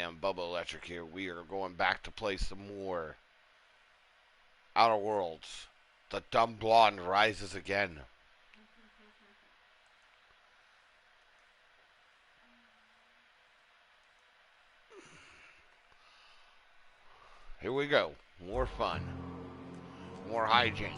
am Bubba Electric here. We are going back to play some more Outer Worlds. The dumb blonde rises again. Here we go. More fun. More hijinks.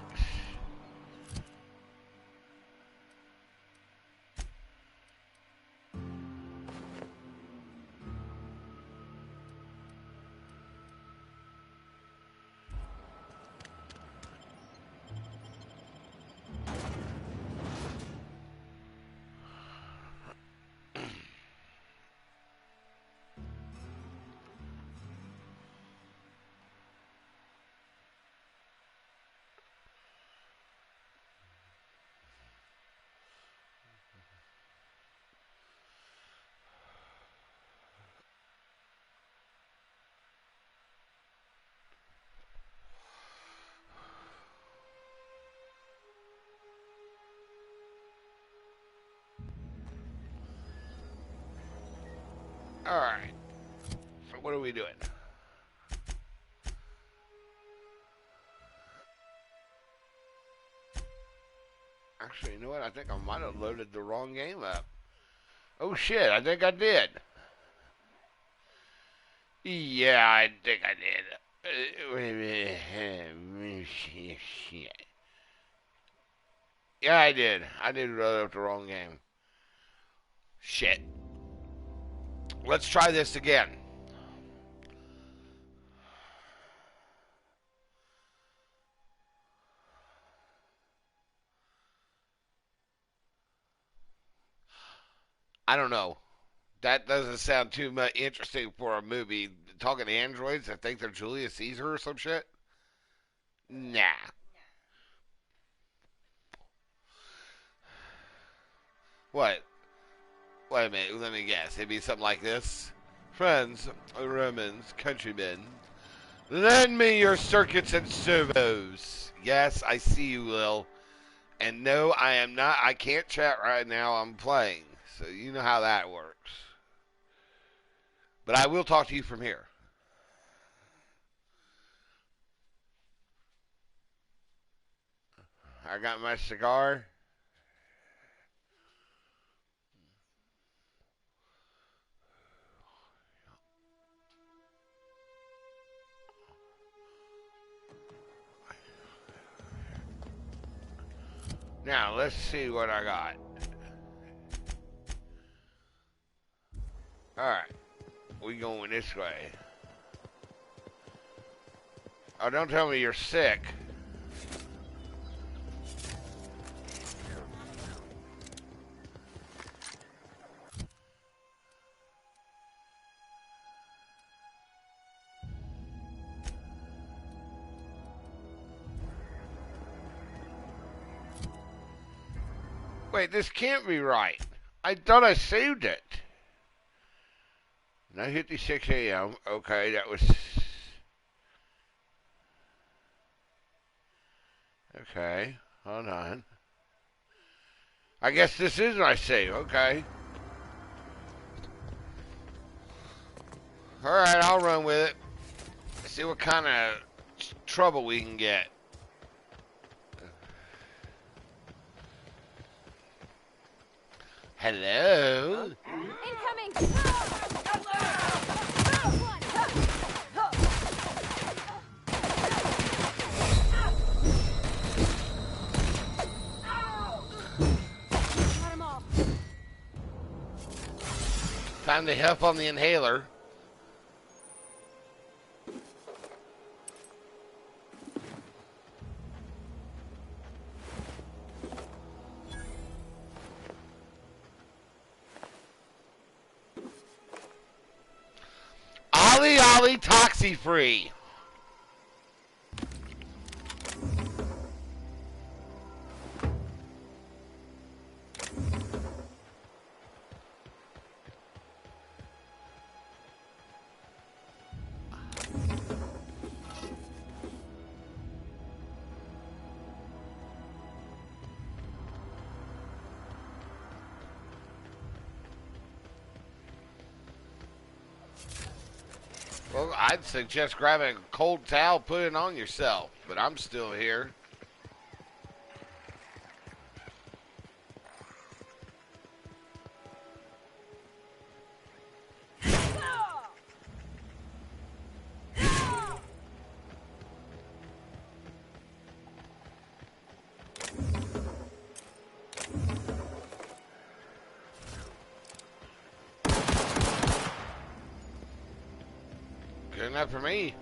Alright. So what are we doing? Actually, you know what? I think I might have loaded the wrong game up. Oh shit, I think I did. Yeah, I think I did. Wait a minute. Shit. Yeah, I did. I did load up the wrong game. Shit. Let's try this again. I don't know. That doesn't sound too much interesting for a movie. Talking to androids, I think they're Julius Caesar or some shit. Nah. What? Wait a minute. Let me guess. It'd be something like this. Friends, Romans, countrymen, lend me your circuits and servos. Yes, I see you, Lil. And no, I am not. I can't chat right now. I'm playing. So you know how that works. But I will talk to you from here. I got my cigar. Now, let's see what I got. Alright. We going this way. Oh, don't tell me you're sick. Wait, this can't be right. I thought I saved it. 9:56 a.m. Okay, that was... Okay, hold on. I guess this is my save. Okay. Alright, I'll run with it. See what kind of trouble we can get. Hello? Incoming! Time to huff on the inhaler. Ollie Ollie Toxie Free. Well, I'd suggest grabbing a cold towel, put it on yourself. But I'm still here. Good enough for me.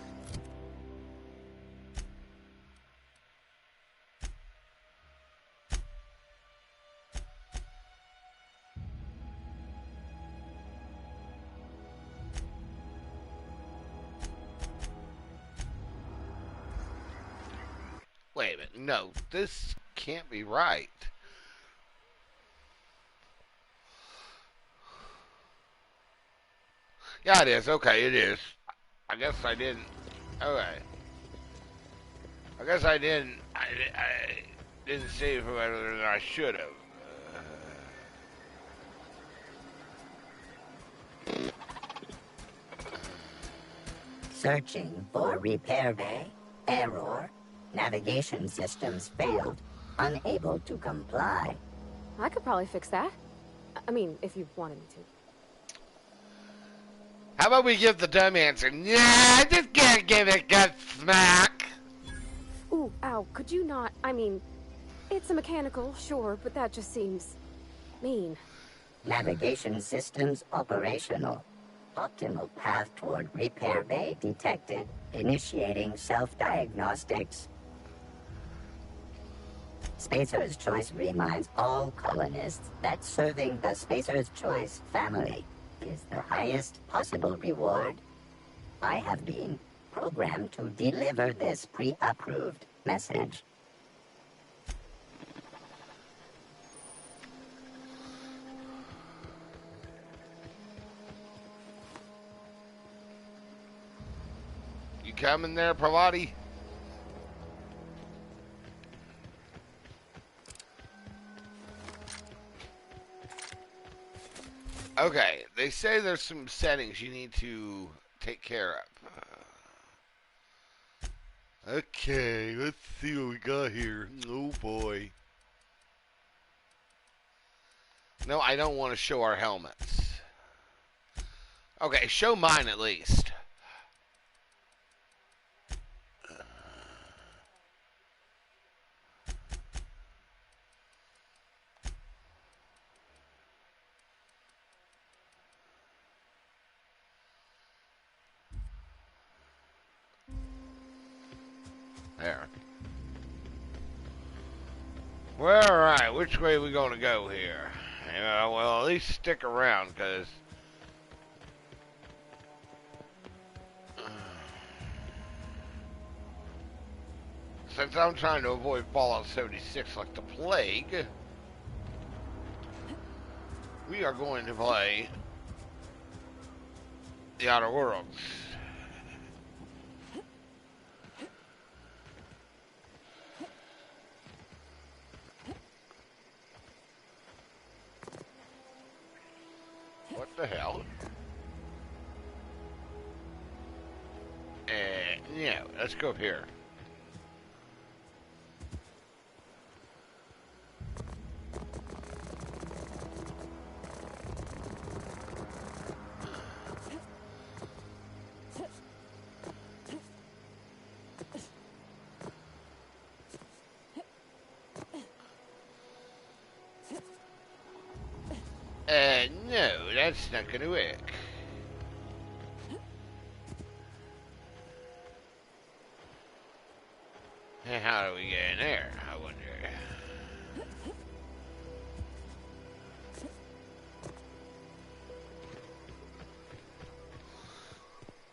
Wait a minute. No, this can't be right. Yeah, it is. Okay, it is. I guess I didn't. Okay. I guess I didn't. I didn't save better than I should have. Searching for repair bay. Error. Navigation systems failed. Unable to comply. I could probably fix that. I mean, if you wanted me to. How about we give the dumb answer? Nah, I just can't give it gut smack. Ooh, ow, could you not? I mean, it's a mechanical, sure, but that just seems mean. Navigation systems operational. Optimal path toward repair bay detected. Initiating self-diagnostics. Spacer's Choice reminds all colonists that serving the Spacer's Choice family is the highest possible reward. I have been programmed to deliver this pre-approved message. You coming there, Pravati? Okay, they say there's some settings you need to take care of. Okay, let's see what we got here. Oh boy. No, I don't want to show our helmets. Okay, show mine at least. There. Well, alright, which way are we going to go here? Well, at least stick around, because... since I'm trying to avoid Fallout 76 like the plague, we are going to play The Outer Worlds. What the hell? Yeah, let's go here. No, that's not gonna work. How do we get in there, I wonder?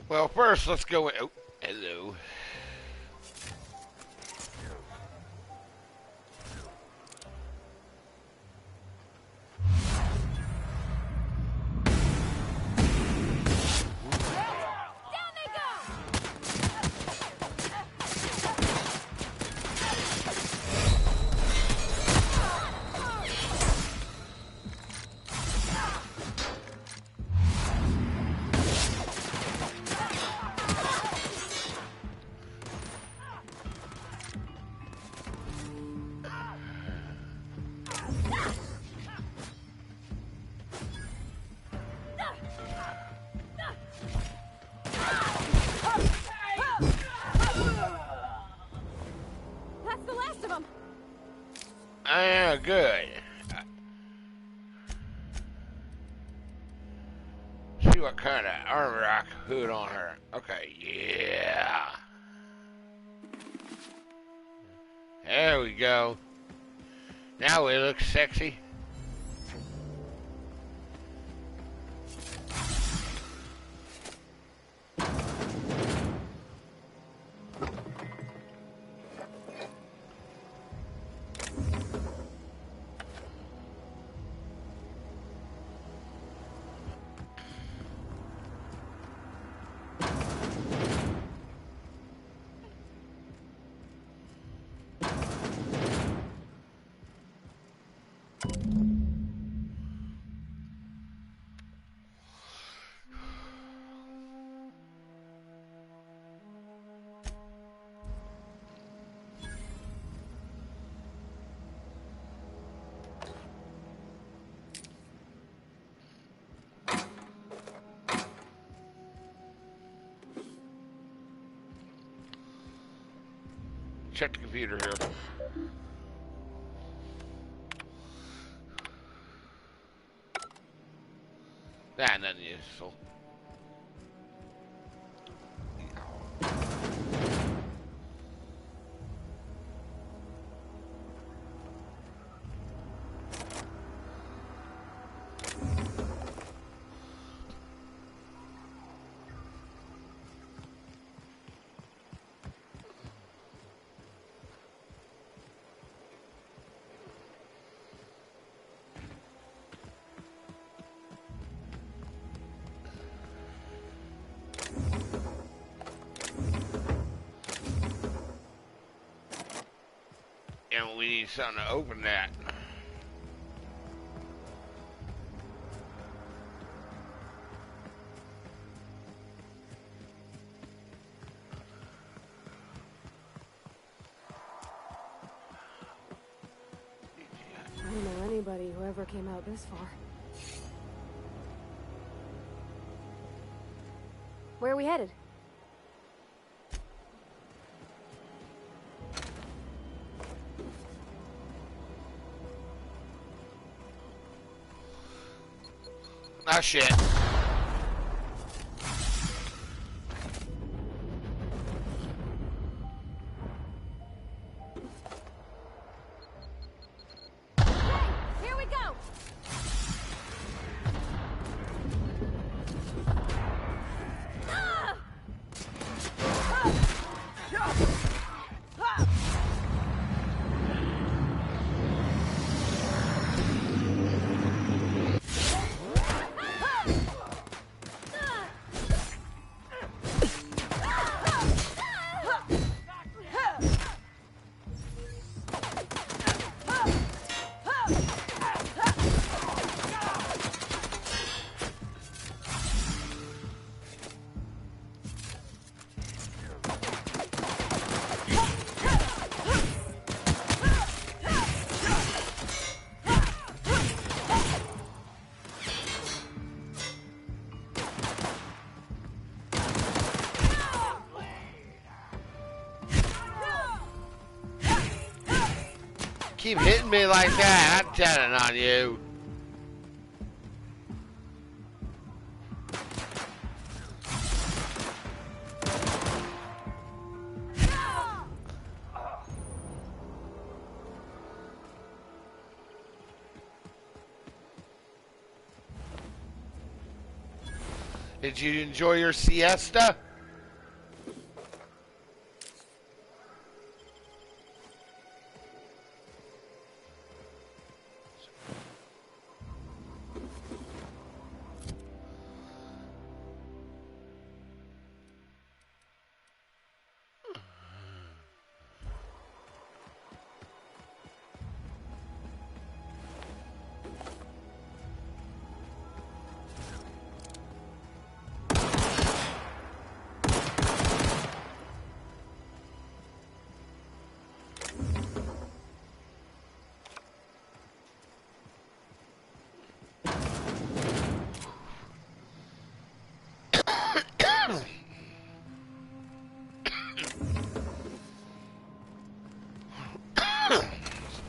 Well, first, let's go in. Oh, hello. rock hood on her. Okay, yeah. There we go. Now we look sexy. Check the computer here. Nah, nothing useful. And we need something to open that. I don't know anybody who ever came out this far. Where are we headed? Ah, shit. Here we go! Keep hitting me like that. I'm telling on you. Did you enjoy your siesta?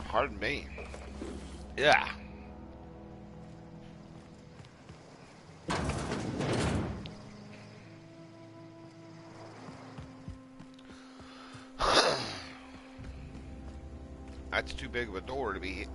Pardon me. Yeah. That's too big of a door to be.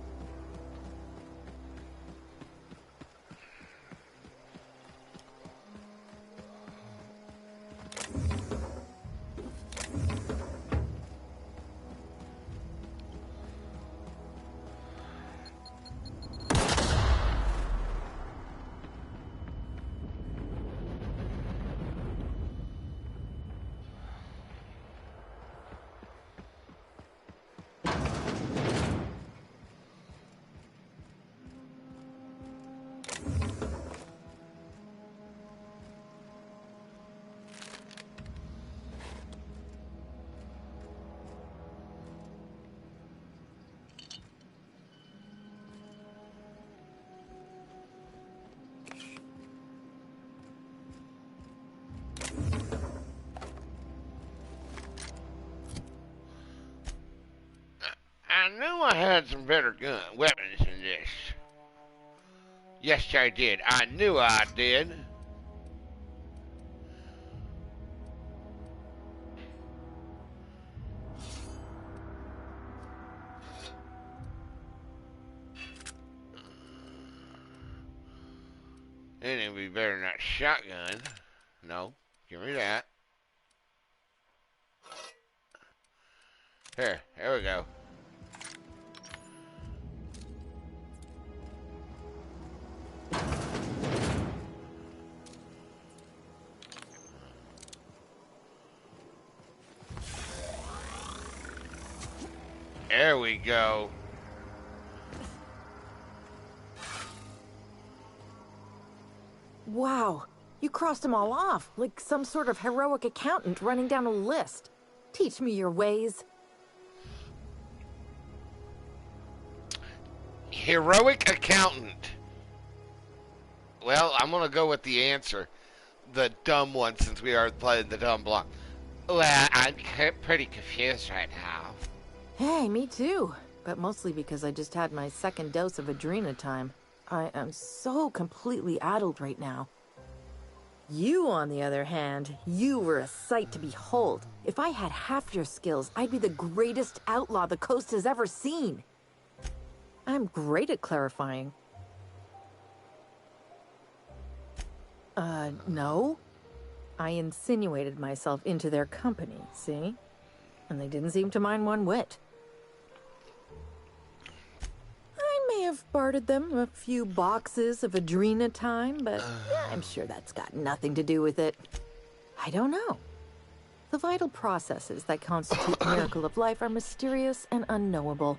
I knew I had some better weapons than this. Yes, I did. I knew I did. And it'd be better than that shotgun. No, give me that. Here, there we go. There we go. Wow, you crossed them all off, like some sort of heroic accountant running down a list. Teach me your ways. Heroic accountant. Well, I'm gonna go with the answer. The dumb one, since we are playing the dumb block. Well, I'm pretty confused right now. Hey, me too. But mostly because I just had my second dose of adrenatime. I am so completely addled right now. You, on the other hand, you were a sight to behold. If I had half your skills, I'd be the greatest outlaw the coast has ever seen. I'm great at clarifying. No. I insinuated myself into their company, see? And they didn't seem to mind one whit. I may have bartered them a few boxes of adrenatime, but I'm sure that's got nothing to do with it. I don't know. The vital processes that constitute the miracle of life are mysterious and unknowable.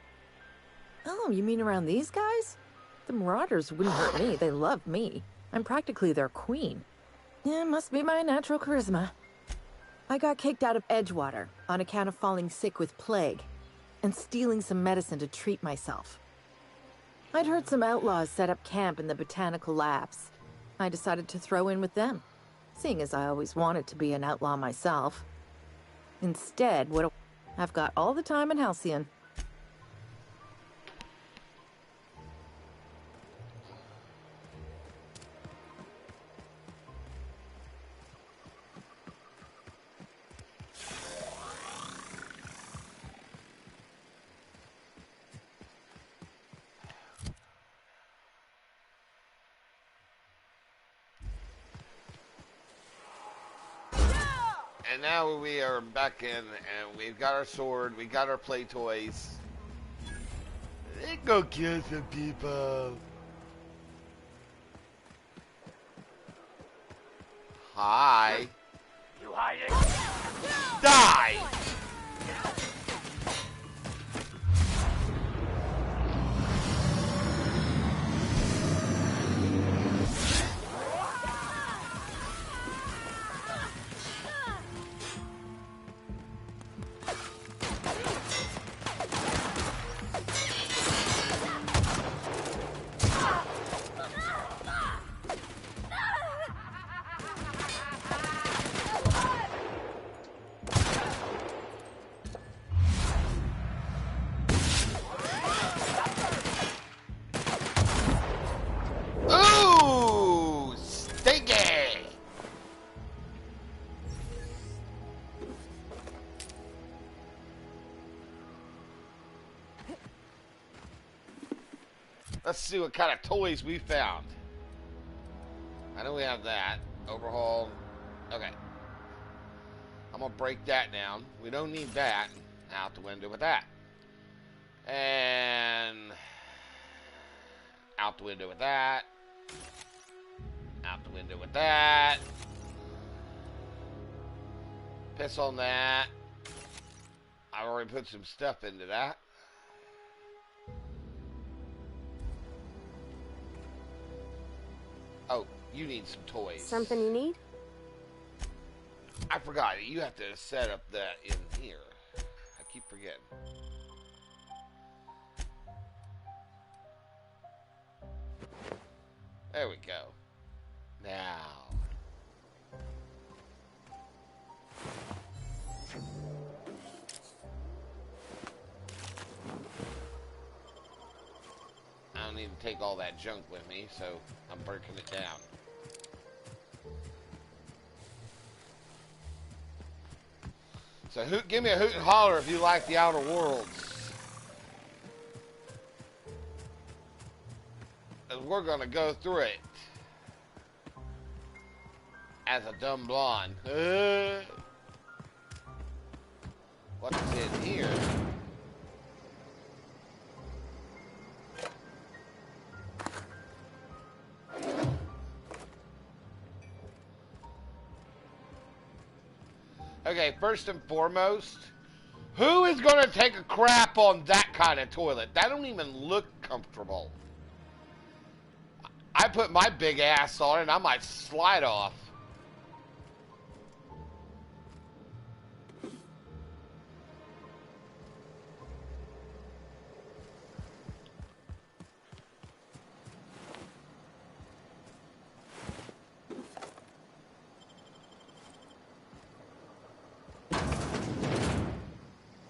Oh, you mean around these guys? The Marauders wouldn't hurt me. They love me. I'm practically their queen. Yeah, must be my natural charisma. I got kicked out of Edgewater on account of falling sick with plague and stealing some medicine to treat myself. I'd heard some outlaws set up camp in the botanical labs. I decided to throw in with them, seeing as I always wanted to be an outlaw myself. Instead, I've got all the time in Halcyon. And now we are back in, and we've got our sword, we got our play toys. Let's go kill some people. Hi. You hiding? Die! Let's see what kind of toys we found. I know we have that. Overhaul. Okay. I'm going to break that down. We don't need that. Out the window with that. And out the window with that. Out the window with that. Piss on that. I've already put some stuff into that. Oh, you need some toys. Something you need? I forgot. You have to set up that in here. I keep forgetting. There we go. Now. I don't need to take all that junk with me, so I'm breaking it down. So give me a hoot and holler if you like the Outer Worlds. And we're going to go through it as a dumb blonde. What's in here? Okay, first and foremost, who is going to take a crap on that kind of toilet? That don't even look comfortable. I put my big ass on it and I might slide off.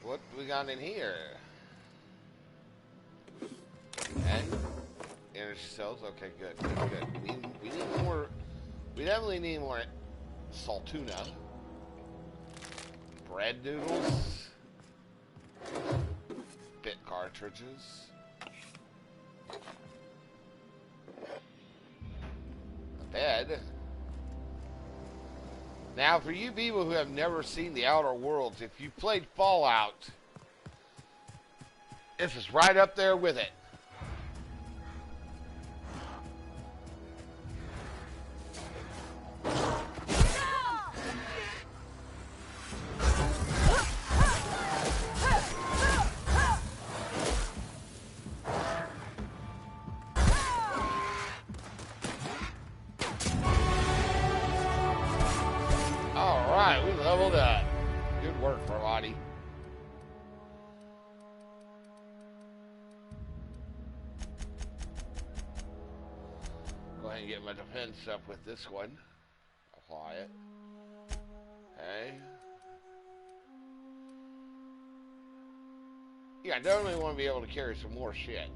What we got in here? Okay. Energy cells. Okay, good. We need more. We definitely need more saltuna. Bread noodles. Bit cartridges. A bed. Now, for you people who have never seen the Outer Worlds, if you've played Fallout, this is right up there with it. Alright, we leveled up. Good work, Parvati. Go ahead and get my defense up with this one. Apply it. Okay. Yeah, I definitely want to be able to carry some more shit.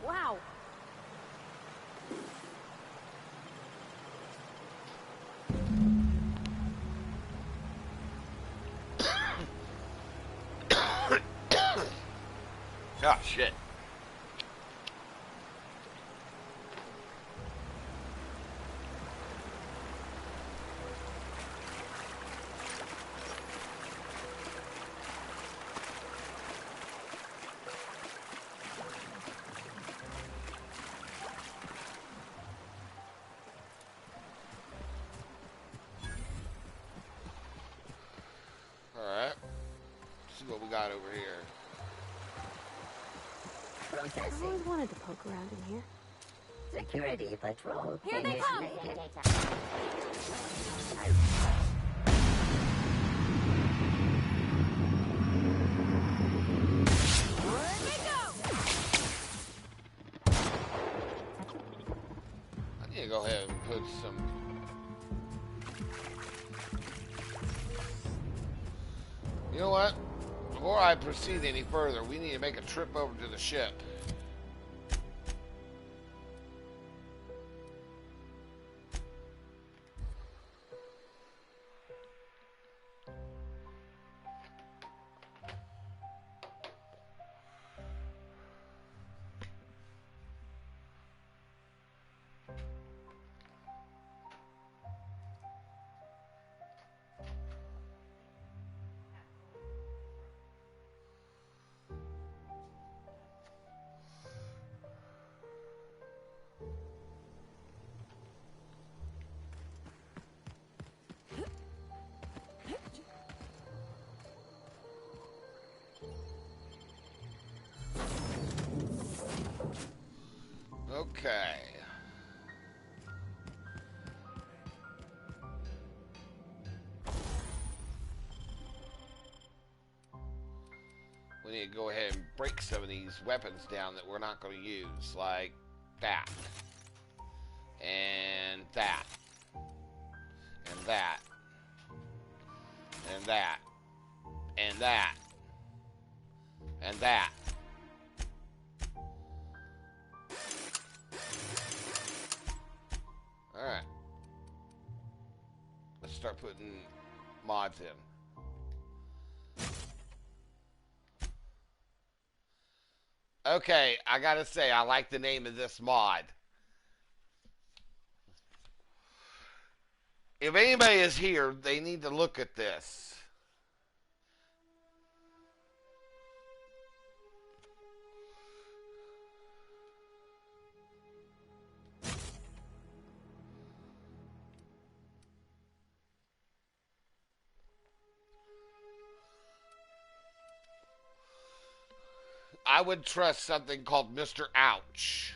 Wow. Oh, shit. I Processing. always wanted to poke around in here. Security patrol. Here they come! I need to go ahead and put some... You know what? Before I proceed any further, we need to make a trip over to the ship. Okay. We need to go ahead and break some of these weapons down that we're not going to use, like that, and that, and that, and that, and that, and that. Alright. Let's start putting mods in. Okay, I gotta say, I like the name of this mod. If anybody is here, they need to look at this. I would trust something called Mr. Ouch.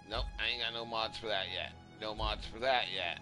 Nope, I ain't got no mods for that yet. No mods for that yet.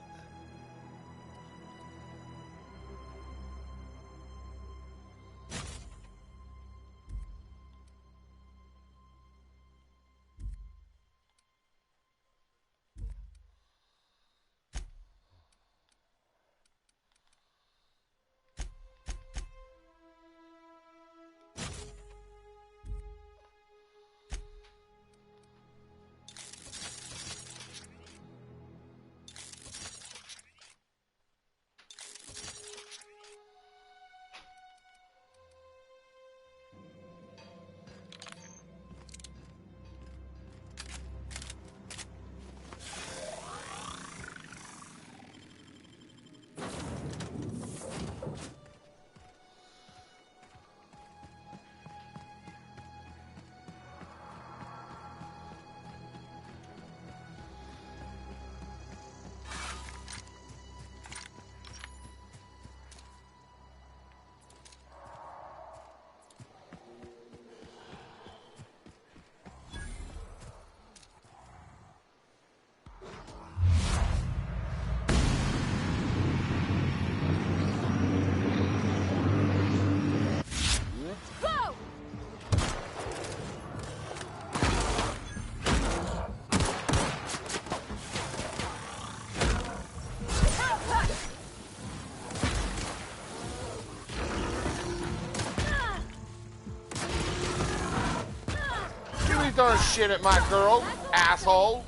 You throwing shit at my girl, asshole.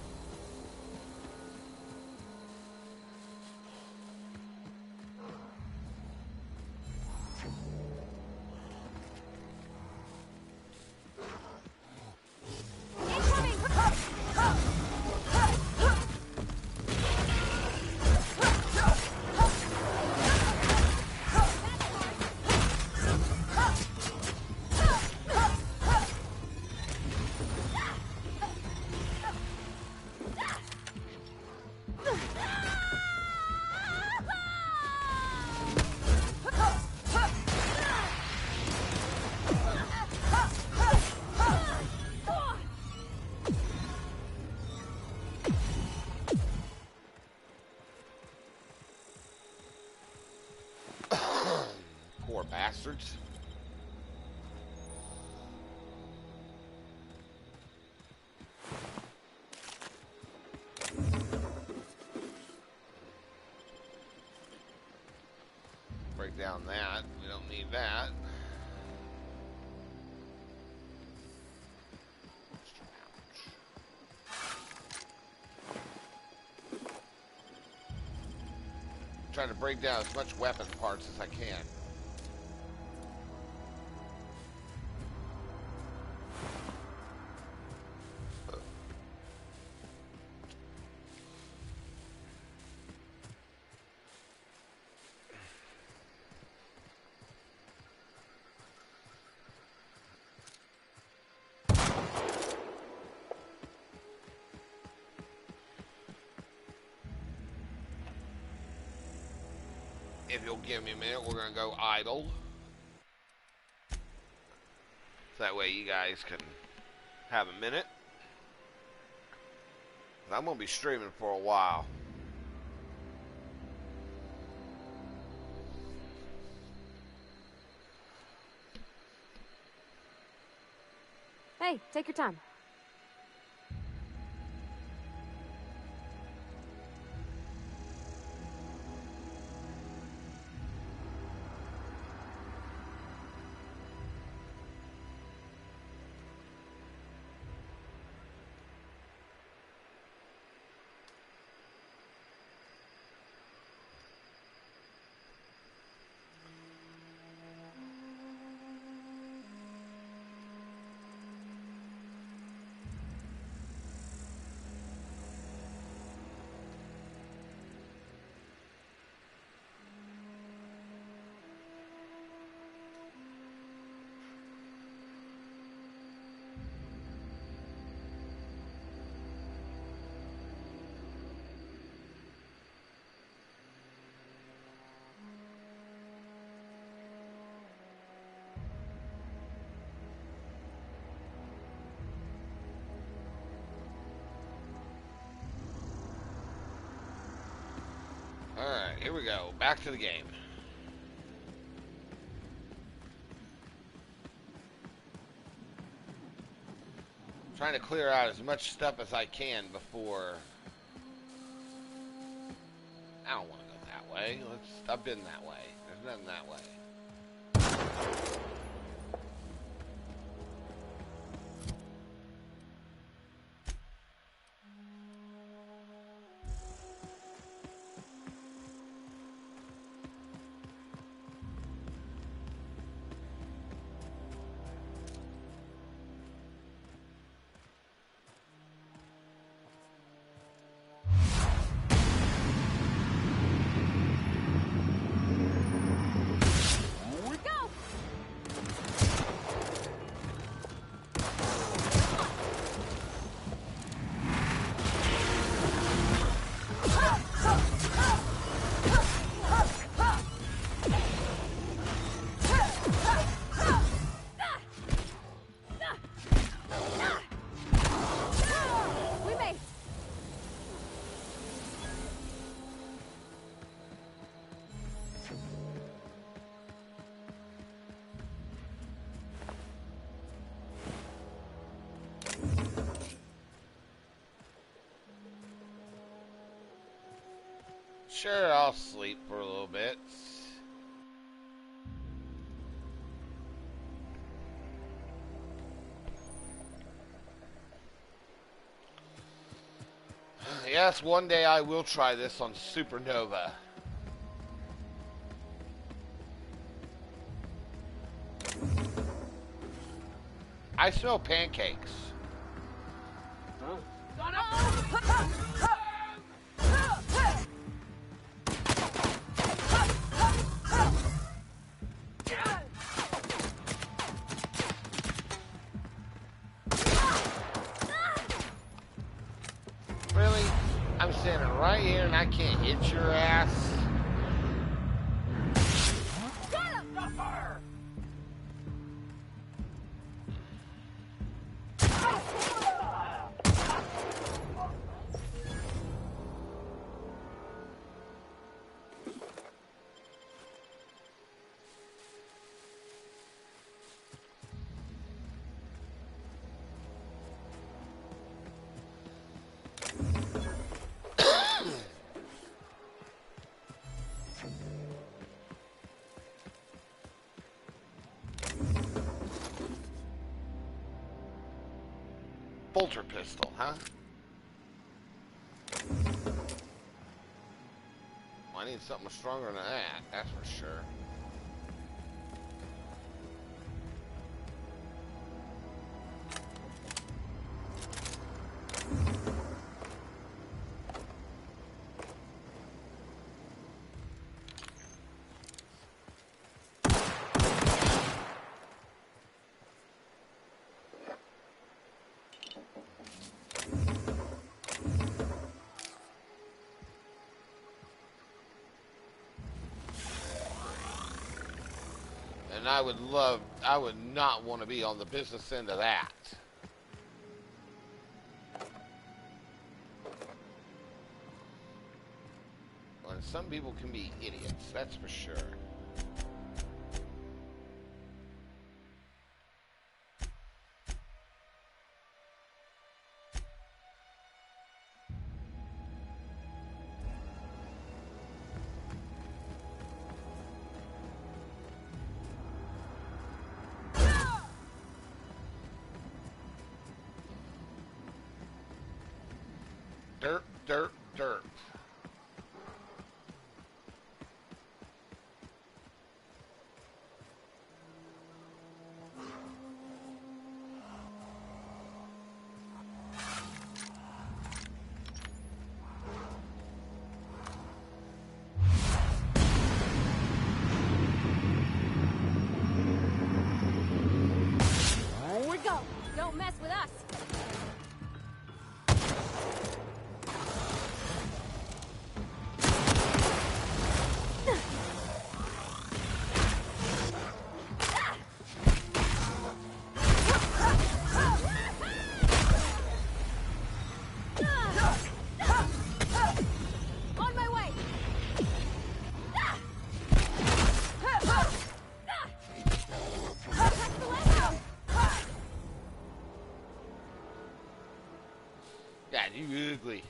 bastards. Break down that. We don't need that. Trying to break down as much weapon parts as I can. If you'll give me a minute, we're gonna go idle. So that way you guys can have a minute. I'm gonna be streaming for a while. Hey, take your time. Alright, here we go. Back to the game. Trying to clear out as much stuff as I can before... I don't want to go that way. I've been that way. There's nothing that way. Sure, I'll sleep for a little bit. Yes, one day I will try this on Supernova. I smell pancakes. Huh? Really? I'm standing right here and I can't hit your ass? bolter pistol, huh? Well, I need something stronger than that, that's for sure. And I would not want to be on the business end of that. Well, some people can be idiots, that's for sure. Dirt, dirt, dirt. Here we go. Don't mess with us. On my way. God, you ugly.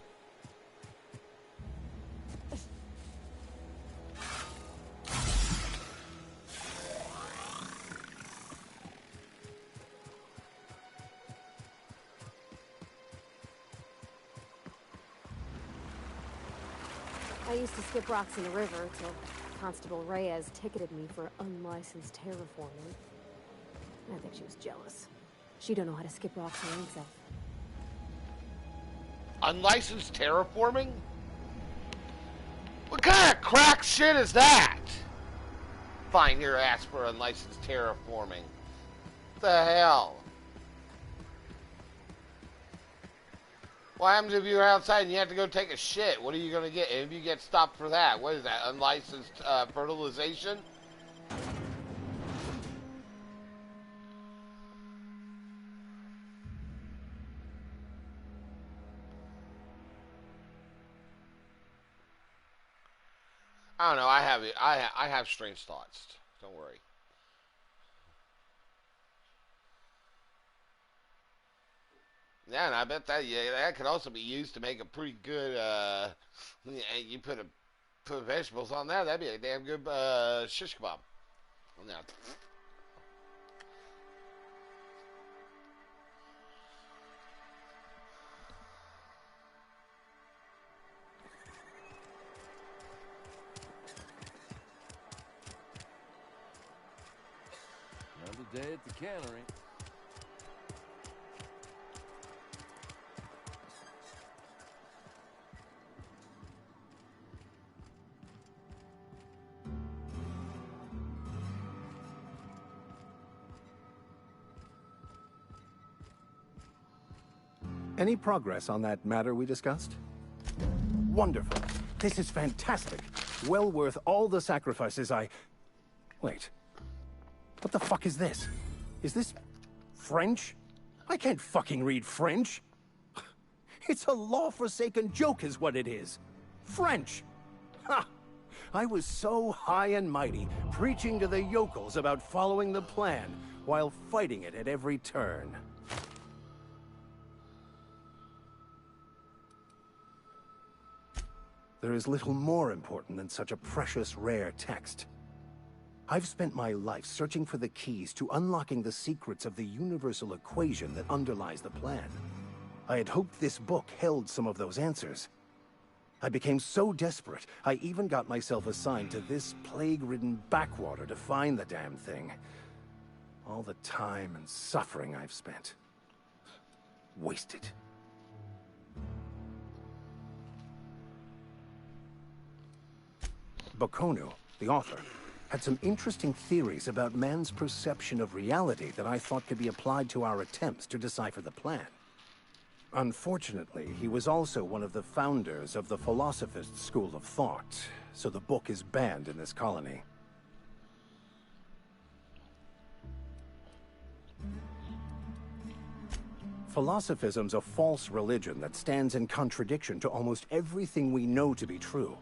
I used to skip rocks in the river till Constable Reyes ticketed me for unlicensed terraforming. I think she was jealous. She don't know how to skip rocks her own self. Unlicensed terraforming? What kind of crack shit is that? Fine, your ass for unlicensed terraforming. What the hell? What happens if you're outside and you have to go take a shit? What are you going to get if you get stopped for that? What is that, unlicensed fertilization? I don't know. I have strange thoughts. Don't worry. Yeah, and I bet that could also be used to make a pretty good. You put vegetables on that. That'd be a damn good shish kebab. Now, Another day at the cannery. Any progress on that matter we discussed? Wonderful. This is fantastic. Well worth all the sacrifices I... Wait. What the fuck is this? Is this... French? I can't fucking read French. It's a law-forsaken joke is what it is. French! Ha! I was so high and mighty, preaching to the yokels about following the plan, while fighting it at every turn. There is little more important than such a precious, rare text. I've spent my life searching for the keys to unlocking the secrets of the universal equation that underlies the plan. I had hoped this book held some of those answers. I became so desperate, I even got myself assigned to this plague-ridden backwater to find the damn thing. All the time and suffering I've spent. Wasted. Bakonu, the author, had some interesting theories about man's perception of reality that I thought could be applied to our attempts to decipher the plan. Unfortunately, he was also one of the founders of the Philosophist school of thought, so the book is banned in this colony. Philosophism's a false religion that stands in contradiction to almost everything we know to be true.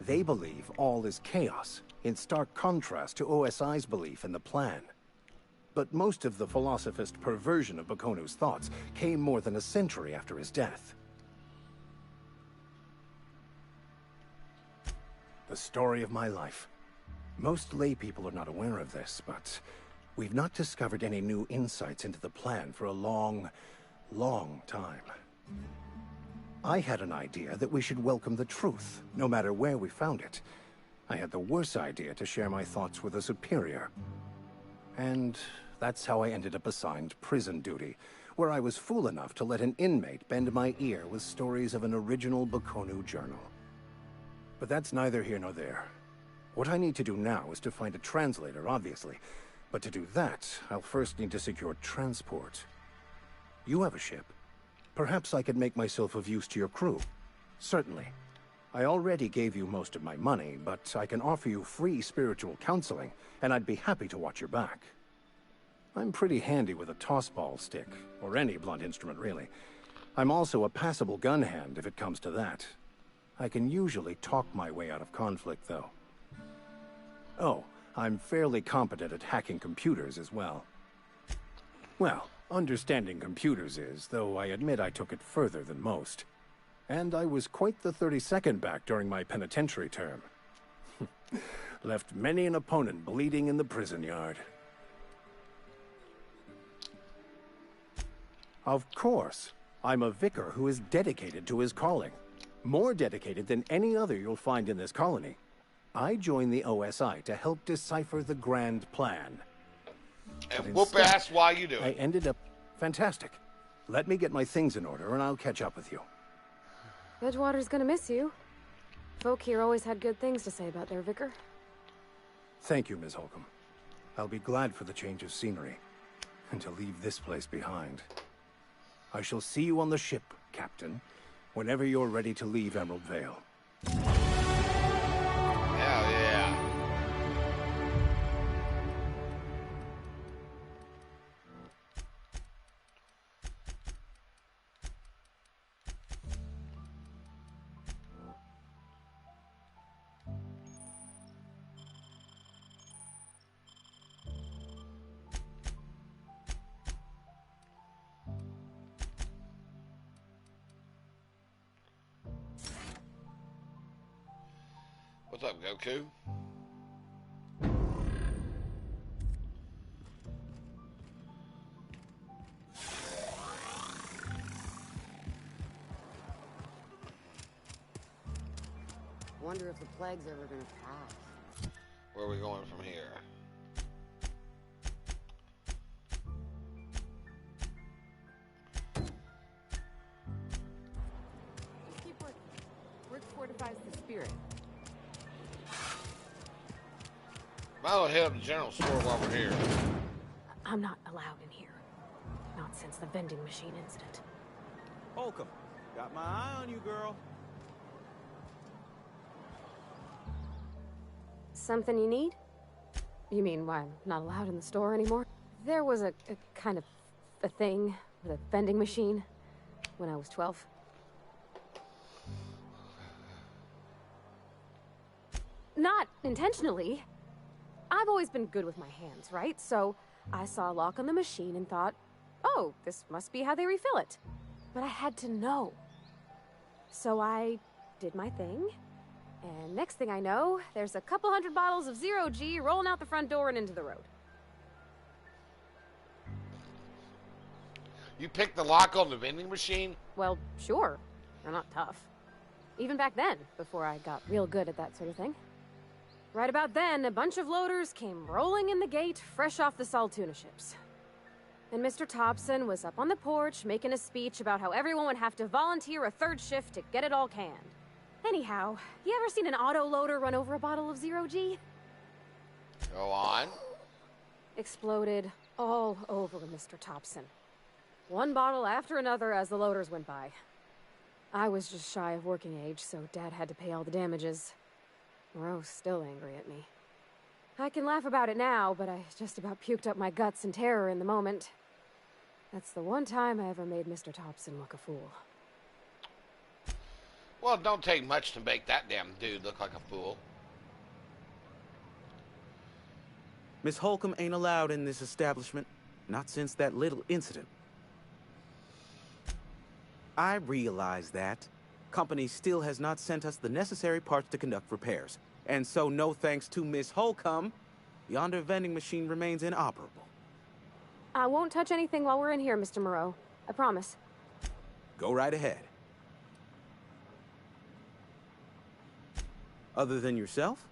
They believe all is chaos, in stark contrast to OSI's belief in the plan. But most of the philosophist perversion of Bakonu's thoughts came more than a century after his death. The story of my life. Most lay people are not aware of this, but we've not discovered any new insights into the plan for a long, long time. I had an idea that we should welcome the truth, no matter where we found it. I had the worse idea to share my thoughts with a superior. And that's how I ended up assigned prison duty, where I was fool enough to let an inmate bend my ear with stories of an original Bakonu journal. But that's neither here nor there. What I need to do now is to find a translator, obviously. But to do that, I'll first need to secure transport. You have a ship. Perhaps I could make myself of use to your crew. Certainly. I already gave you most of my money, but I can offer you free spiritual counseling, and I'd be happy to watch your back. I'm pretty handy with a tossball stick, or any blunt instrument, really. I'm also a passable gun hand, if it comes to that. I can usually talk my way out of conflict, though. Oh, I'm fairly competent at hacking computers as well. Well, understanding computers is, though I admit I took it further than most. And I was quite the 32nd back during my penitentiary term. Left many an opponent bleeding in the prison yard. Of course. I'm a vicar who is dedicated to his calling. More dedicated than any other you'll find in this colony. I joined the OSI to help decipher the grand plan. And whoop ass while you do it. I ended up... Fantastic. Let me get my things in order and I'll catch up with you. Edgewater's gonna miss you. Folk here always had good things to say about their vicar. Thank you, Ms. Holcomb. I'll be glad for the change of scenery. And to leave this place behind. I shall see you on the ship, Captain, whenever you're ready to leave Emerald Vale. Hell yeah. What's up, Goku? Wonder if the plague's ever gonna pass. Where are we going from here? Just keep working. Work fortifies the spirit. Might as well hit up the general store while we're here. I'm not allowed in here. Not since the vending machine incident. Holcomb, got my eye on you, girl. Something you need? You mean why I'm not allowed in the store anymore? There was a kind of a thing with a vending machine when I was 12. Not intentionally. I've always been good with my hands, right? So I saw a lock on the machine and thought, oh, this must be how they refill it. But I had to know. So I did my thing. And next thing I know, there's a couple hundred bottles of 0G rolling out the front door and into the road. You picked the lock on the vending machine? Well, sure. They're not tough. Even back then, before I got real good at that sort of thing. Right about then, a bunch of loaders came rolling in the gate, fresh off the Saltuna ships. And Mr. Thompson was up on the porch making a speech about how everyone would have to volunteer a third shift to get it all canned. Anyhow, you ever seen an auto loader run over a bottle of Zero-G? Go on. Exploded all over Mr. Thompson. One bottle after another as the loaders went by. I was just shy of working age, so Dad had to pay all the damages. Moreau's still angry at me. I can laugh about it now, but I just about puked up my guts in terror in the moment. That's the one time I ever made Mr. Thompson look a fool. Well, it don't take much to make that damn dude look like a fool. Miss Holcomb ain't allowed in this establishment. Not since that little incident. I realize that. Company still has not sent us the necessary parts to conduct repairs. And so, no thanks to Miss Holcomb, yonder vending machine remains inoperable. I won't touch anything while we're in here, Mr. Moreau. I promise. Go right ahead. Other than yourself,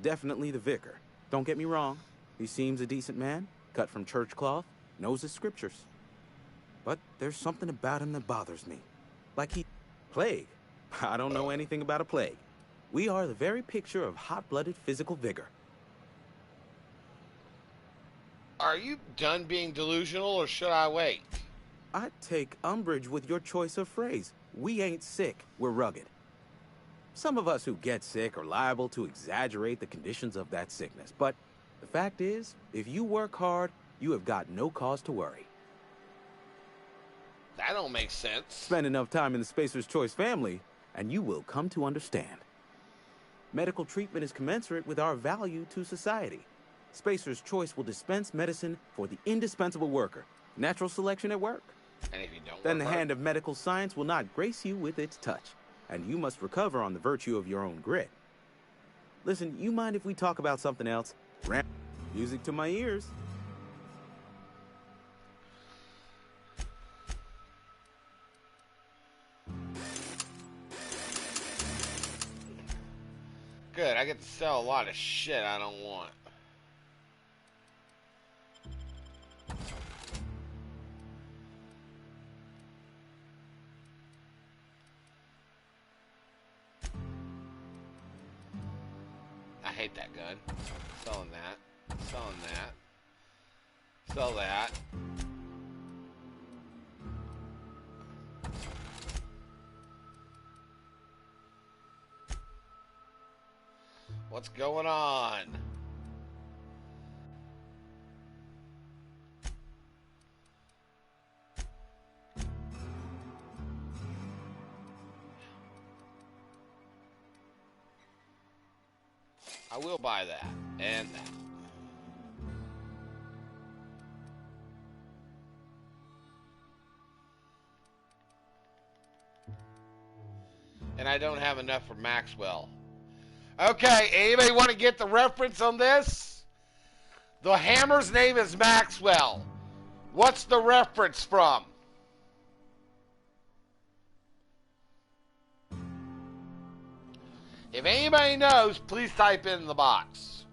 definitely the vicar. Don't get me wrong. He seems a decent man, cut from church cloth, knows his scriptures. But there's something about him that bothers me. Like he... Plague? I don't know anything about a plague. We are the very picture of hot-blooded physical vigor. Are you done being delusional, or should I wait? I take umbrage with your choice of phrase. We ain't sick, we're rugged. Some of us who get sick are liable to exaggerate the conditions of that sickness, but the fact is, if you work hard, you have got no cause to worry. That don't make sense. Spend enough time in the Spacer's Choice family, and you will come to understand. Medical treatment is commensurate with our value to society. Spacer's Choice will dispense medicine for the indispensable worker. Natural selection at work. And if you don't Then the work hand of medical science will not grace you with its touch, and you must recover on the virtue of your own grit. Listen, you mind if we talk about something else? Music to my ears. Good, I get to sell a lot of shit I don't want. I hate that gun. Selling that. Selling that. Sell that. What's going on? I will buy that and that. And I don't have enough for Maxwell. Okay, anybody want to get the reference on this? The hammer's name is Maxwell. What's the reference from? If anybody knows, please type in the box.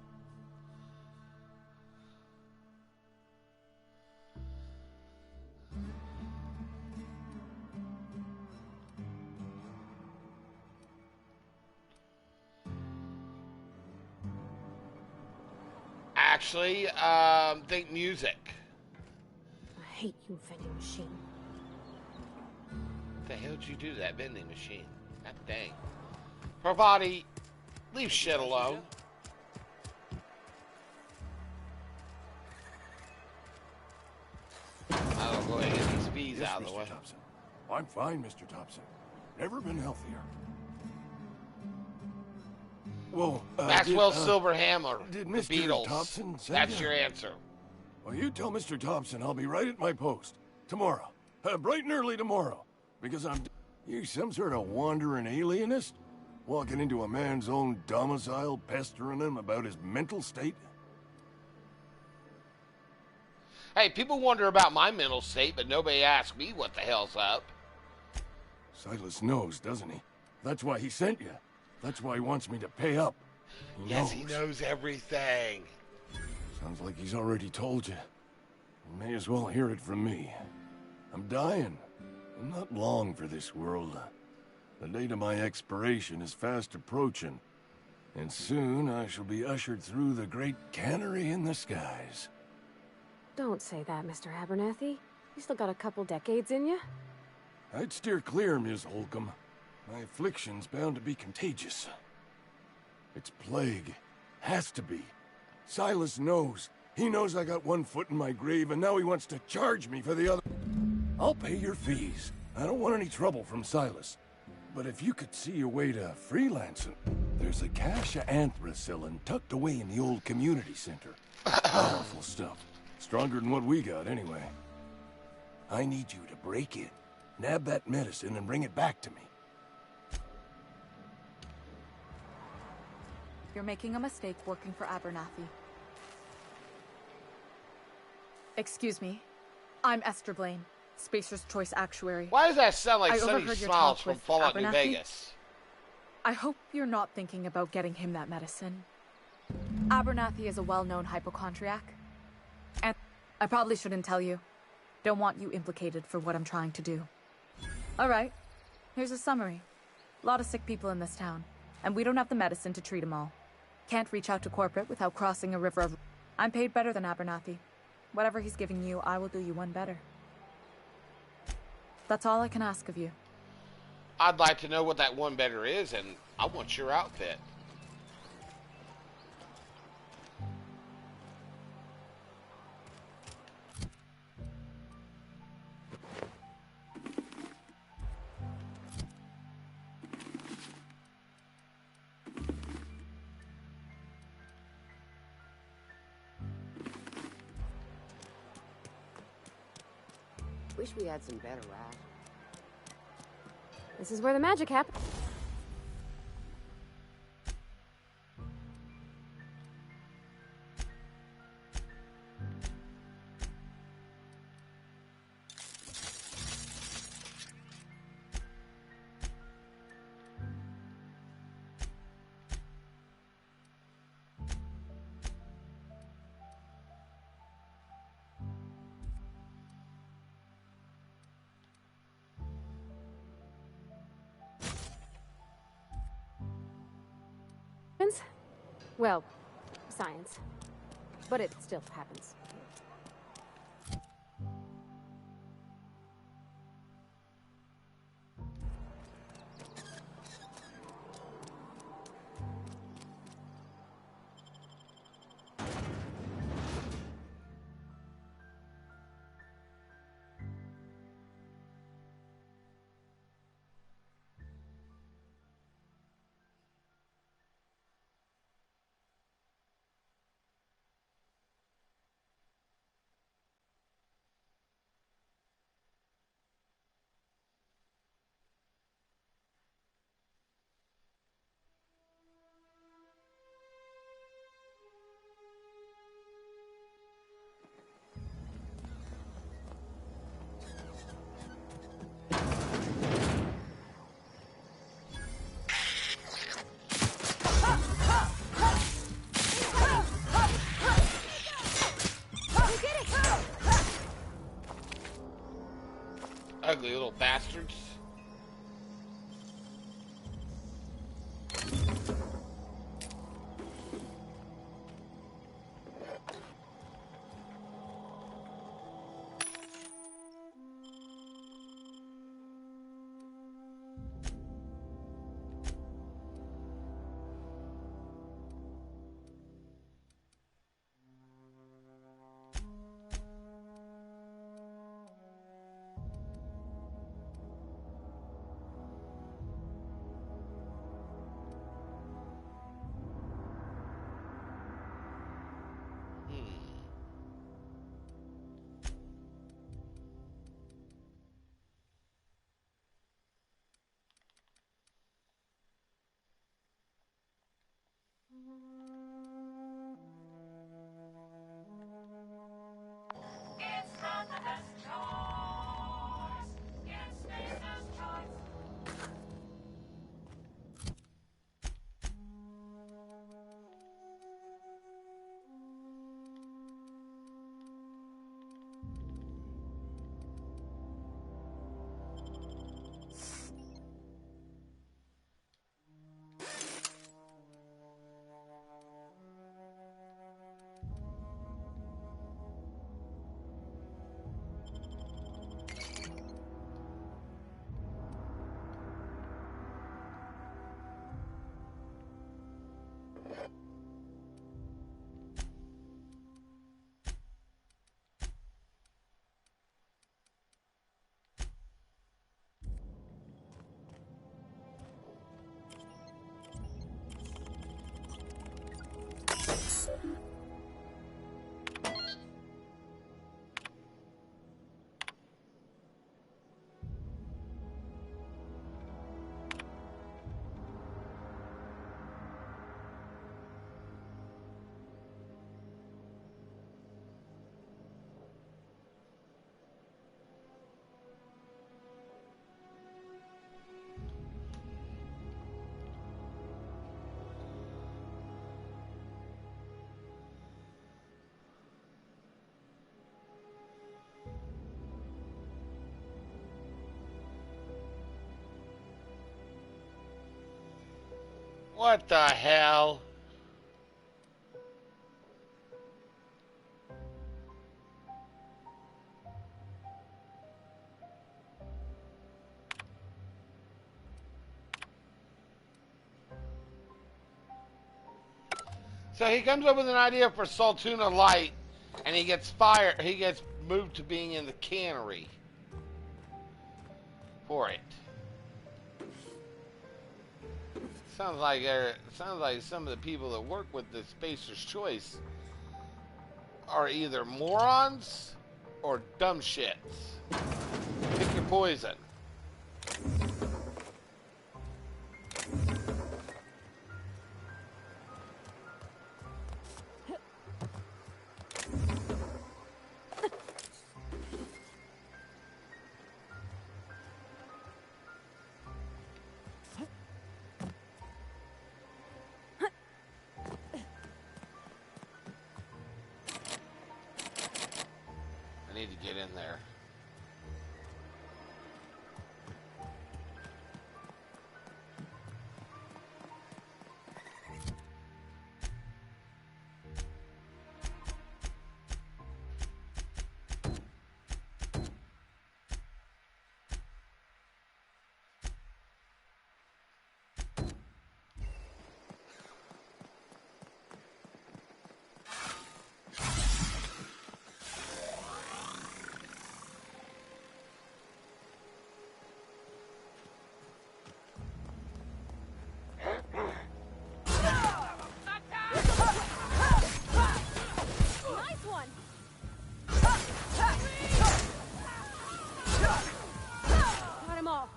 Actually, think music. I hate you, vending machine. What the hell did you do to that vending machine? God dang. Her body, leave shit alone. I'll go ahead and get these fees out of the way. Mr. Thompson. I'm fine, Mr. Thompson. Never been healthier. Well, Maxwell Silver Hammer, did the Mr. Beatles. Thompson send That's you? your answer. Well, you tell Mr. Thompson I'll be right at my post. Tomorrow. Bright and early tomorrow. Because I'm... You some sort of wandering alienist? Walking into a man's own domicile, pestering him about his mental state? Hey, people wonder about my mental state, but nobody asks me what the hell's up. Silas knows, doesn't he? That's why he sent you. That's why he wants me to pay up. Yes, he knows everything. Sounds like he's already told you. You may as well hear it from me. I'm dying. I'm not long for this world. The date of my expiration is fast approaching. And soon I shall be ushered through the great cannery in the skies. Don't say that, Mr. Abernathy. You still got a couple decades in you. I'd steer clear, Ms. Holcomb. My affliction's bound to be contagious. It's plague. Has to be. Silas knows. He knows I got one foot in my grave, and now he wants to charge me for the other. I'll pay your fees. I don't want any trouble from Silas. But if you could see your way to freelancing, there's a cache of anthracillin tucked away in the old community center. Powerful stuff. Stronger than what we got, anyway. I need you to break in, nab that medicine, and bring it back to me. You're making a mistake working for Abernathy. Excuse me. I'm Esther Blaine, Spacer's Choice Actuary. Why does that sound like I Sunny overheard your Smiles talk from with Fallout New Abernathy. Vegas? I hope you're not thinking about getting him that medicine. Abernathy is a well-known hypochondriac. And I probably shouldn't tell you. Don't want you implicated for what I'm trying to do. Alright, here's a summary. A lot of sick people in this town, and we don't have the medicine to treat them all. Can't reach out to corporate without crossing a river of... I'm paid better than Abernathy. Whatever he's giving you, I will do you one better. That's all I can ask of you. I'd like to know what that one better is, and I want your outfit. Wish we had some better route. This is where the magic happens. Well, science. But it still happens. Ugly little bastards. What the hell? So he comes up with an idea for Saltuna Light, and he gets fired. He gets moved to being in the cannery for it. Sounds like some of the people that work with the Spacer's Choice are either morons or dumb shits. Pick your poison. I need to get in there. Nice one! Got him all.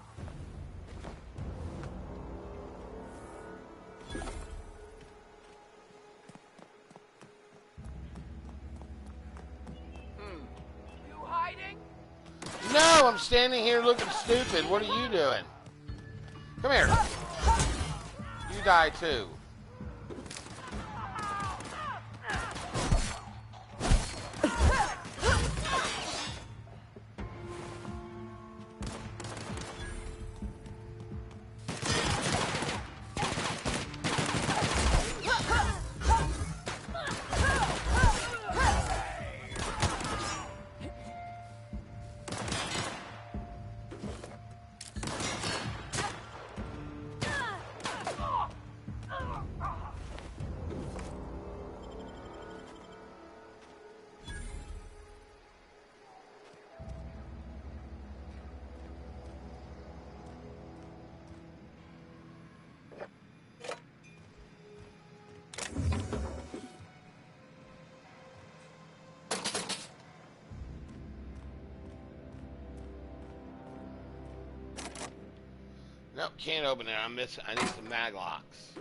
You hiding? No, I'm standing here looking stupid. What are you doing? Come here. You die too. Nope, can't open it. I need some mag locks.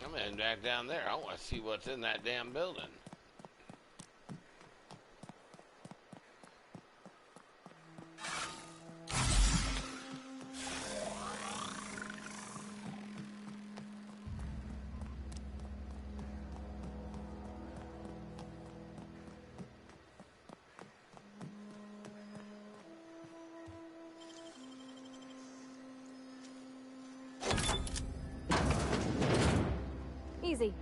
I'm heading back down there. I want to see what's in that damn building. Easy.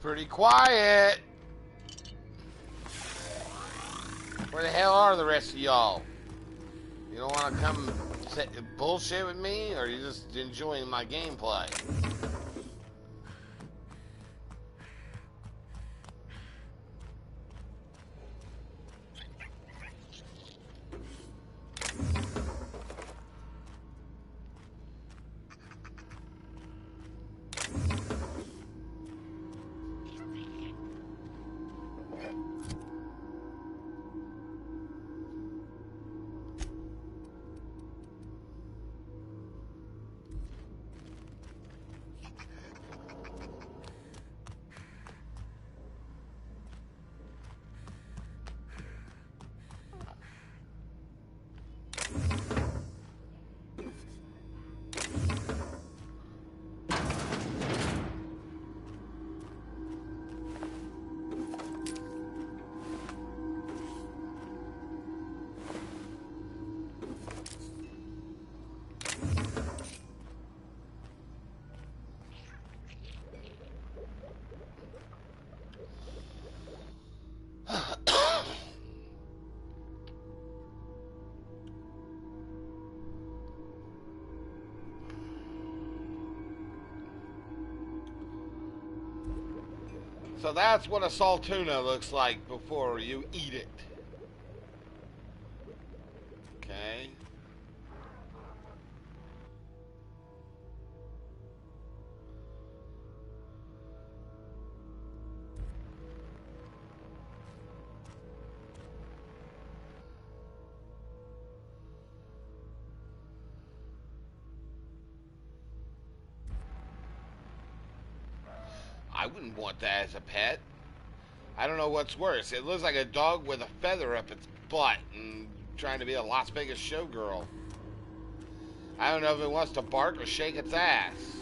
Pretty quiet. Where the hell are the rest of y'all? You don't want to come bullshit with me, or are you just enjoying my gameplay? So that's what a saltuna looks like before you eat it. Okay. I wouldn't want that as a pet. I don't know what's worse. It looks like a dog with a feather up its butt and trying to be a Las Vegas showgirl. I don't know if it wants to bark or shake its ass.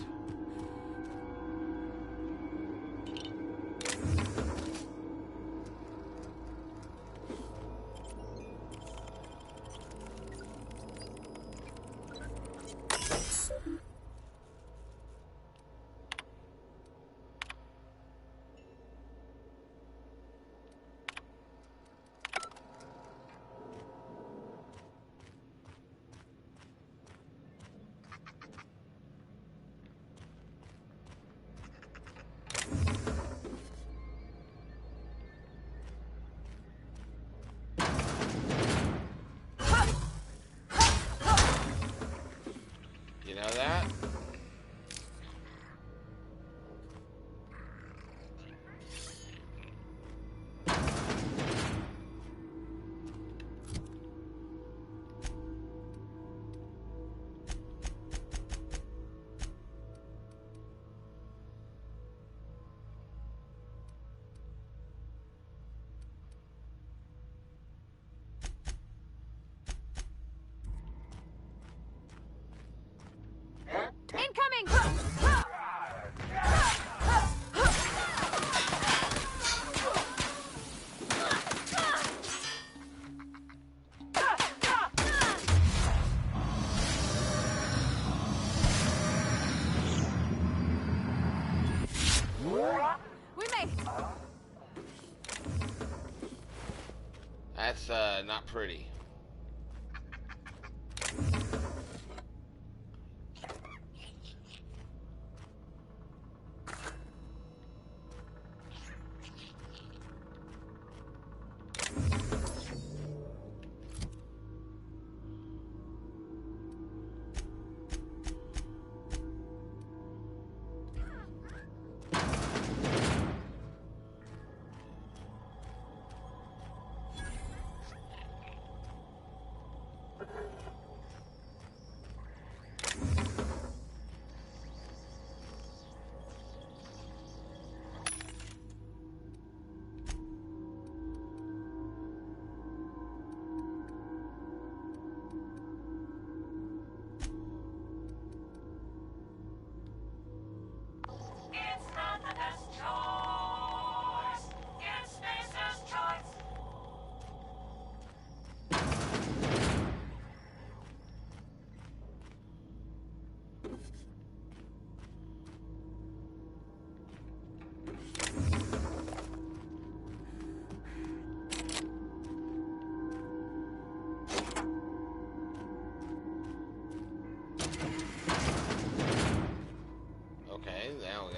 You know that? Incoming! We made it. That's not pretty.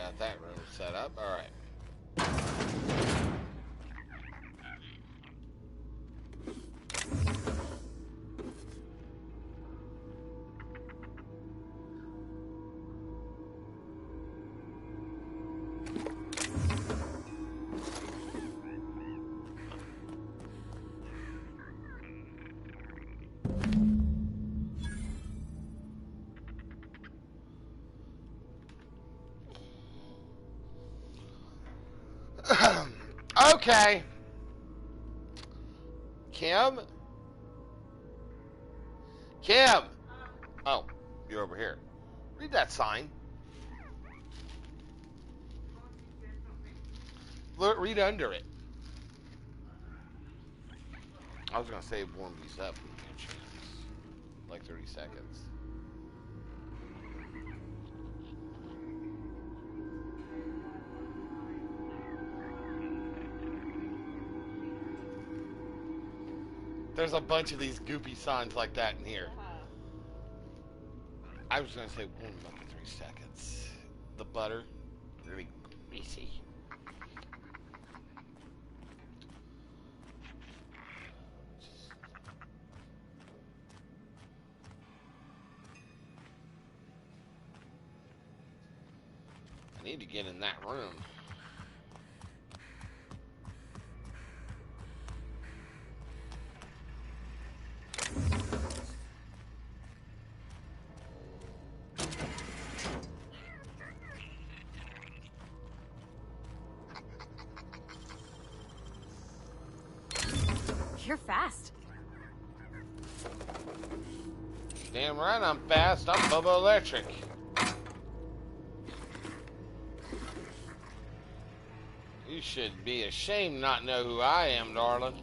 got that room set up. All right. Okay. Kim? Kim! Oh, you're over here. Read that sign. Look, read under it. I was going to say warm these up. Like 30 seconds. There's a bunch of these goopy signs like that in here. I was going to say warm them up in 3 seconds. The butter, really greasy. I need to get in that room. You're fast. Damn right I'm fast. I'm Bubba Electric. You should be ashamed not know who I am, darling.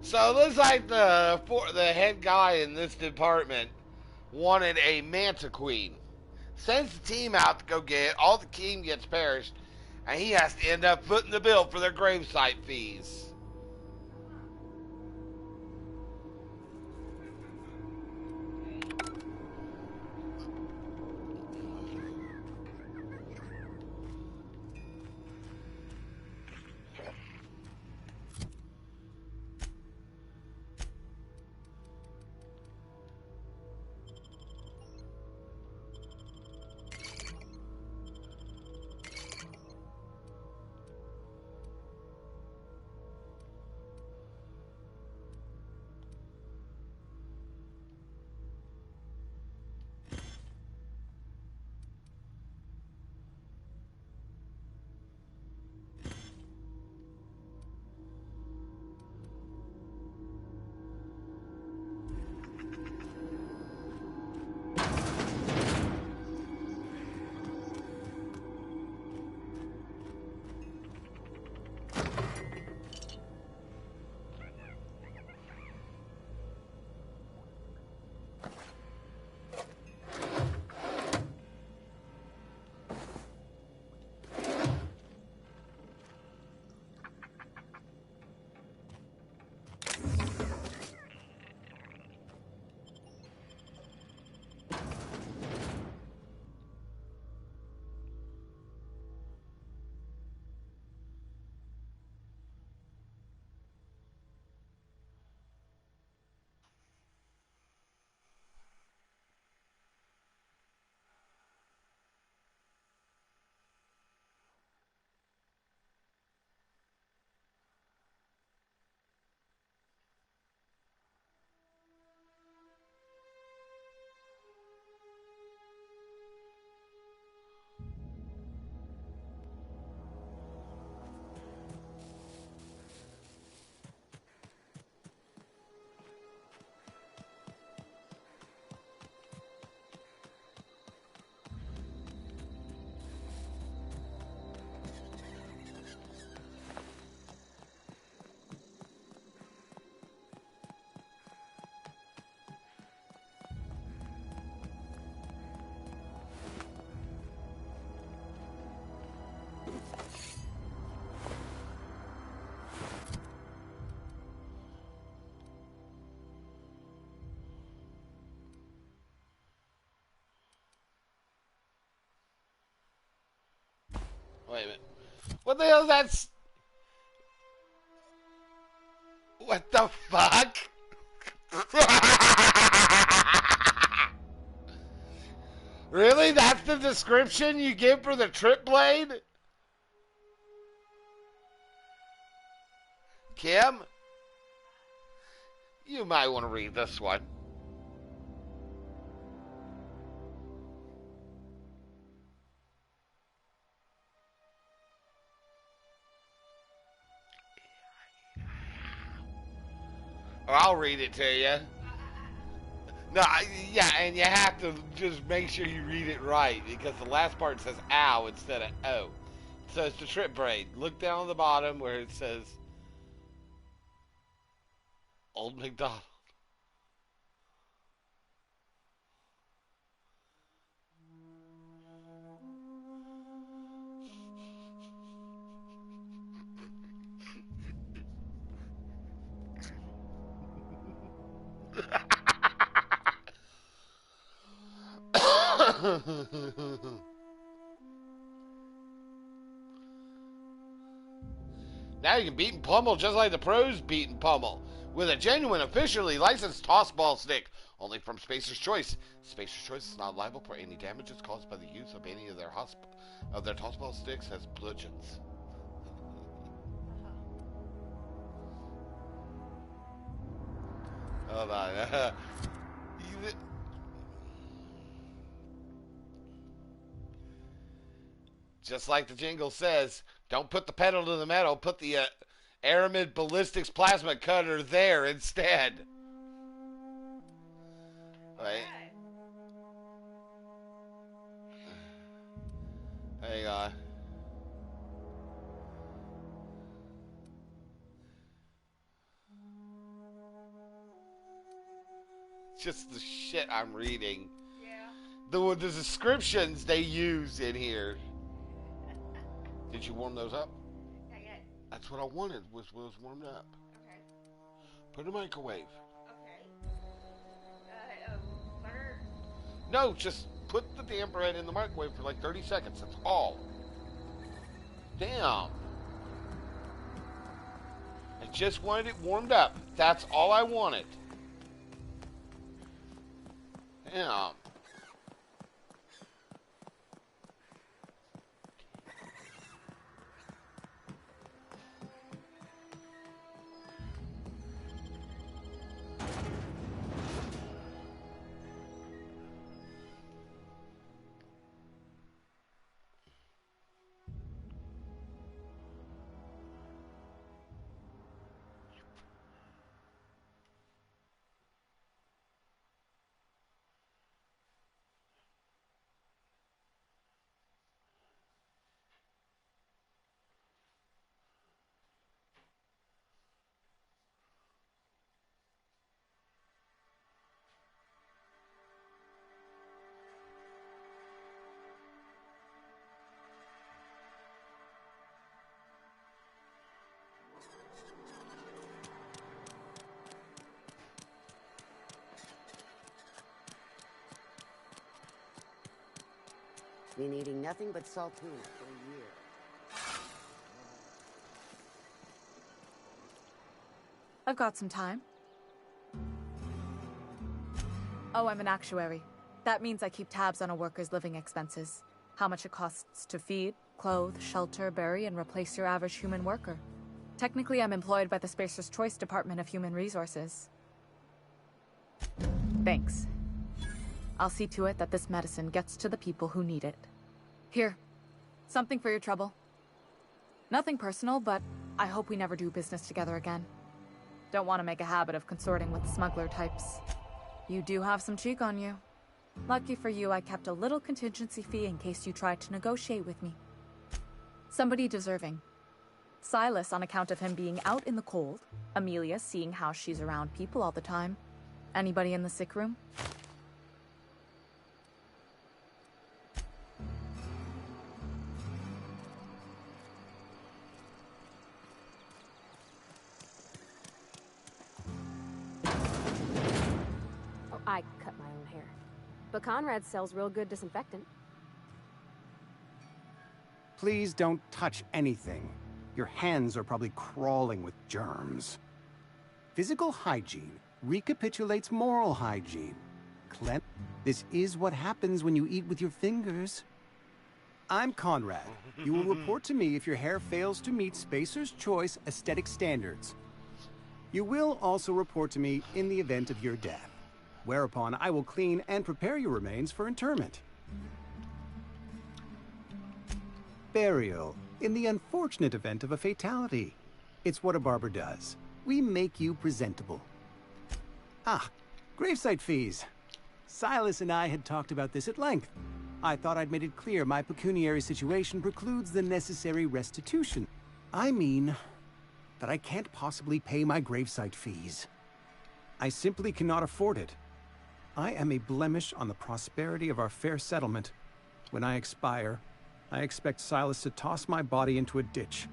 So it looks like the head guy in this department wanted a Manta Queen. Sends the team out to go get it. All the team gets perished, and he has to end up footing the bill for their gravesite fees. Wait a minute. What the hell is that? What the fuck? Really? That's the description you give for the trip blade? Kim? You might want to read this one. Or I'll read it to you. No, yeah, and you have to just make sure you read it right because the last part says ow instead of oh. So it's the trip braid. Look down on the bottom where it says Old McDonald. Now you can beat and pummel just like the pros beat and pummel with a genuine, officially licensed tossball stick, only from Spacer's Choice. Spacer's Choice is not liable for any damages caused by the use of any of their tossball sticks as bludgeons. Hold on. Just like the jingle says, don't put the pedal to the metal, put the Aramid Ballistics Plasma Cutter there instead. Right? Hang on. Just the shit I'm reading. Yeah. The descriptions they use in here. Did you warm those up? Not yet. That's what I wanted, was warmed up. Okay. Put in the microwave. Okay. Butter. No, just put the damn bread in the microwave for like 30 seconds. That's all. Damn. I just wanted it warmed up. That's all I wanted. Damn. Been eating nothing but saltines for a year. I've got some time. Oh, I'm an actuary. That means I keep tabs on a worker's living expenses. How much it costs to feed, clothe, shelter, bury, and replace your average human worker. Technically, I'm employed by the Spacer's Choice Department of Human Resources. Thanks. I'll see to it that this medicine gets to the people who need it. Here, something for your trouble. Nothing personal, but I hope we never do business together again. Don't want to make a habit of consorting with smuggler types. You do have some cheek on you. Lucky for you, I kept a little contingency fee in case you tried to negotiate with me. Somebody deserving. Silas on account of him being out in the cold. Amelia seeing how she's around people all the time. Anybody in the sick room? Oh, I cut my own hair. But Conrad sells real good disinfectant. Please don't touch anything. Your hands are probably crawling with germs. Physical hygiene recapitulates moral hygiene. This is what happens when you eat with your fingers. I'm Conrad. You will report to me if your hair fails to meet Spacer's Choice aesthetic standards. You will also report to me in the event of your death, whereupon I will clean and prepare your remains for interment. Burial, in the unfortunate event of a fatality. It's what a barber does. We make you presentable. Ah, gravesite fees. Silas and I had talked about this at length. I thought I'd made it clear my pecuniary situation precludes the necessary restitution. I mean that I can't possibly pay my gravesite fees. I simply cannot afford it. I am a blemish on the prosperity of our fair settlement. When I expire, I expect Silas to toss my body into a ditch.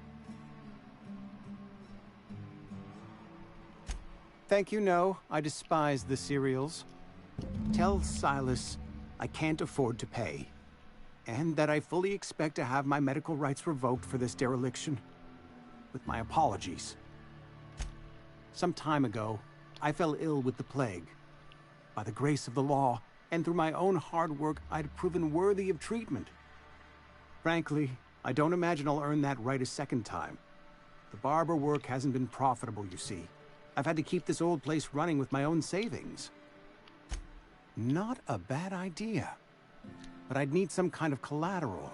Thank you, no. I despise the cereals. Tell Silas I can't afford to pay, and that I fully expect to have my medical rights revoked for this dereliction. With my apologies. Some time ago, I fell ill with the plague. By the grace of the law, and through my own hard work, I'd proven worthy of treatment. Frankly, I don't imagine I'll earn that right a second time. The barber work hasn't been profitable, you see. I've had to keep this old place running with my own savings. Not a bad idea. But I'd need some kind of collateral.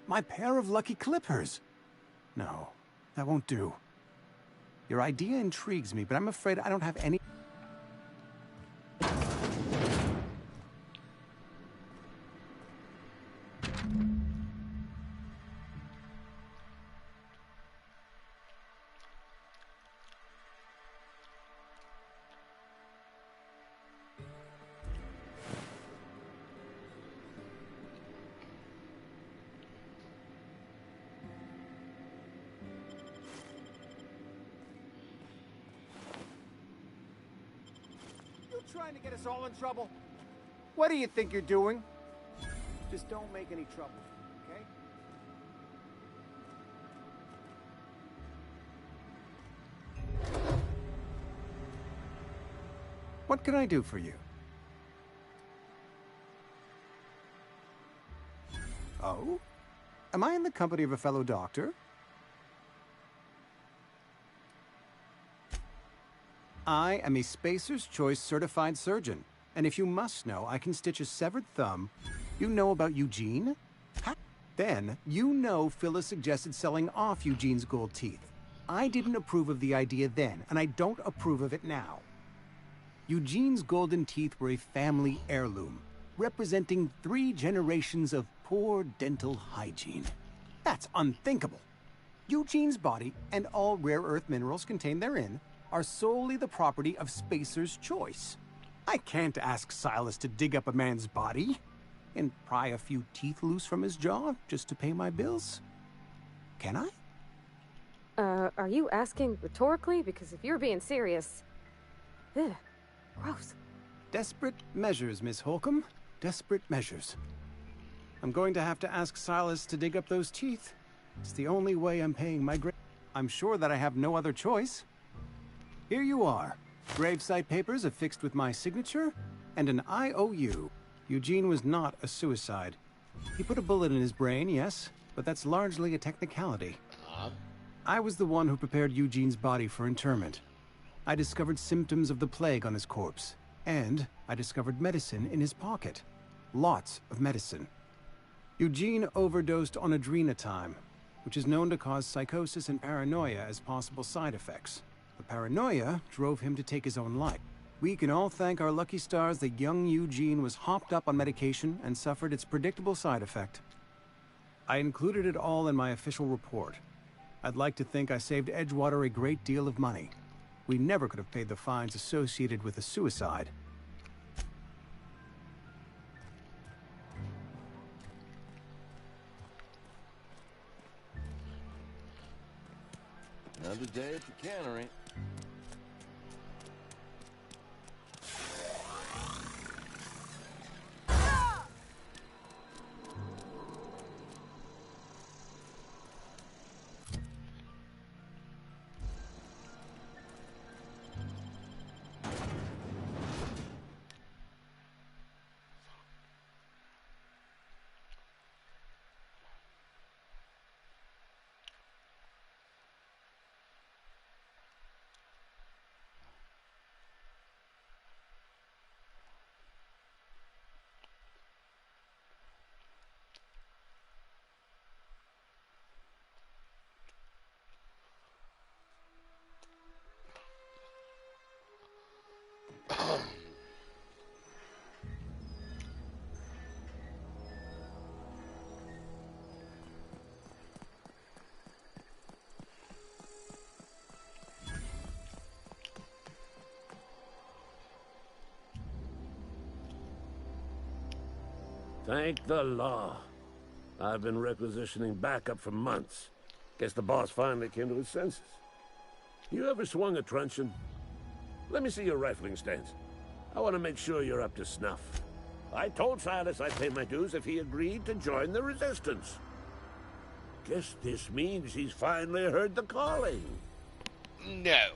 My pair of lucky clippers. No, that won't do. Your idea intrigues me, but I'm afraid I don't have any... Trying to get us all in trouble? What do you think you're doing? Just don't make any trouble, okay? What can I do for you? Oh? Am I in the company of a fellow doctor? I am a Spacer's Choice certified surgeon, and if you must know, I can stitch a severed thumb. You know about Eugene? Then, you know Phyllis suggested selling off Eugene's gold teeth. I didn't approve of the idea then, and I don't approve of it now. Eugene's golden teeth were a family heirloom, representing 3 generations of poor dental hygiene. That's unthinkable. Eugene's body and all rare earth minerals contained therein are solely the property of Spacer's Choice. I can't ask Silas to dig up a man's body and pry a few teeth loose from his jaw just to pay my bills. Can I? Are you asking rhetorically? Because if you're being serious... Ugh, gross. Desperate measures, Miss Holcomb. Desperate measures. I'm going to have to ask Silas to dig up those teeth. It's the only way I'm paying my I'm sure that I have no other choice. Here you are. Gravesite papers affixed with my signature, and an IOU. Eugene was not a suicide. He put a bullet in his brain, yes, but that's largely a technicality. I was the one who prepared Eugene's body for interment. I discovered symptoms of the plague on his corpse, and I discovered medicine in his pocket. Lots of medicine. Eugene overdosed on adrenatime, which is known to cause psychosis and paranoia as possible side effects. The paranoia drove him to take his own life. We can all thank our lucky stars that young Eugene was hopped up on medication and suffered its predictable side effect. I included it all in my official report. I'd like to think I saved Edgewater a great deal of money. We never could have paid the fines associated with a suicide. Another day at the cannery. Thank the law. I've been requisitioning backup for months. Guess the boss finally came to his senses. You ever swung a truncheon? Let me see your rifling stance. I want to make sure you're up to snuff. I told Silas I'd pay my dues if he agreed to join the resistance. Guess this means he's finally heard the calling. No.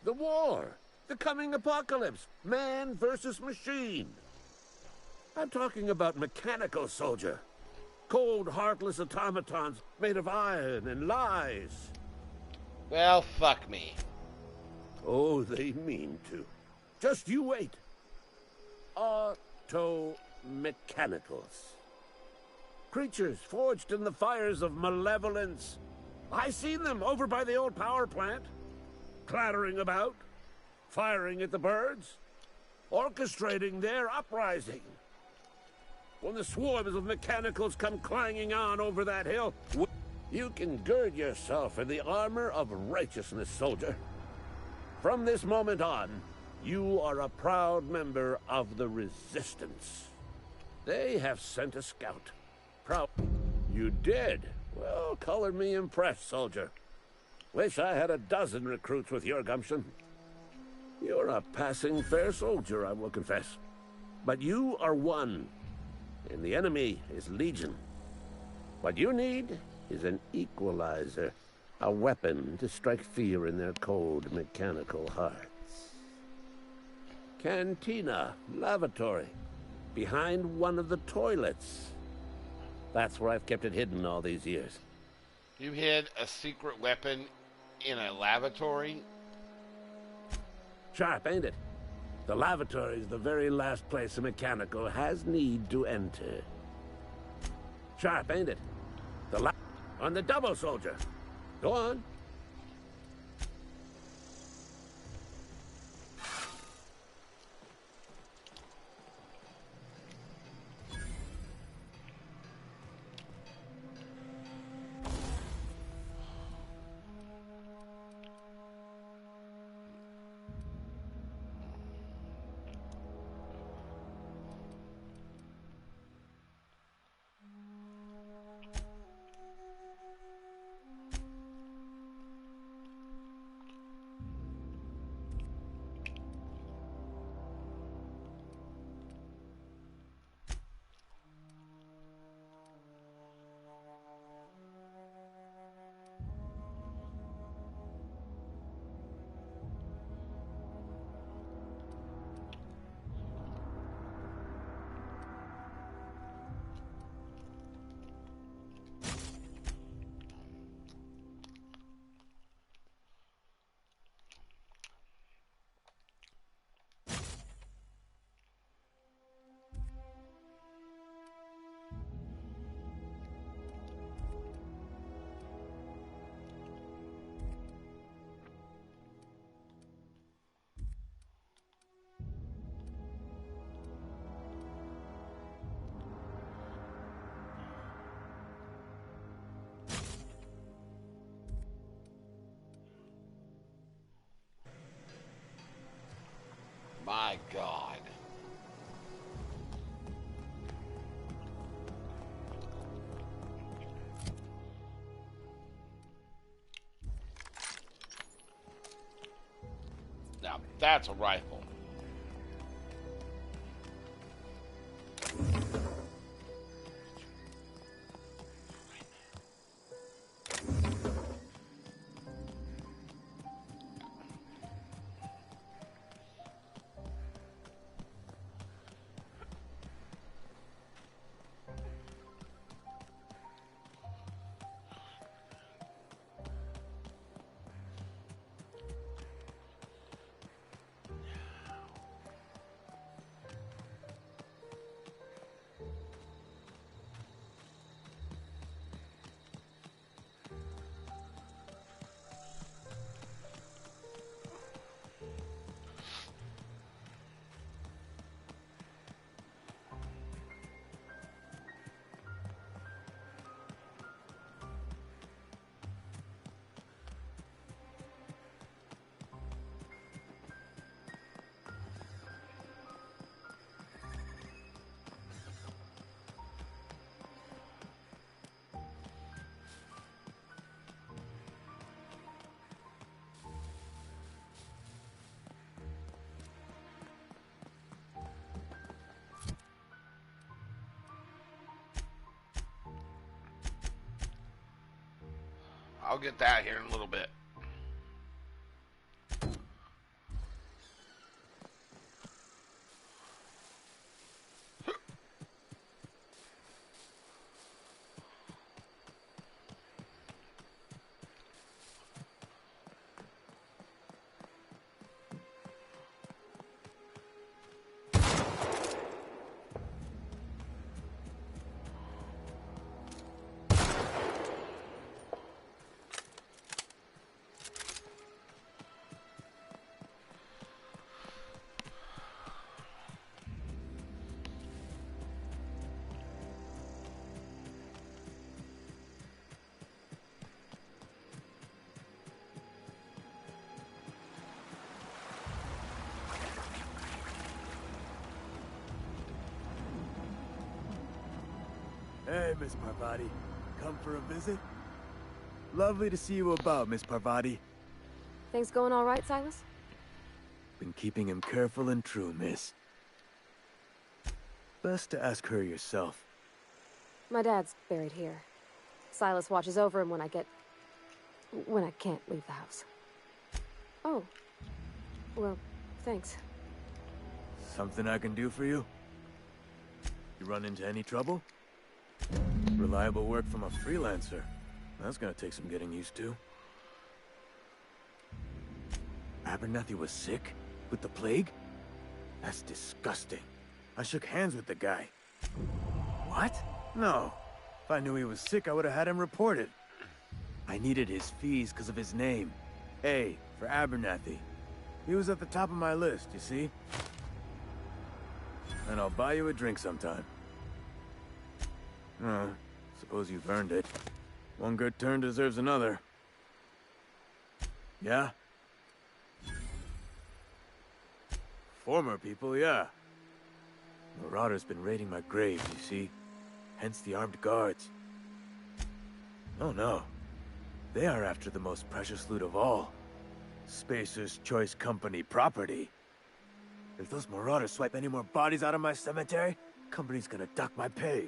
The war. The coming apocalypse. Man versus machine. I'm talking about mechanical soldier. Cold, heartless automatons made of iron and lies. Well, fuck me. Oh, they mean to. Just you wait. Auto-mechanicals. Creatures forged in the fires of malevolence. I seen them over by the old power plant. Clattering about. Firing at the birds. Orchestrating their uprising. When the swarms of mechanicals come clanging on over that hill, you can gird yourself in the armor of righteousness, soldier. From this moment on, you are a proud member of the Resistance. They have sent a scout. Proud. You did? Well, color me impressed, soldier. Wish I had a dozen recruits with your gumption. You're a passing fair soldier, I will confess. But you are one, and the enemy is legion. What you need is an equalizer, a weapon to strike fear in their cold mechanical hearts. Cantina, lavatory, behind one of the toilets. That's where I've kept it hidden all these years. You hid a secret weapon in a lavatory? Sharp, ain't it? The lavatory is the very last place a mechanical has need to enter. Sharp, ain't it? On the double, soldier. Go on. My God. Now, that's a rifle. I'll get that here in a little bit. Hey, Miss Parvati. Come for a visit? Lovely to see you about, Miss Parvati. Things going all right, Silas? Been keeping him careful and true, miss. Best to ask her yourself. My dad's buried here. Silas watches over him when I can't leave the house. Oh. Well, thanks. Something I can do for you? You run into any trouble? Reliable work from a freelancer. That's gonna take some getting used to. Abernathy was sick? With the plague? That's disgusting. I shook hands with the guy. What? No. If I knew he was sick, I would have had him reported. I needed his fees because of his name. A, for Abernathy. He was at the top of my list, you see? And I'll buy you a drink sometime. Suppose you've earned it. One good turn deserves another. Yeah? Former people, yeah. Marauders been raiding my grave, you see? Hence the armed guards. Oh no. They are after the most precious loot of all. Spacer's Choice Company property. If those marauders swipe any more bodies out of my cemetery, company's gonna duck my pay.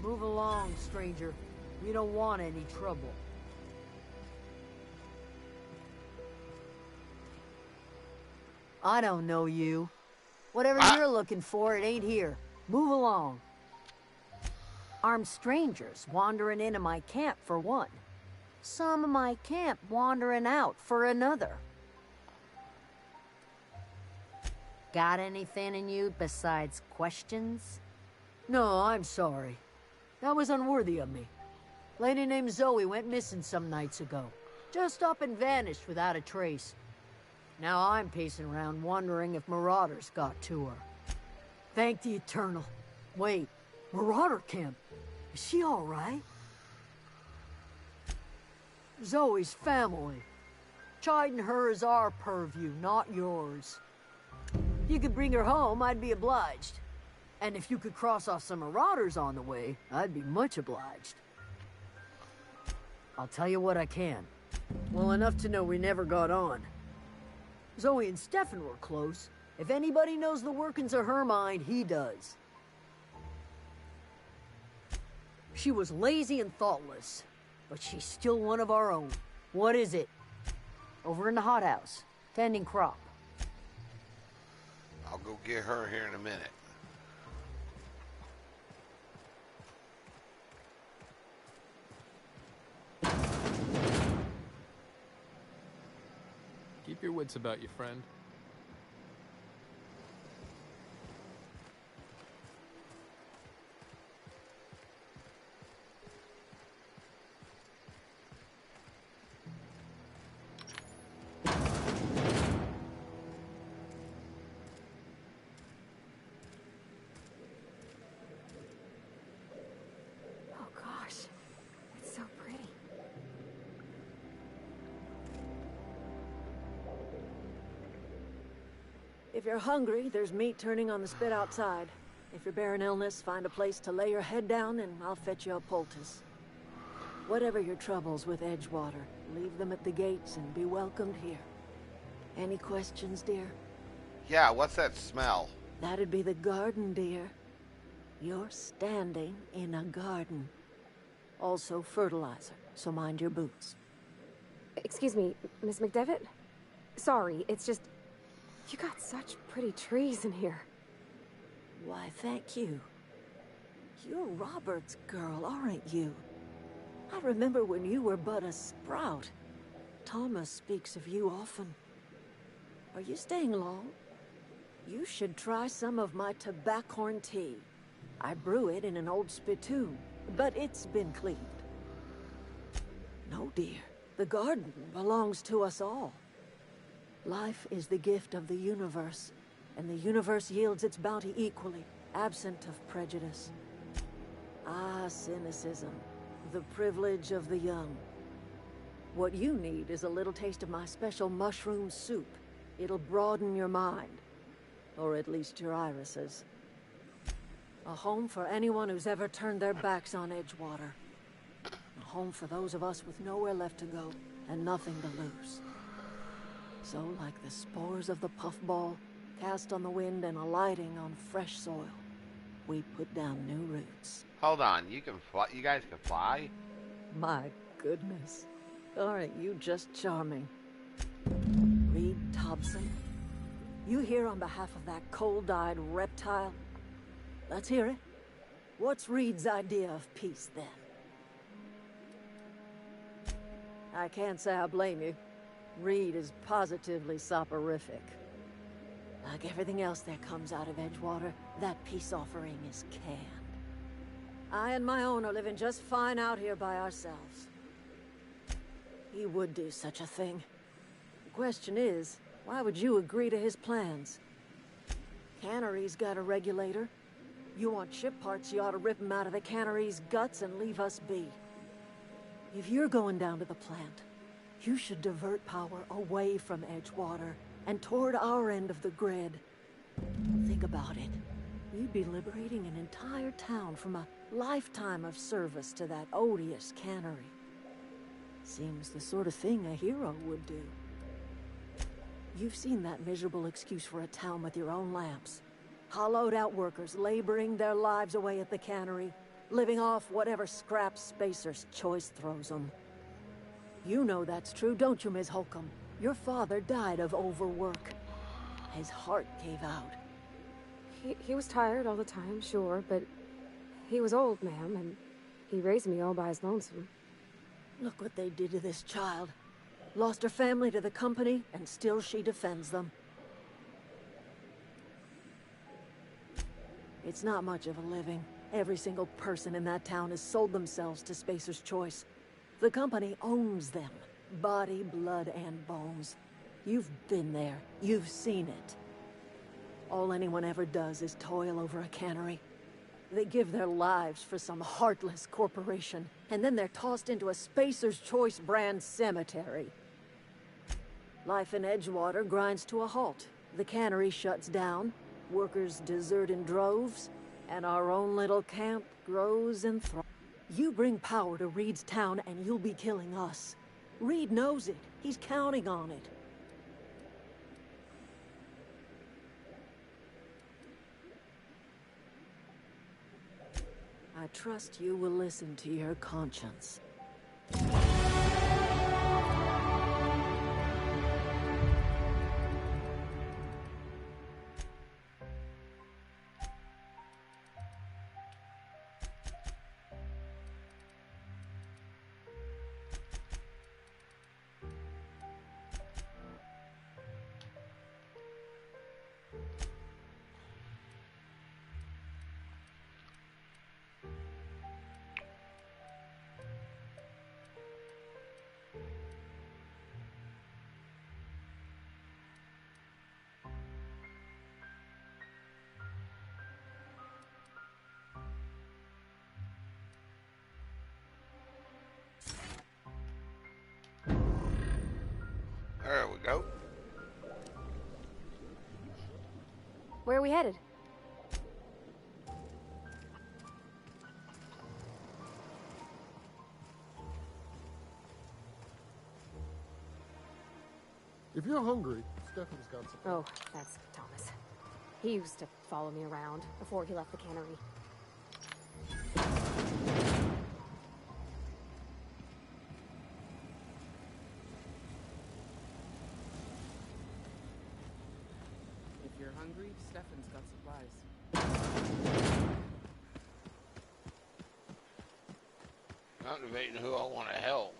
Move along, stranger. We don't want any trouble. I don't know you. Whatever you're looking for, it ain't here. Move along. Armed strangers wandering into my camp for one. Some of my camp wandering out for another. Got anything in you besides questions? No, I'm sorry. That was unworthy of me. Lady named Zoe went missing some nights ago. Just up and vanished without a trace. Now I'm pacing around wondering if marauders got to her. Thank the Eternal. Wait, Marauder Camp? Is she all right? Zoe's family. Chiding her is our purview, not yours. If you could bring her home, I'd be obliged. And if you could cross off some marauders on the way, I'd be much obliged. I'll tell you what I can. Well enough to know we never got on. Zoe and Stefan were close. If anybody knows the workings of her mind, he does. She was lazy and thoughtless, but she's still one of our own. What is it? Over in the hothouse, tending crop. I'll go get her here in a minute. Keep your wits about you, friend. Oh gosh, it's so pretty. If you're hungry, there's meat turning on the spit outside. If you're bearing illness, find a place to lay your head down and I'll fetch you a poultice. Whatever your troubles with Edgewater, leave them at the gates and be welcomed here. Any questions, dear? Yeah, what's that smell? That'd be the garden, dear. You're standing in a garden. Also fertilizer, so mind your boots. Excuse me, Miss McDevitt? Sorry, it's just... You got such pretty trees in here. Why, thank you. You're Robert's girl, aren't you? I remember when you were but a sprout. Thomas speaks of you often. Are you staying long? You should try some of my tobaccorn tea. I brew it in an old spittoon, but it's been cleaned. No, dear. The garden belongs to us all. Life is the gift of the universe, and the universe yields its bounty equally, absent of prejudice. Ah, cynicism, the privilege of the young. What you need is a little taste of my special mushroom soup. It'll broaden your mind, or at least your irises. A home for anyone who's ever turned their backs on Edgewater. A home for those of us with nowhere left to go and nothing to lose. So, like the spores of the puffball, cast on the wind and alighting on fresh soil, we put down new roots. Hold on, you can fly. You guys can fly? My goodness. Aren't you just charming? Reed Thompson, you here on behalf of that cold-eyed reptile? Let's hear it. What's Reed's idea of peace, then? I can't say I blame you. Reed is positively soporific. Like everything else that comes out of Edgewater, that peace offering is canned. I and my own are living just fine out here by ourselves. He would do such a thing. The question is, why would you agree to his plans? Cannery's got a regulator. You want ship parts, you ought to rip him out of the cannery's guts and leave us be. If you're going down to the plant, you should divert power away from Edgewater and toward our end of the grid. Think about it. You'd be liberating an entire town from a lifetime of service to that odious cannery. Seems the sort of thing a hero would do. You've seen that miserable excuse for a town with your own lamps. Hollowed out workers laboring their lives away at the cannery, living off whatever scraps Spacer's choice throws them. You know that's true, don't you, Ms. Holcomb? Your father died of overwork. His heart gave out. He was tired all the time, sure, but he was old, ma'am, and he raised me all by his lonesome. Look what they did to this child. Lost her family to the company, and still she defends them. It's not much of a living. Every single person in that town has sold themselves to Spacer's Choice. The company owns them. Body, blood, and bones. You've been there. You've seen it. All anyone ever does is toil over a cannery. They give their lives for some heartless corporation, and then they're tossed into a Spacer's Choice brand cemetery. Life in Edgewater grinds to a halt. The cannery shuts down, workers desert in droves, and our own little camp grows and thrives. You bring power to Reed's town and you'll be killing us. Reed knows it. He's counting on it. I trust you will listen to your conscience. There we go. Where are we headed? If you're hungry, Stefan's got some. Oh, that's Thomas. He used to follow me around before he left the cannery. If you're hungry, Stefan's got supplies. I'm debating who I want to help.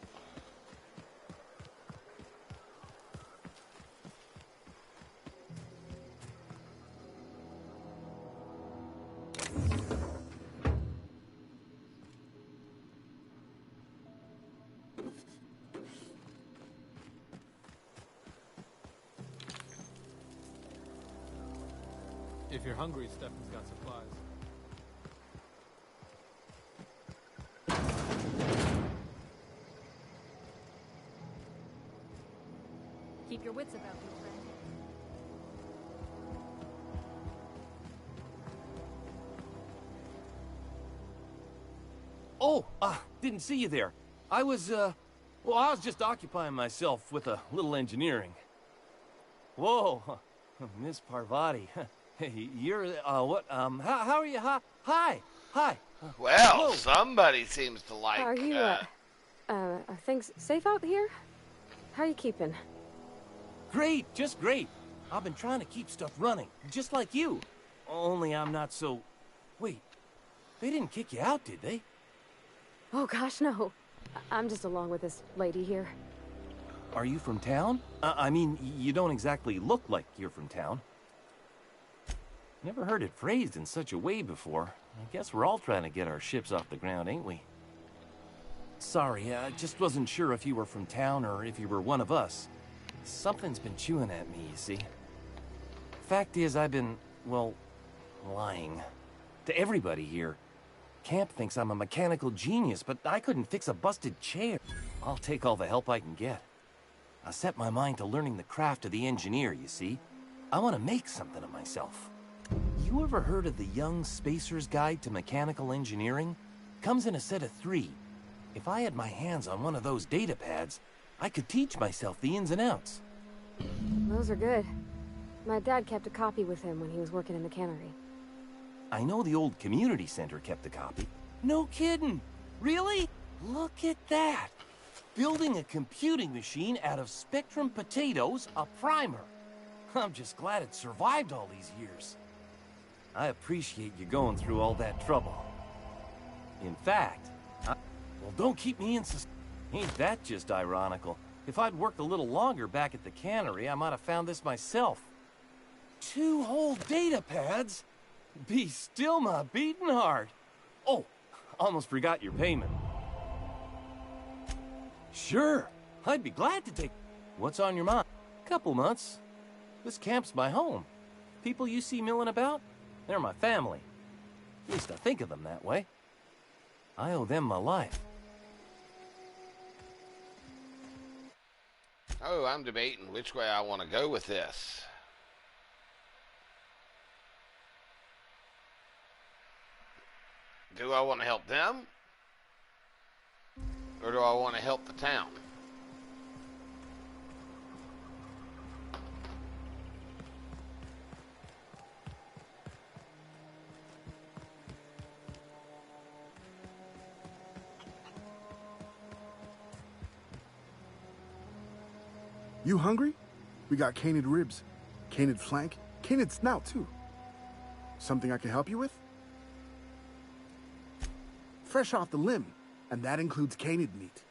If you're hungry, Stefan's got supplies. Keep your wits about you, friend. Oh, didn't see you there. I was just occupying myself with a little engineering. Whoa, Miss Parvati. Hey, you're, what, how are you? Hi. Well, Whoa. somebody seems to like, Are you, are things safe out here? How are you keeping? Great, just great. I've been trying to keep stuff running, just like you. Only I'm not so... Wait, they didn't kick you out, did they? Oh gosh, no. I'm just along with this lady here. Are you from town? I mean, you don't exactly look like you're from town. Never heard it phrased in such a way before. I guess we're all trying to get our ships off the ground, ain't we? Sorry, I just wasn't sure if you were from town or if you were one of us. Something's been chewing at me, you see. Fact is, I've been, well, lying. To everybody here. Camp thinks I'm a mechanical genius, but I couldn't fix a busted chair. I'll take all the help I can get. I set my mind to learning the craft of the engineer, you see. I want to make something of myself. You ever heard of the Young Spacer's Guide to Mechanical Engineering? Comes in a set of 3. If I had my hands on one of those data pads, I could teach myself the ins and outs. Those are good. My dad kept a copy with him when he was working in the cannery. I know the old community center kept a copy. No kidding! Really? Look at that! Building a computing machine out of Spectrum potatoes, a primer. I'm just glad it survived all these years. I appreciate you going through all that trouble. In fact, well, don't keep me in suspense. Ain't that just ironical? If I'd worked a little longer back at the cannery, I might have found this myself. 2 whole data pads? Be still my beating heart. Oh, almost forgot your payment. Sure, I'd be glad to take... What's on your mind? Couple months. This camp's my home. People you see milling about, they're my family. At least I think of them that way. I owe them my life. Oh, I'm debating which way I want to go with this. Do I want to help them? Or do I want to help the town? You hungry? We got canid ribs, canid flank, canid snout too. Something I can help you with? Fresh off the limb, and that includes canid meat.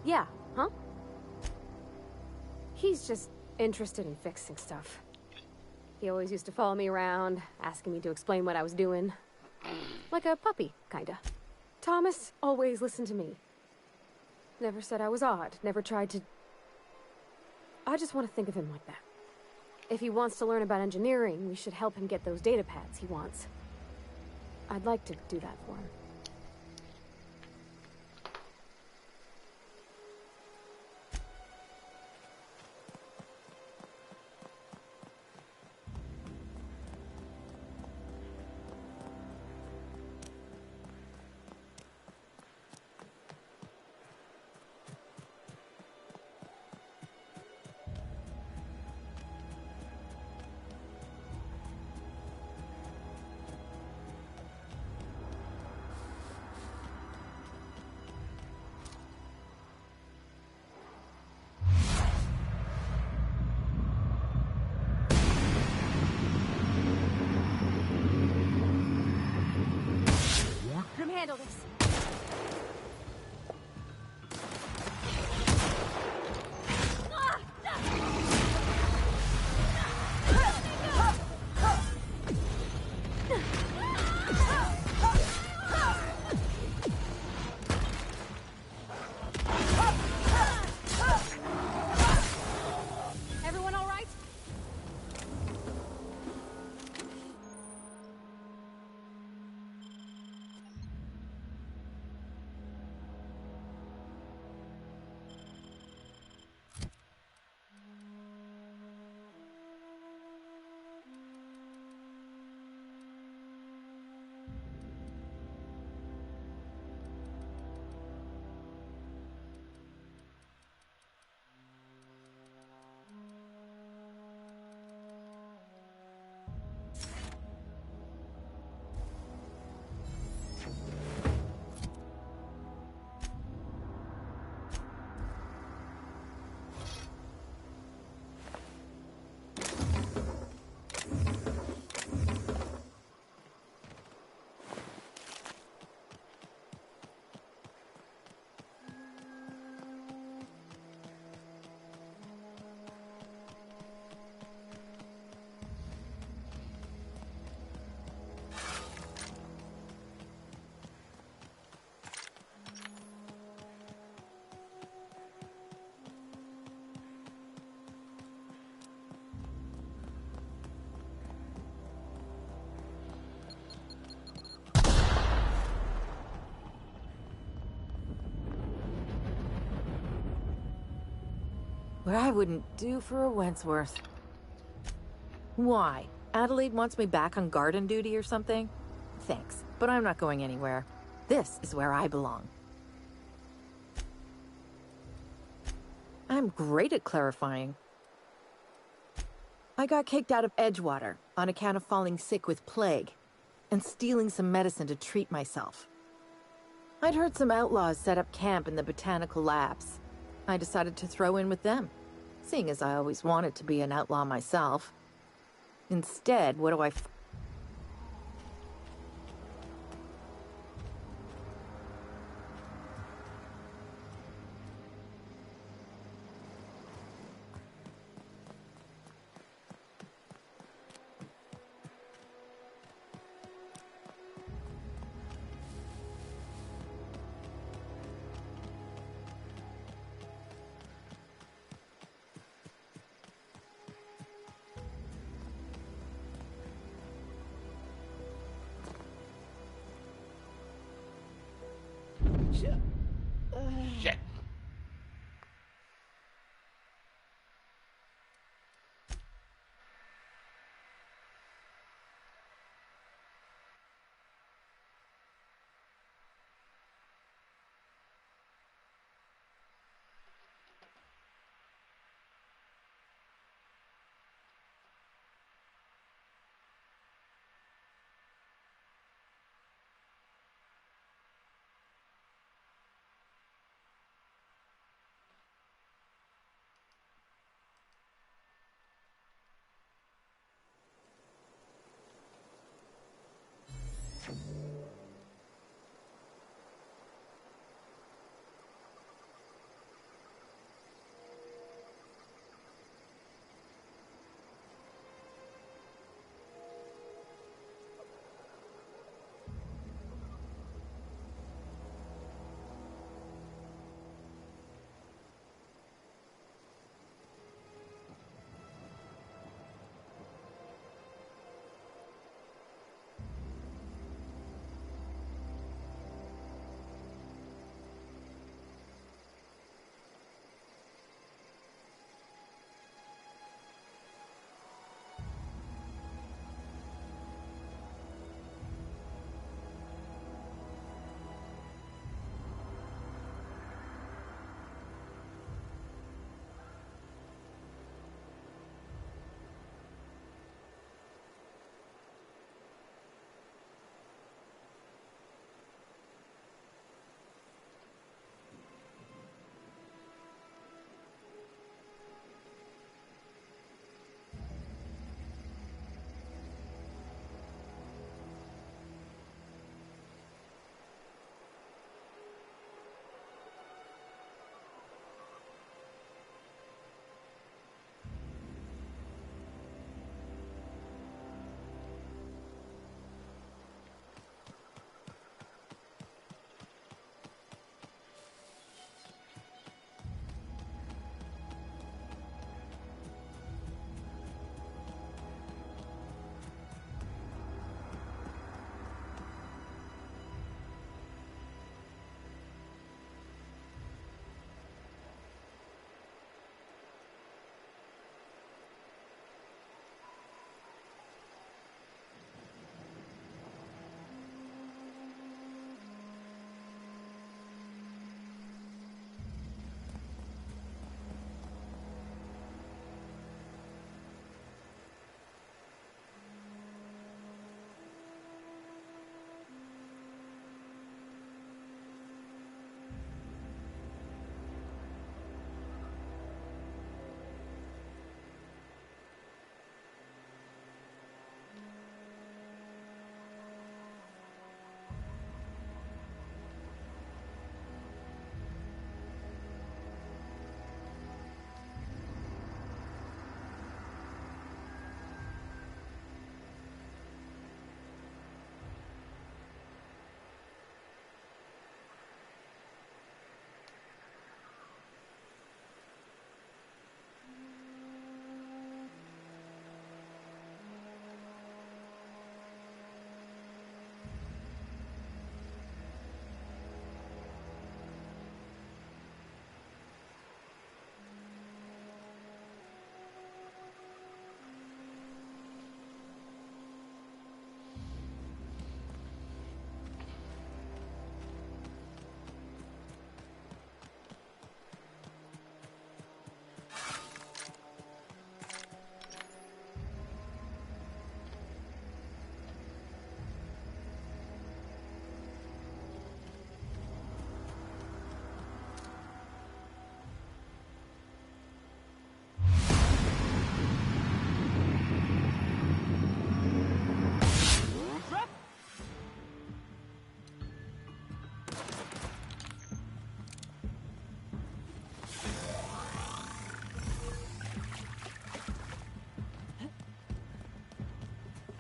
Yeah, huh? He's just interested in fixing stuff. He always used to follow me around, asking me to explain what I was doing. Like a puppy, kinda. Thomas always listened to me. Never said I was odd, never tried to... I just want to think of him like that. If he wants to learn about engineering, we should help him get those data pads he wants. I'd like to do that for him. What I wouldn't do for a Wentworth. Why? Adelaide wants me back on garden duty or something? Thanks, but I'm not going anywhere. This is where I belong. I'm great at clarifying. I got kicked out of Edgewater on account of falling sick with plague and stealing some medicine to treat myself. I'd heard some outlaws set up camp in the botanical labs. I decided to throw in with them, seeing as I always wanted to be an outlaw myself. Instead, what do I... Shit.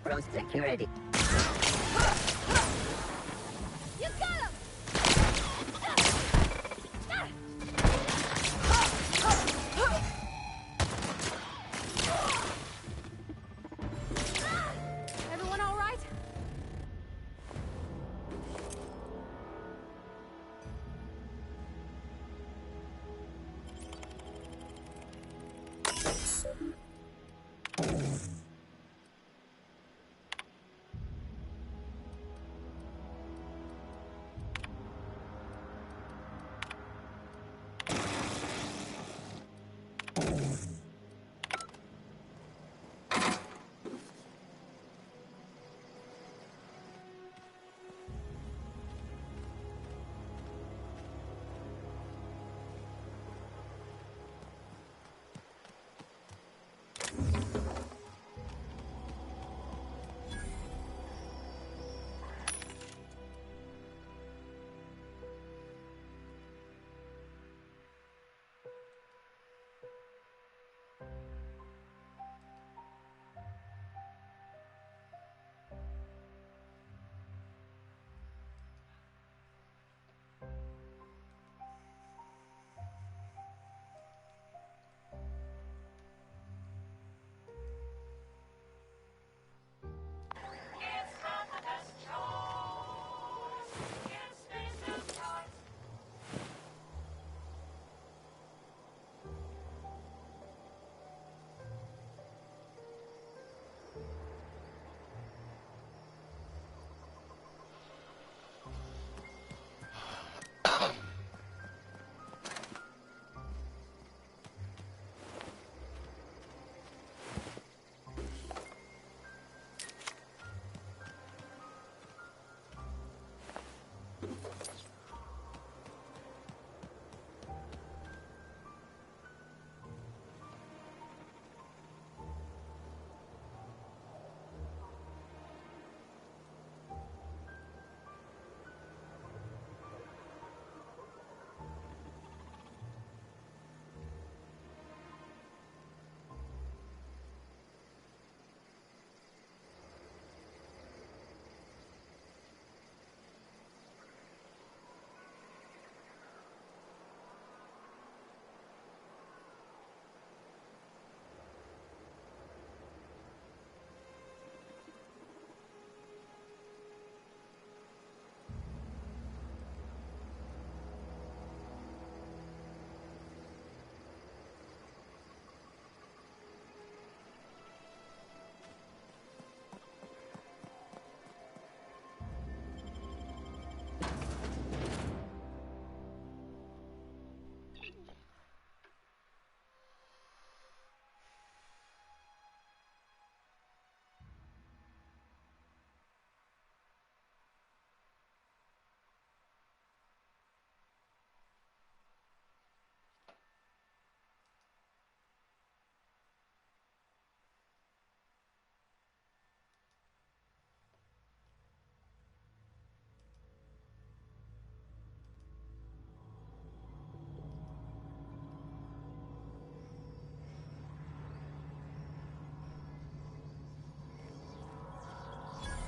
Outpost security. You got him! Everyone all right?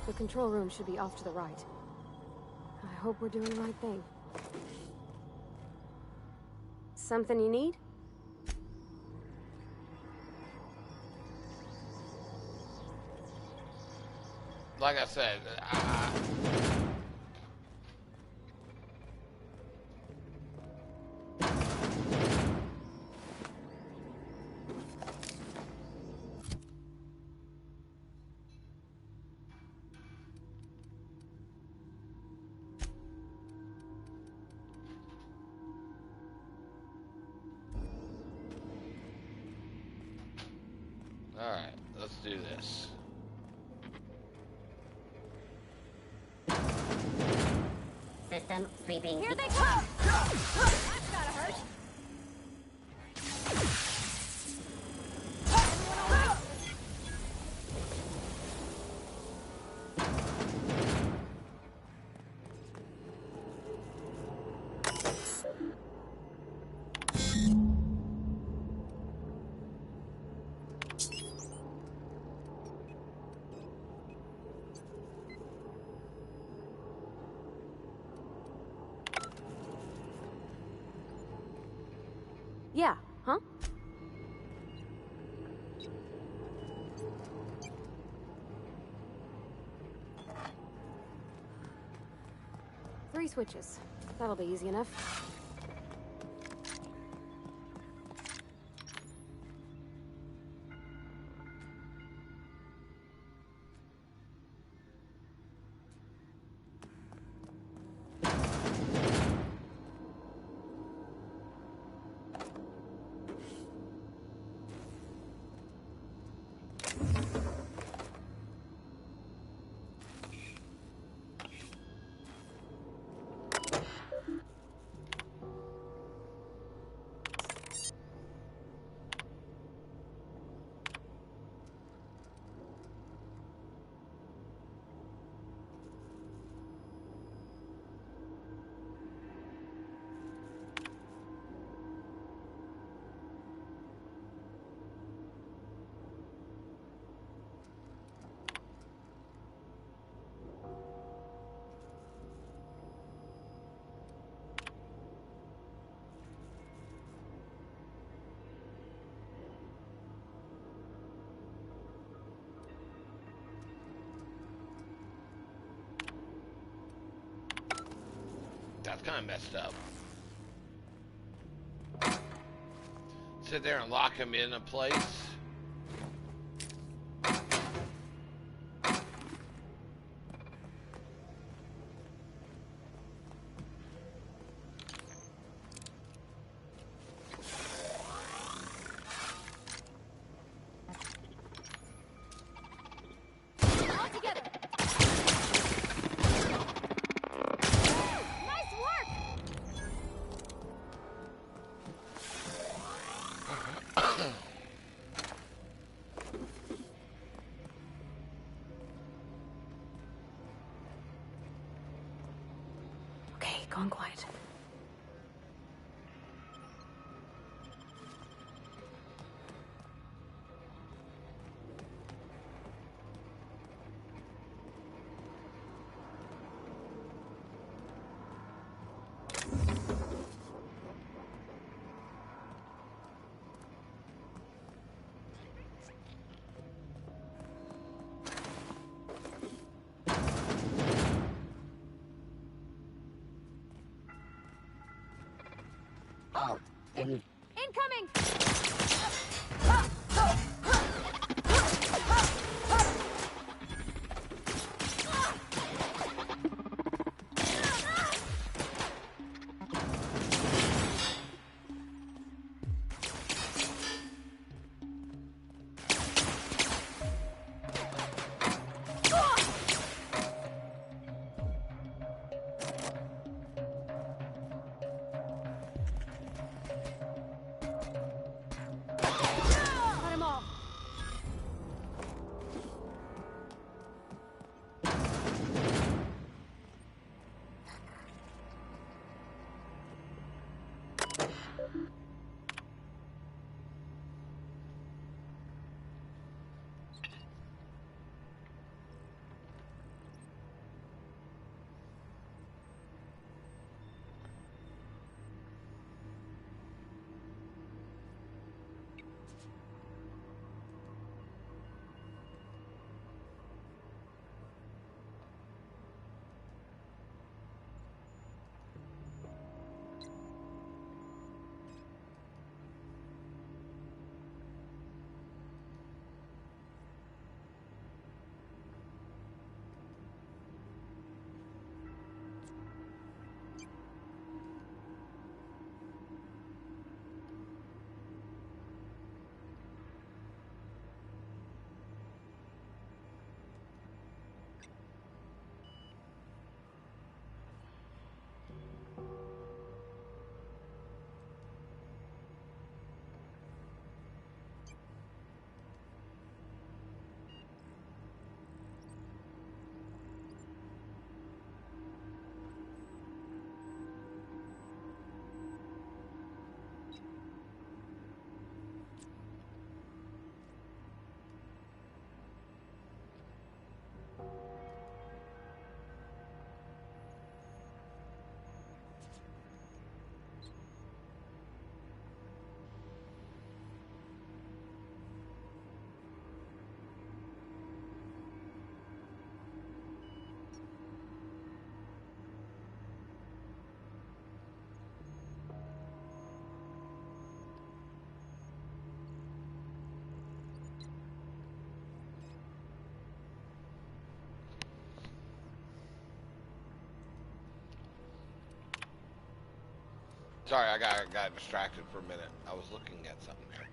The control room should be off to the right. I hope we're doing the right thing. Something you need? Like I said, alright, let's do this. System sweeping. Here they come! That's gotta hurt. 3 switches. That'll be easy enough. That's kind of messed up. Sit there and lock him in a place. All together. Nice work. Okay, gone quiet. Oh, in Incoming! Cut him off. Sorry, I got distracted for a minute. I was looking at something there.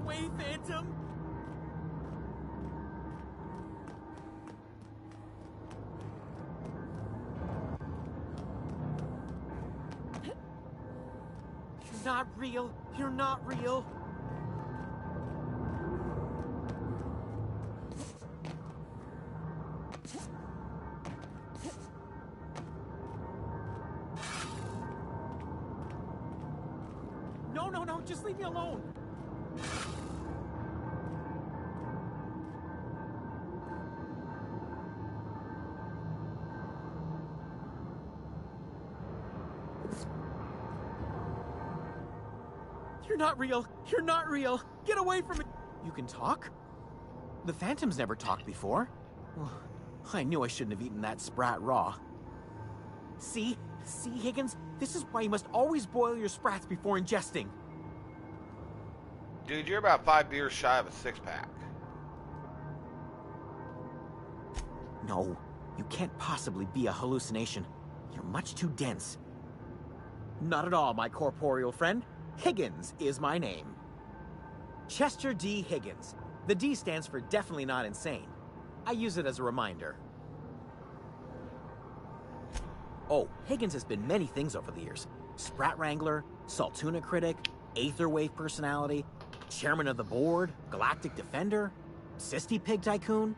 Away, Phantom! You're not real. You're not real. No, no, no, just leave me alone. You're not real. You're not real. Get away from me. You can talk? The Phantom's never talked before. I knew I shouldn't have eaten that sprat raw. See? See, Higgins? This is why you must always boil your sprats before ingesting. Dude, you're about 5 beers shy of a six-pack. No, you can't possibly be a hallucination. You're much too dense. Not at all, my corporeal friend. Higgins is my name. Chester D. Higgins. The D stands for definitely not insane. I use it as a reminder. Oh, Higgins has been many things over the years. Sprat Wrangler, Saltuna Critic, Aetherwave Personality, Chairman of the Board, Galactic Defender, Sisty Pig Tycoon.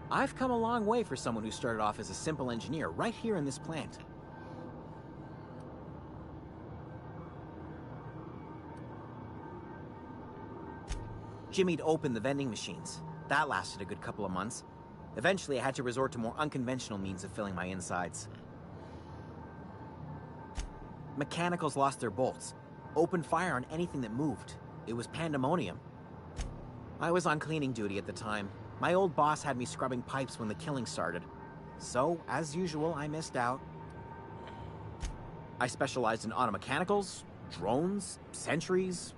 I've come a long way for someone who started off as a simple engineer right here in this plant. Jimmy'd opened the vending machines. That lasted a good couple of months. Eventually, I had to resort to more unconventional means of filling my insides. Mechanicals lost their bolts. Opened fire on anything that moved. It was pandemonium. I was on cleaning duty at the time. My old boss had me scrubbing pipes when the killing started. So, as usual, I missed out. I specialized in automechanicals, drones, sentries,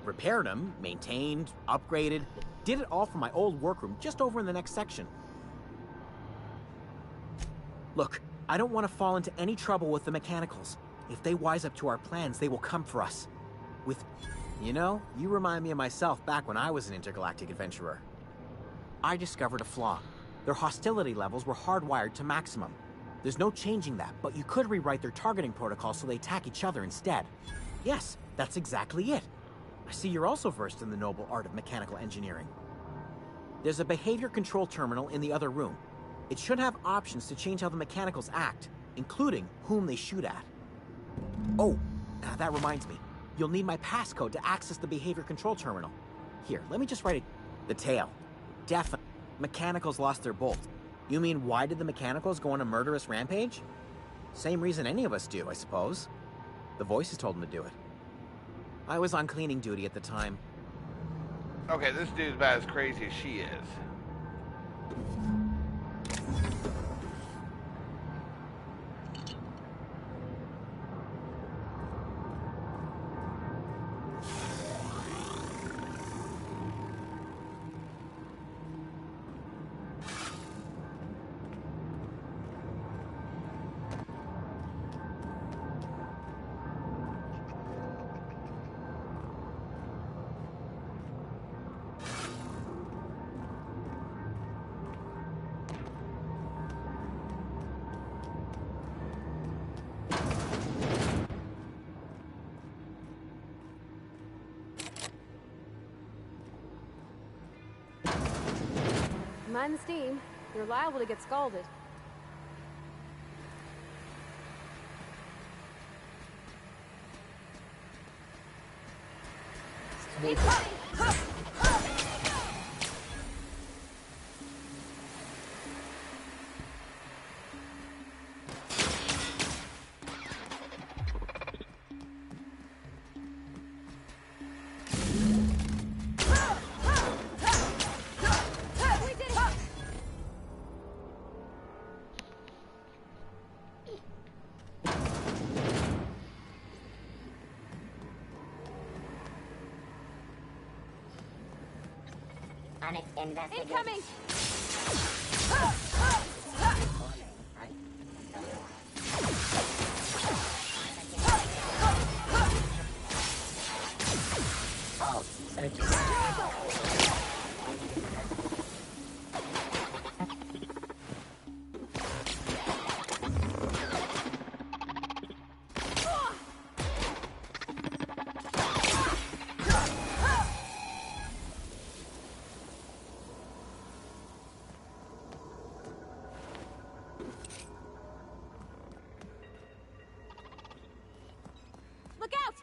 repaired them, maintained, upgraded, did it all from my old workroom just over in the next section. Look, I don't want to fall into any trouble with the mechanicals. If they wise up to our plans, they will come for us. You know, you remind me of myself back when I was an intergalactic adventurer. I discovered a flaw. Their hostility levels were hardwired to maximum. There's no changing that, but you could rewrite their targeting protocol so they attack each other instead. Yes, that's exactly it. I see you're also versed in the noble art of mechanical engineering. There's a behavior control terminal in the other room. It should have options to change how the mechanicals act, including whom they shoot at. Oh, that reminds me. You'll need my passcode to access the behavior control terminal. Here, let me just write it. The tail. Definitely. Mechanicals lost their bolt. You mean, why did the mechanicals go on a murderous rampage? Same reason any of us do, I suppose. The voices told them to do it. I was on cleaning duty at the time. Okay, this dude's about as crazy as she is. Mind the steam. You're liable to get scalded. Incoming! Oh, searching. Look out!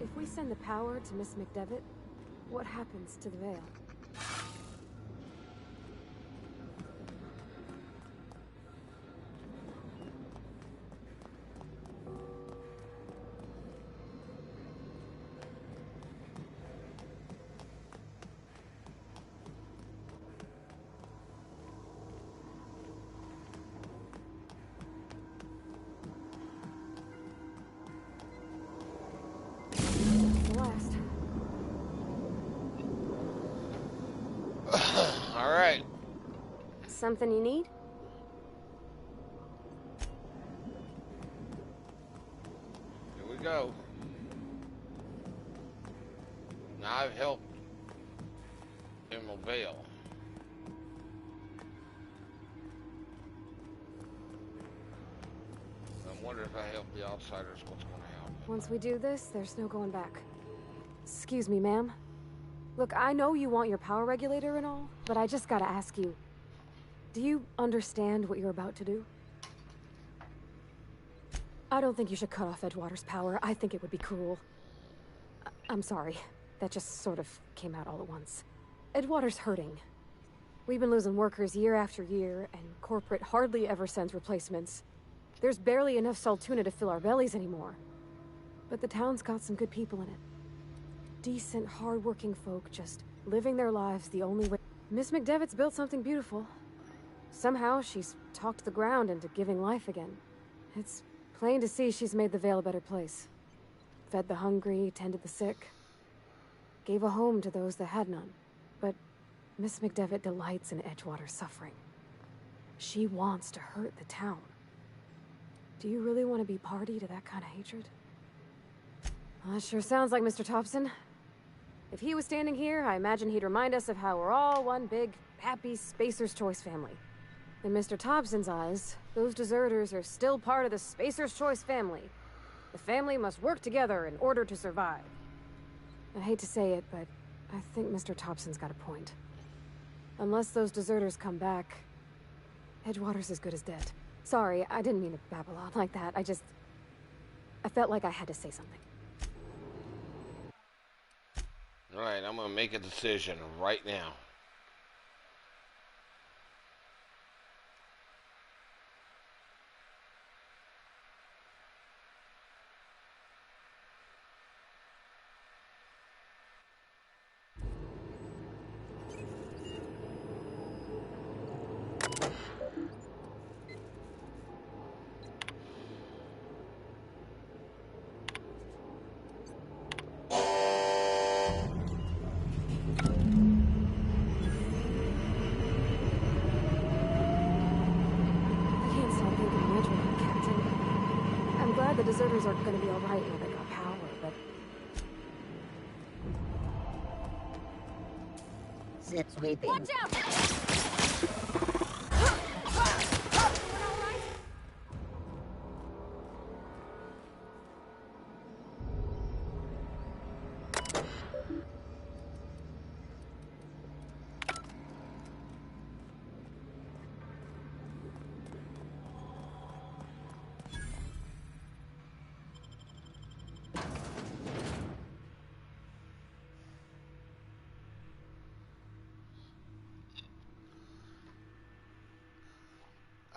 If we send the power to Miss McDevitt, what happens to the veil? Alright. Something you need? Here we go. Now I've helped in the veil. I wonder if I help the outsiders, what's going to happen. Once we do this, there's no going back. Excuse me, ma'am. Look, I know you want your power regulator and all, but I just gotta ask you. Do you understand what you're about to do? I don't think you should cut off Edgewater's power. I think it would be cruel. I'm sorry. That just sort of came out all at once. Edgewater's hurting. We've been losing workers year after year, and corporate hardly ever sends replacements. There's barely enough Saltuna to fill our bellies anymore. But the town's got some good people in it. Decent, hard-working folk just living their lives the only way. Miss McDevitt's built something beautiful. Somehow, she's talked the ground into giving life again. It's plain to see she's made the Vale a better place. Fed the hungry, tended the sick. gave a home to those that had none. But Miss McDevitt delights in Edgewater's suffering. She wants to hurt the town. Do you really want to be party to that kind of hatred? Well, that sure sounds like Mr. Thompson. If he was standing here, I imagine he'd remind us of how we're all one big, happy Spacer's Choice family. In Mr. Thompson's eyes, those deserters are still part of the Spacer's Choice family. The family must work together in order to survive. I hate to say it, but I think Mr. Thompson's got a point. Unless those deserters come back, Edgewater's as good as dead. Sorry, I didn't mean to babble on like that. I felt like I had to say something. Alright, I'm gonna make a decision right now. The deserters are gonna be alright now they got power, but... Zip sweeping. Watch out!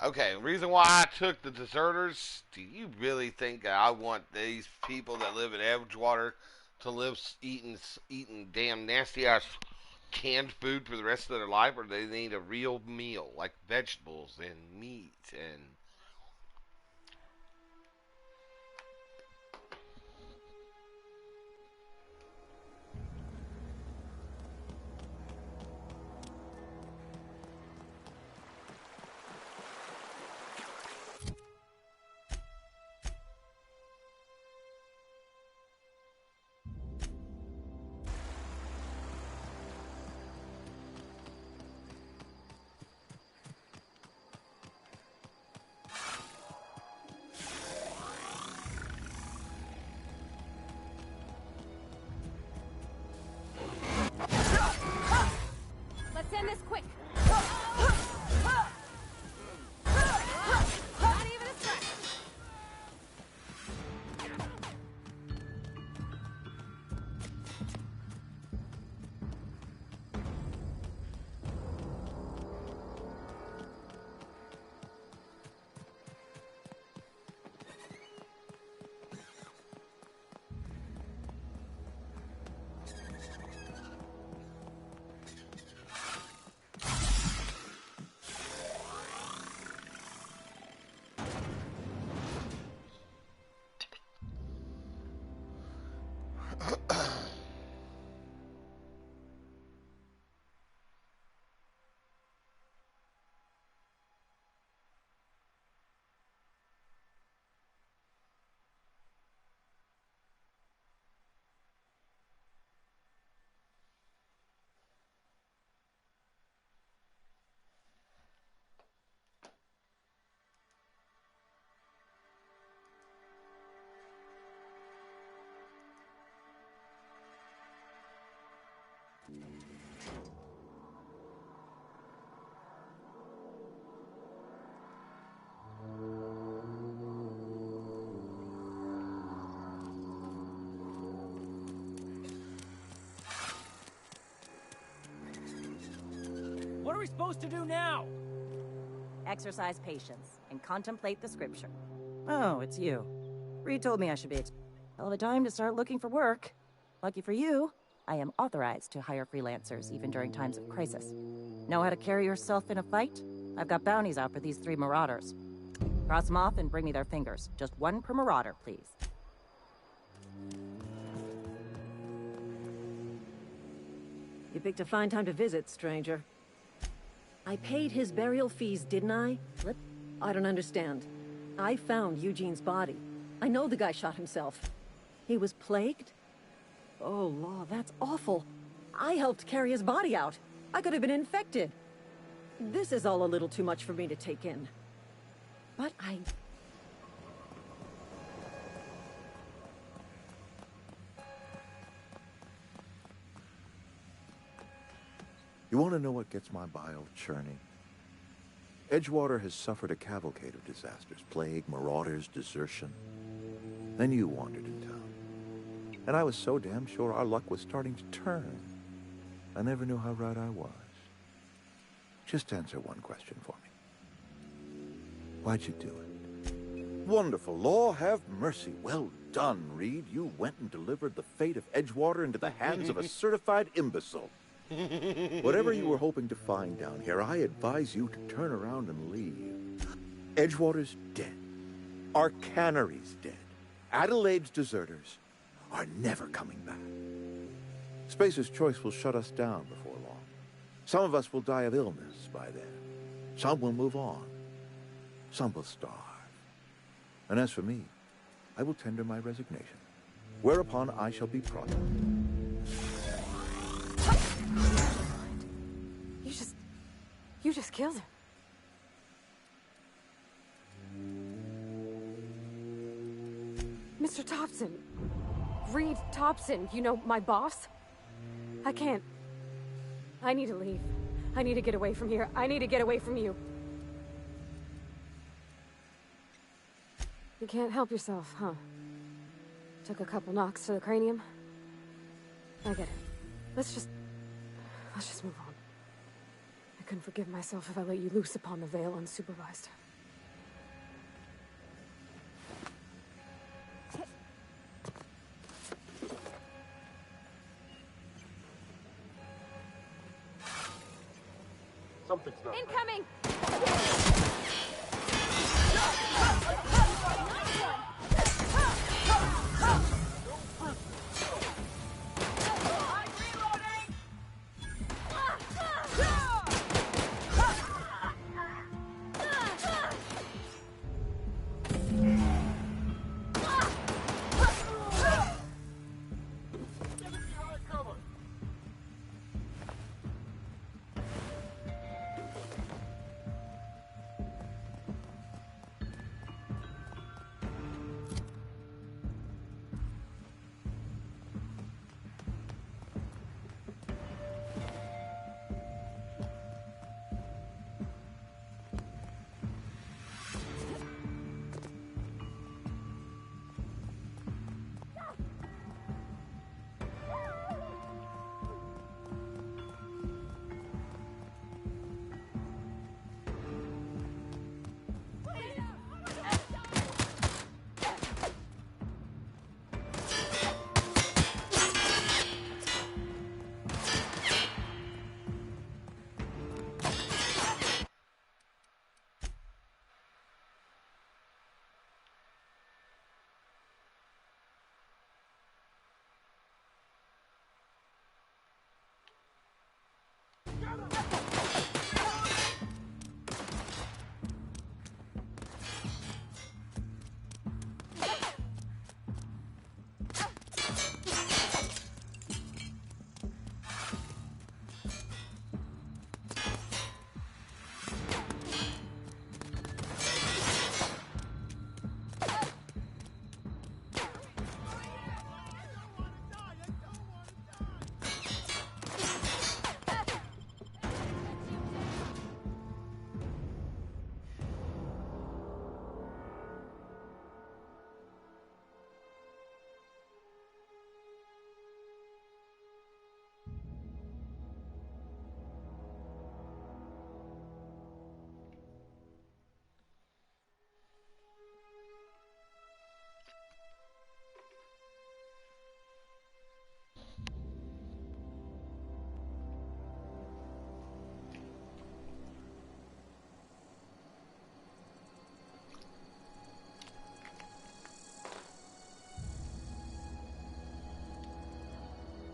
Okay, the reason why I took the deserters, do you really think I want these people that live in Edgewater to live eating damn nasty ass canned food for the rest of their life, or do they need a real meal like vegetables and meat and... Let's end this quick! Not even a scratch! What are we supposed to do now? Exercise patience and contemplate the scripture. Oh, it's you. Reed told me I should be hell of a time to start looking for work. Lucky for you, I am authorized to hire freelancers even during times of crisis. Know how to carry yourself in a fight? I've got bounties out for these 3 marauders. Cross them off and bring me their fingers. Just 1 per marauder, please. You picked a fine time to visit, stranger. I paid his burial fees, didn't I? I don't understand. I found Eugene's body. I know the guy shot himself. He was plagued? Oh, law, that's awful. I helped carry his body out. I could have been infected. This is all a little too much for me to take in. But You want to know what gets my bile churning? Edgewater has suffered a cavalcade of disasters. Plague, marauders, desertion. Then you wandered in town. And I was so damn sure our luck was starting to turn. I never knew how right I was. Just answer one question for me. Why'd you do it? Wonderful. Law have mercy. Well done, Reed. You went and delivered the fate of Edgewater into the hands of a certified imbecile. Whatever you were hoping to find down here, I advise you to turn around and leave. Edgewater's dead. Our cannery's dead. Adelaide's deserters are never coming back. Spacer's Choice will shut us down before long. Some of us will die of illness by then. Some will move on. Some will starve. And as for me, I will tender my resignation, whereupon I shall be prodded. You just killed him. Mr. Thompson. Reed Thompson, you know, my boss? I can't. I need to leave. I need to get away from here. I need to get away from you. You can't help yourself, huh? Took a couple knocks to the cranium. I get it. Let's just move on. I couldn't forgive myself if I let you loose upon the Vale unsupervised. Something's not right. Incoming!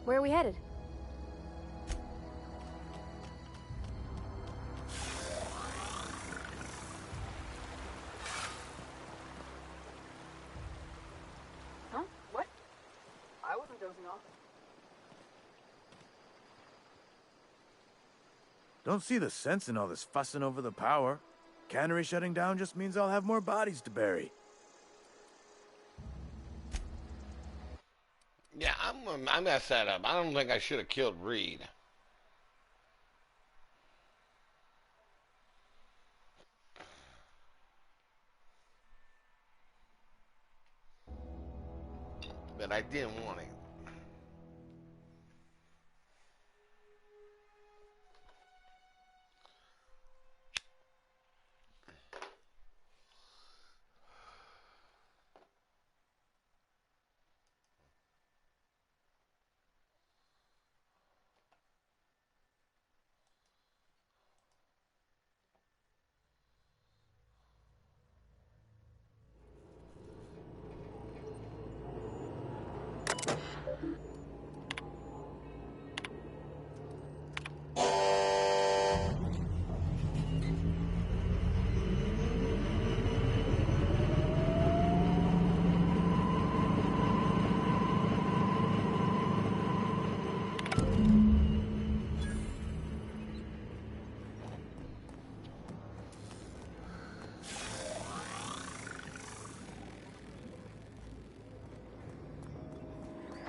Where are we headed? dozing off. Don't see the sense in all this fussing over the power. Cannery shutting down just means I'll have more bodies to bury. Yeah, I messed that up. I don't think I should have killed Reed. But I didn't want it.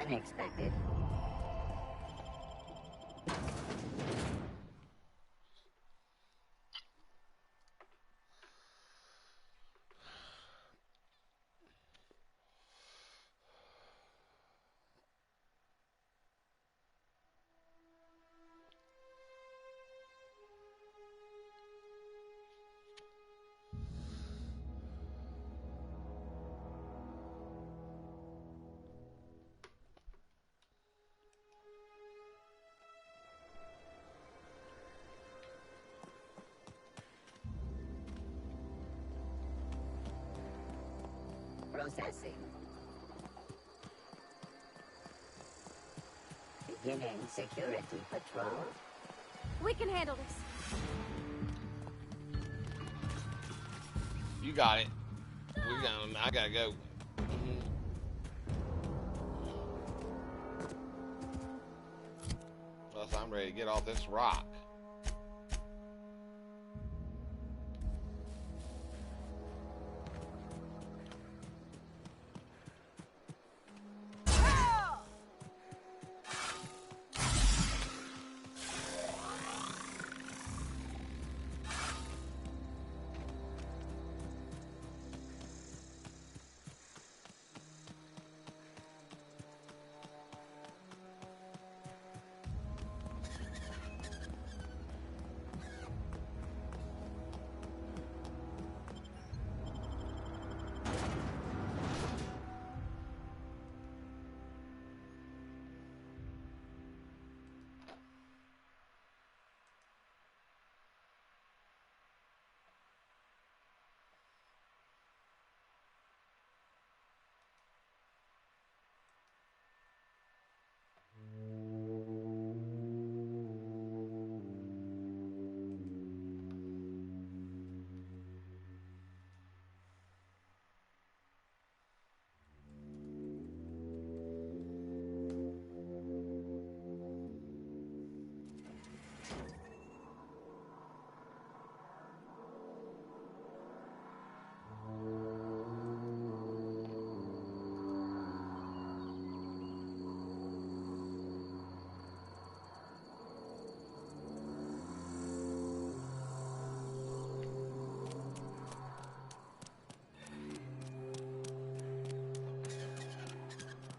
Unexpected. Processing. Beginning security patrol. We can handle this. You got it. We got him. I gotta go. Plus, I'm ready to get off this rock.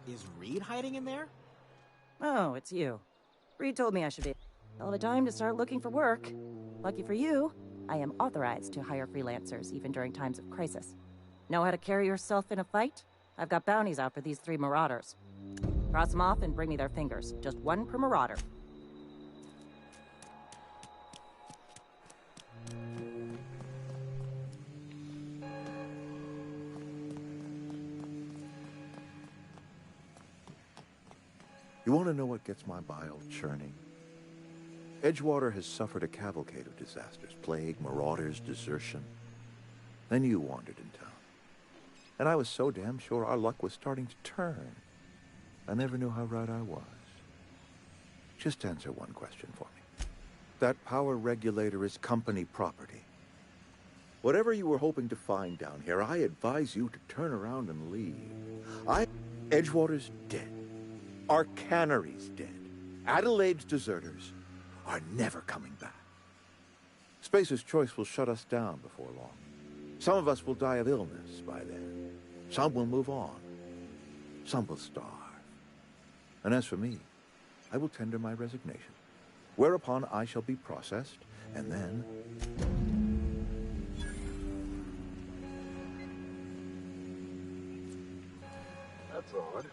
Is Reed hiding in there? Oh, it's you. Reed told me I should be. All the time to start looking for work. Lucky for you, I am authorized to hire freelancers even during times of crisis. Know how to carry yourself in a fight? I've got bounties out for these 3 marauders. Cross them off and bring me their fingers. Just 1 per marauder. You want to know what gets my bile churning? Edgewater has suffered a cavalcade of disasters, plague, marauders, desertion. Then you wandered in town. And I was so damn sure our luck was starting to turn. I never knew how right I was. Just answer one question for me. That power regulator is company property. Whatever you were hoping to find down here, I advise you to turn around and leave. Edgewater's dead. Our cannery's dead. Adelaide's deserters are never coming back. Spacer's Choice will shut us down before long. Some of us will die of illness by then. Some will move on. Some will starve. And as for me, I will tender my resignation, whereupon I shall be processed, and then... That's odd.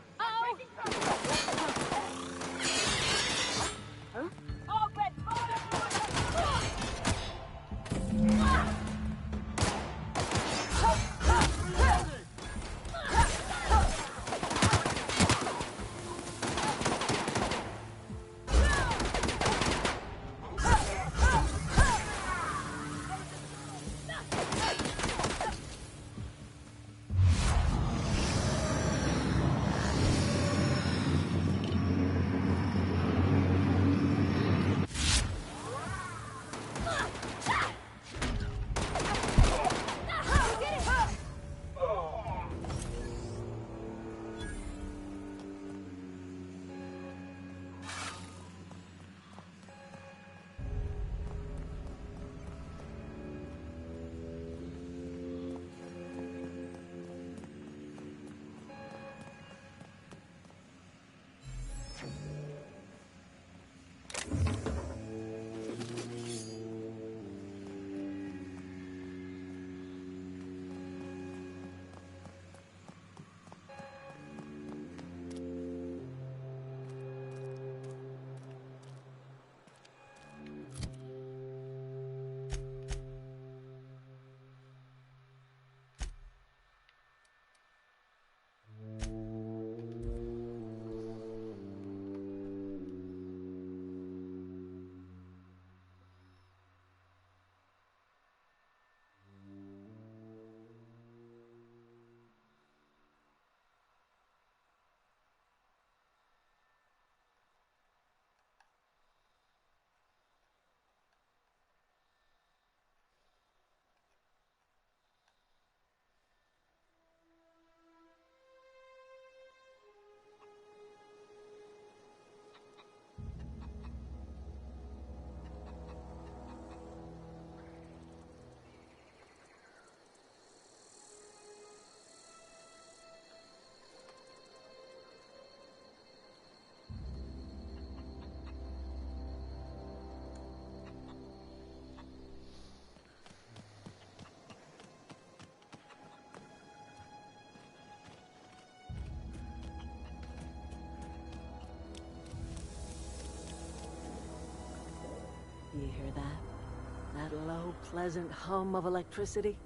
You hear that? That low, pleasant hum of electricity?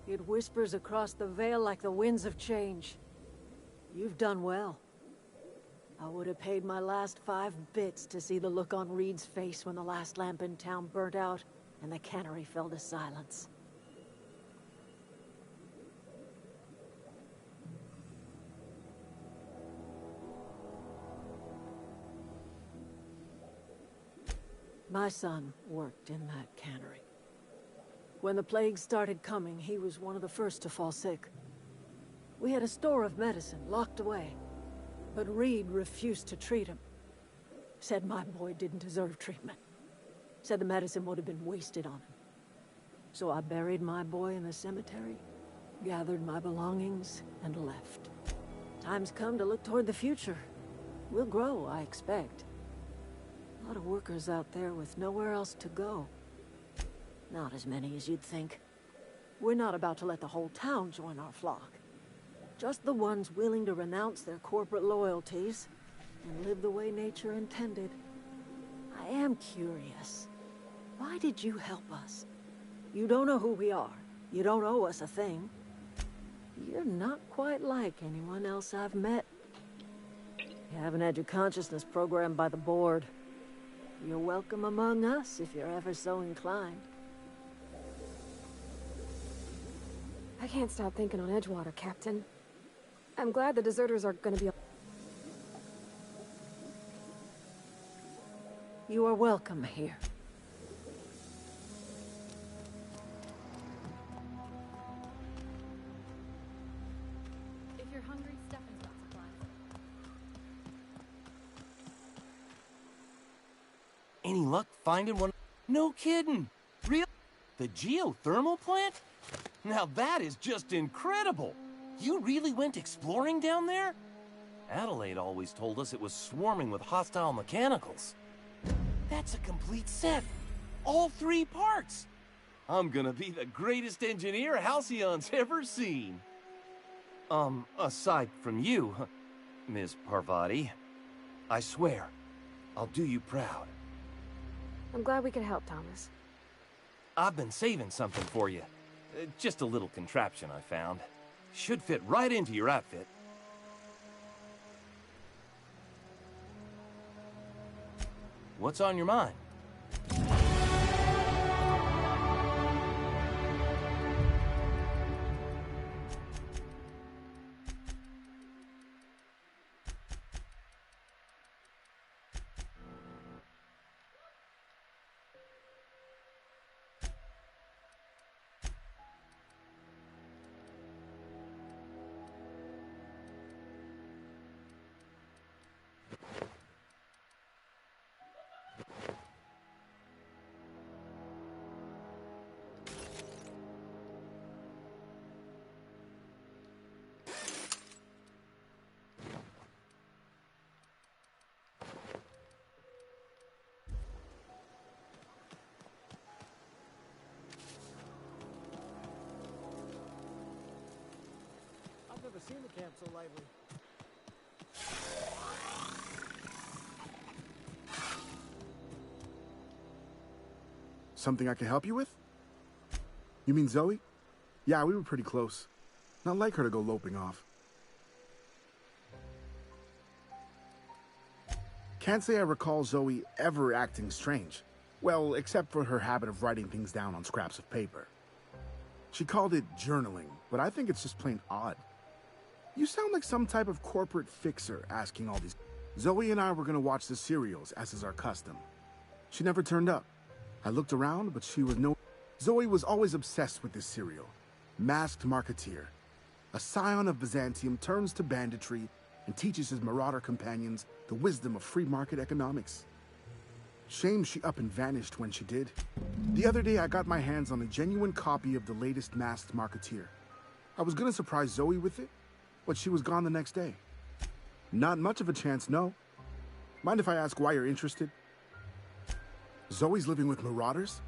It whispers across the veil like the winds of change. You've done well. I would have paid my last 5 bits to see the look on Reed's face when the last lamp in town burnt out and the cannery fell to silence. My son worked in that cannery. When the plague started coming, he was one of the first to fall sick. We had a store of medicine locked away, but Reed refused to treat him. Said my boy didn't deserve treatment. Said the medicine would have been wasted on him. So I buried my boy in the cemetery, gathered my belongings, and left. Time's come to look toward the future. We'll grow, I expect. A lot of workers out there with nowhere else to go. Not as many as you'd think. We're not about to let the whole town join our flock. Just the ones willing to renounce their corporate loyalties and live the way nature intended. I am curious. Why did you help us? You don't know who we are. You don't owe us a thing. You're not quite like anyone else I've met. You haven't had your consciousness programmed by the board. You're welcome among us if you're ever so inclined. I can't stop thinking on Edgewater, Captain. I'm glad the deserters are gonna be... You are welcome here. If you're hungry, Stefan's got supplies. Any luck finding one? No kidding. Real? The geothermal plant? Now that is just incredible. You really went exploring down there? Adelaide always told us it was swarming with hostile mechanicals. That's a complete set. All 3 parts. I'm gonna be the greatest engineer Halcyon's ever seen. Aside from you, Ms. Parvati, I swear, I'll do you proud. I'm glad we could help, Thomas. I've been saving something for you. Just a little contraption I found. Should fit right into your outfit. What's on your mind? I've never seen the camp so lively. Something I can help you with? You mean Zoe? Yeah, we were pretty close. Not like her to go loping off. Can't say I recall Zoe ever acting strange. Well, except for her habit of writing things down on scraps of paper. She called it journaling, but I think it's just plain odd. You sound like some type of corporate fixer asking all these. Zoe and I were gonna watch the serials, as is our custom. She never turned up. I looked around, but she was no... Zoe was always obsessed with this serial. Masked Marketeer. A scion of Byzantium turns to banditry and teaches his marauder companions the wisdom of free market economics. Shame she up and vanished when she did. The other day I got my hands on a genuine copy of the latest Masked Marketeer. I was gonna surprise Zoe with it, but she was gone the next day. Not much of a chance, no. Mind if I ask why you're interested? Zoe's living with marauders?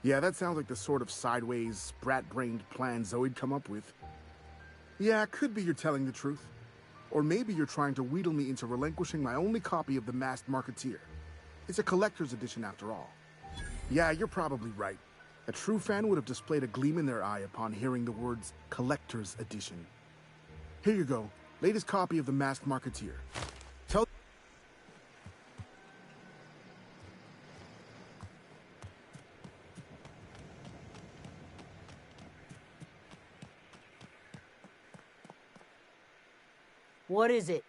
Yeah, that sounds like the sort of sideways, sprat-brained plan Zoe'd come up with. Yeah, could be you're telling the truth. Or maybe you're trying to wheedle me into relinquishing my only copy of the Masked Marketeer. It's a collector's edition after all. Yeah, you're probably right. A true fan would have displayed a gleam in their eye upon hearing the words collector's edition. Here you go, latest copy of the Masked Marketeer. Tell... What is it?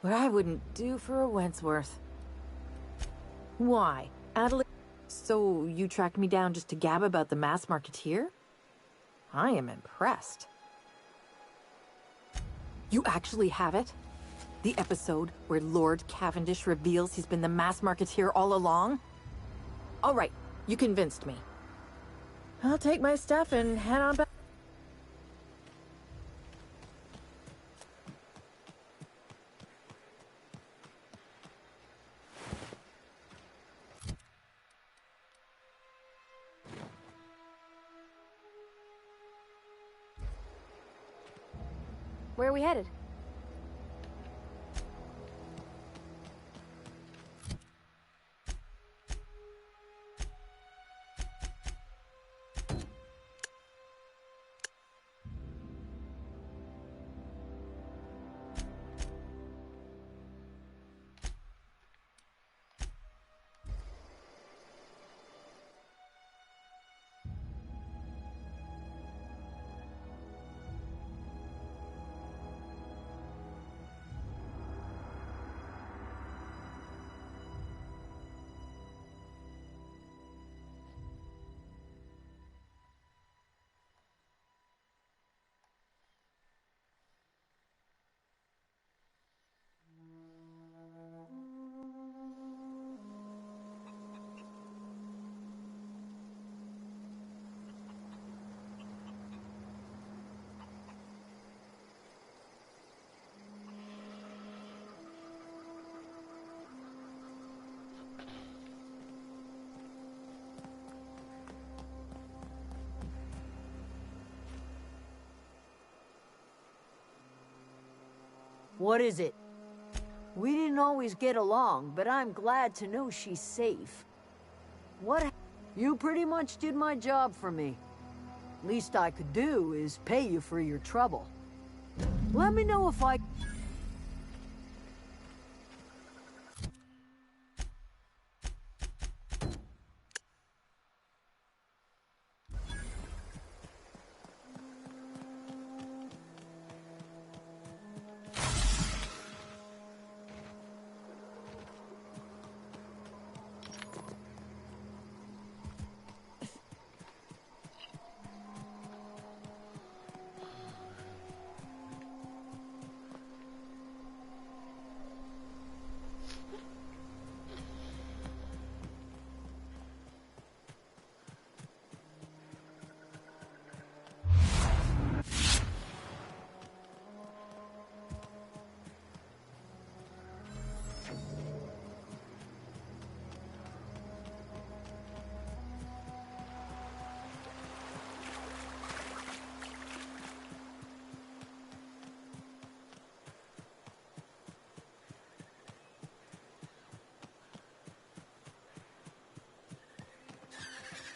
What I wouldn't do for a Wentworth. Why? Adelaide? So you tracked me down just to gab about the mass marketeer? I am impressed. You actually have it? The episode where Lord Cavendish reveals he's been the mass marketeer all along? All right, you convinced me. I'll take my stuff and head on back. Where are we headed? What is it? We didn't always get along, but I'm glad to know she's safe. What? You pretty much did my job for me. Least I could do is pay you for your trouble. Let me know if I...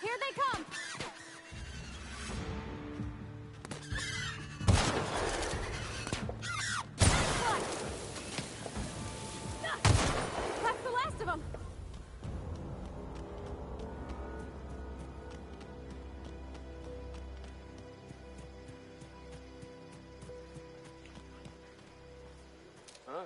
Here they come! That's the last of them! Huh?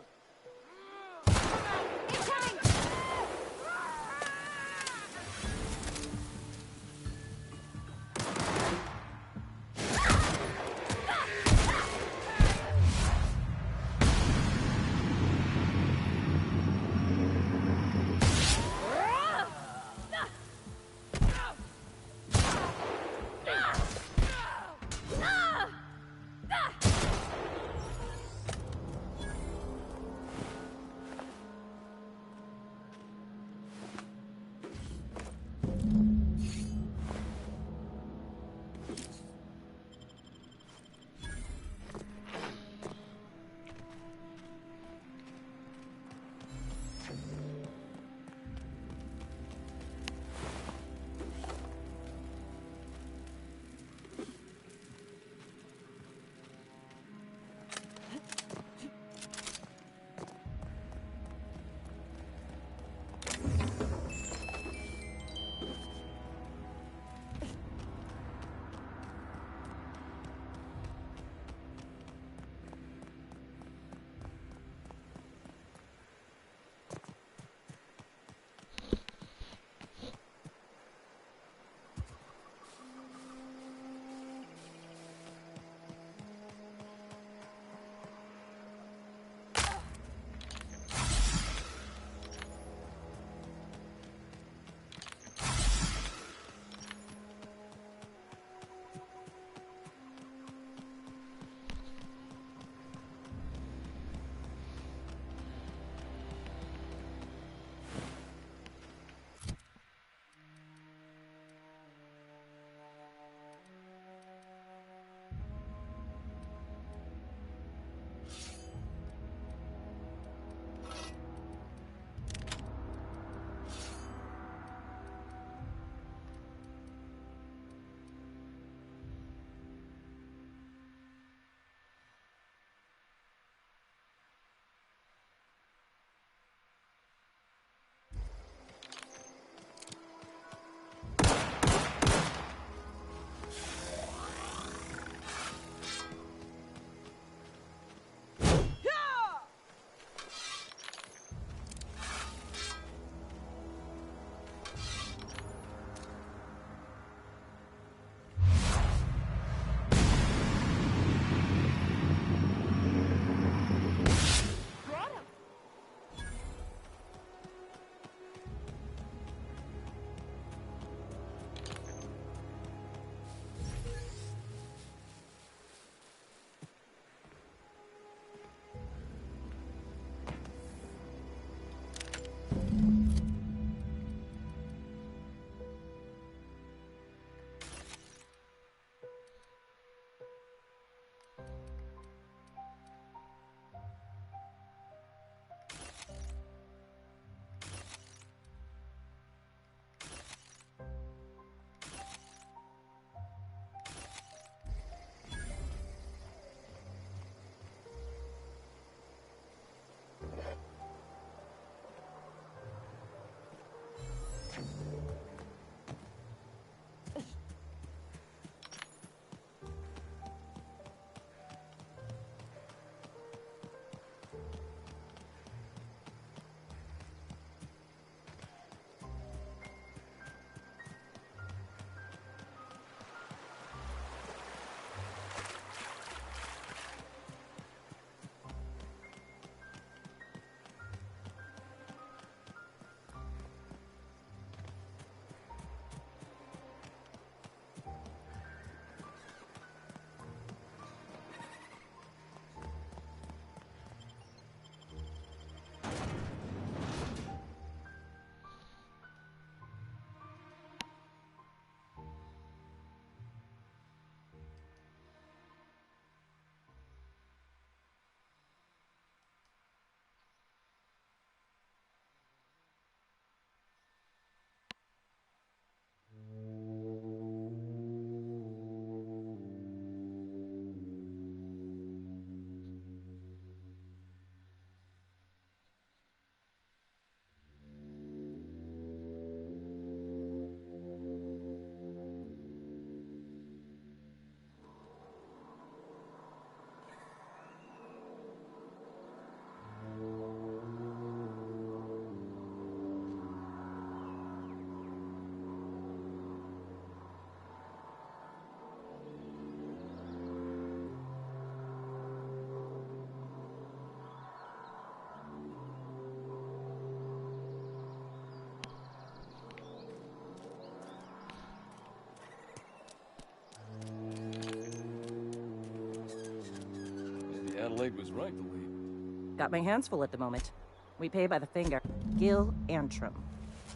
Adelaide was right to leave. Got my hands full at the moment. We pay by the finger. Gil Antrim.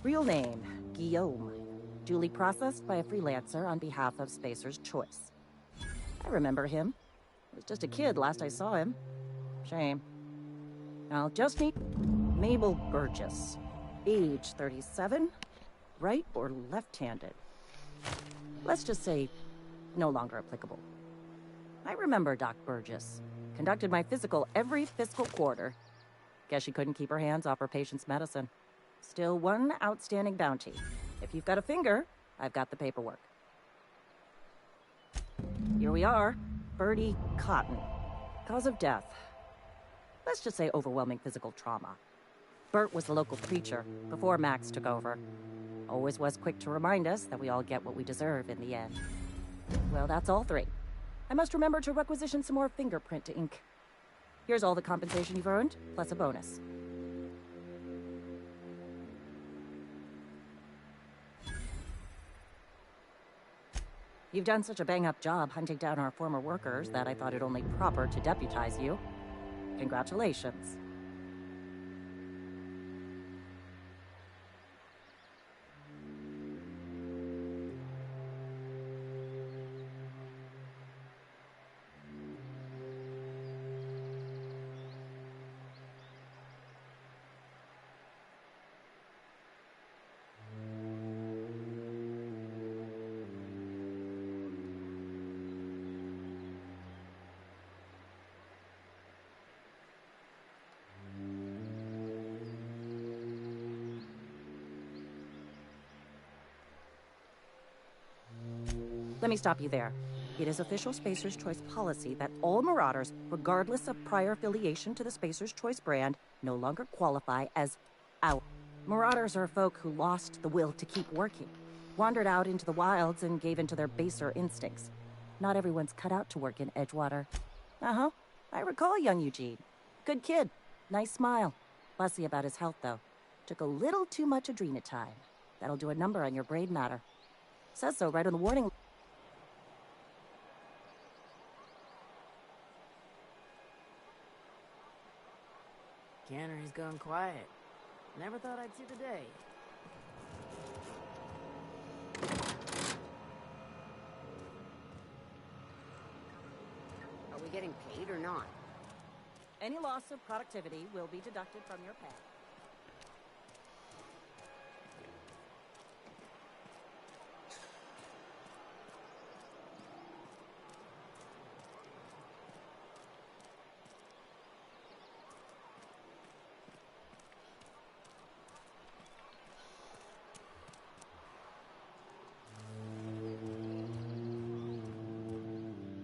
Real name, Guillaume. Duly processed by a freelancer on behalf of Spacer's Choice. I remember him. I was just a kid last I saw him. Shame. I'll just meet Mabel Burgess. Age 37. Right or left-handed? Let's just say no longer applicable. I remember Doc Burgess. Conducted my physical every fiscal quarter. Guess she couldn't keep her hands off her patient's medicine. Still one outstanding bounty. If you've got a finger, I've got the paperwork. Here we are. Bertie Cotton. Cause of death. Let's just say overwhelming physical trauma. Bert was the local preacher before Max took over. Always was quick to remind us that we all get what we deserve in the end. Well, that's all three. I must remember to requisition some more fingerprint to ink. Here's all the compensation you've earned, plus a bonus. You've done such a bang-up job hunting down our former workers that I thought it only proper to deputize you. Congratulations. Let me stop you there. It is official Spacer's Choice policy that all Marauders, regardless of prior affiliation to the Spacer's Choice brand, no longer qualify as our. Marauders are folk who lost the will to keep working, wandered out into the wilds and gave into their baser instincts. Not everyone's cut out to work in Edgewater. Uh-huh. I recall young Eugene. Good kid. Nice smile. Fussy about his health, though. Took a little too much adrenatime. That'll do a number on your brain matter. Says so right on the warning. Cannery's gone quiet. Never thought I'd see the day. Are we getting paid or not? Any loss of productivity will be deducted from your pay.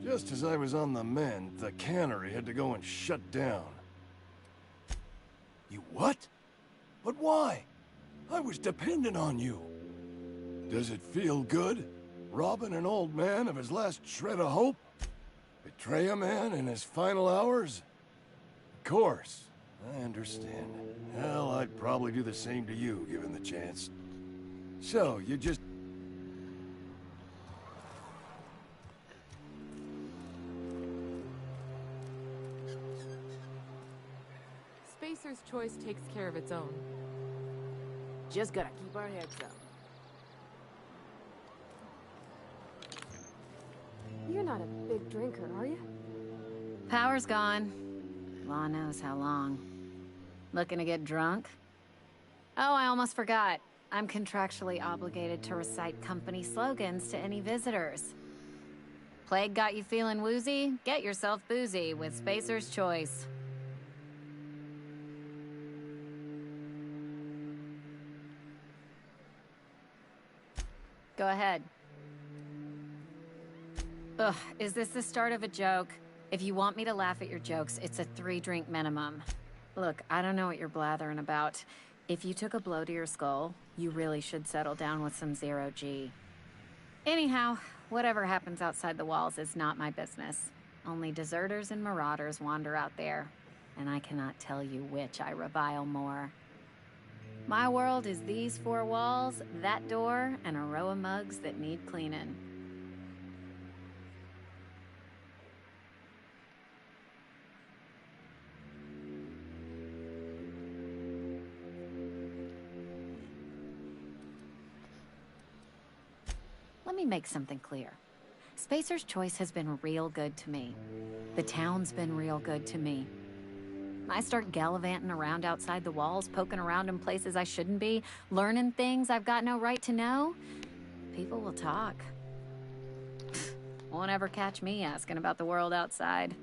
Just as I was on the mend, the cannery had to go and shut down. You what? But why? I was dependent on you. Does it feel good? Robbing an old man of his last shred of hope? Betray a man in his final hours? Of course. I understand. Hell, I'd probably do the same to you, given the chance. So, you just... Spacer's Choice takes care of its own. Just gotta keep our heads up. You're not a big drinker, are you? Power's gone. Law knows how long. Looking to get drunk? Oh, I almost forgot. I'm contractually obligated to recite company slogans to any visitors. Plague got you feeling woozy? Get yourself boozy with Spacer's Choice. Go ahead. Ugh, is this the start of a joke? If you want me to laugh at your jokes, it's a 3-drink minimum. Look, I don't know what you're blathering about. If you took a blow to your skull, you really should settle down with some zero-G. Anyhow, whatever happens outside the walls is not my business. Only deserters and marauders wander out there, and I cannot tell you which I revile more. My world is these 4 walls, that door, and a row of mugs that need cleaning. Let me make something clear. Spacer's Choice has been real good to me. The town's been real good to me. I start gallivanting around outside the walls, poking around in places I shouldn't be, learning things I've got no right to know. People will talk. Won't ever catch me asking about the world outside.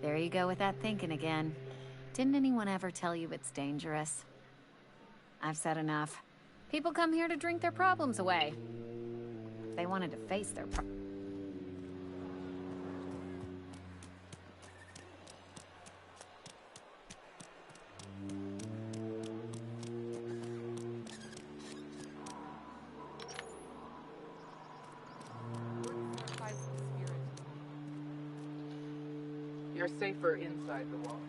There you go with that thinking again. Didn't anyone ever tell you it's dangerous? I've said enough. People come here to drink their problems away. If they wanted to face their You're safer inside the walls.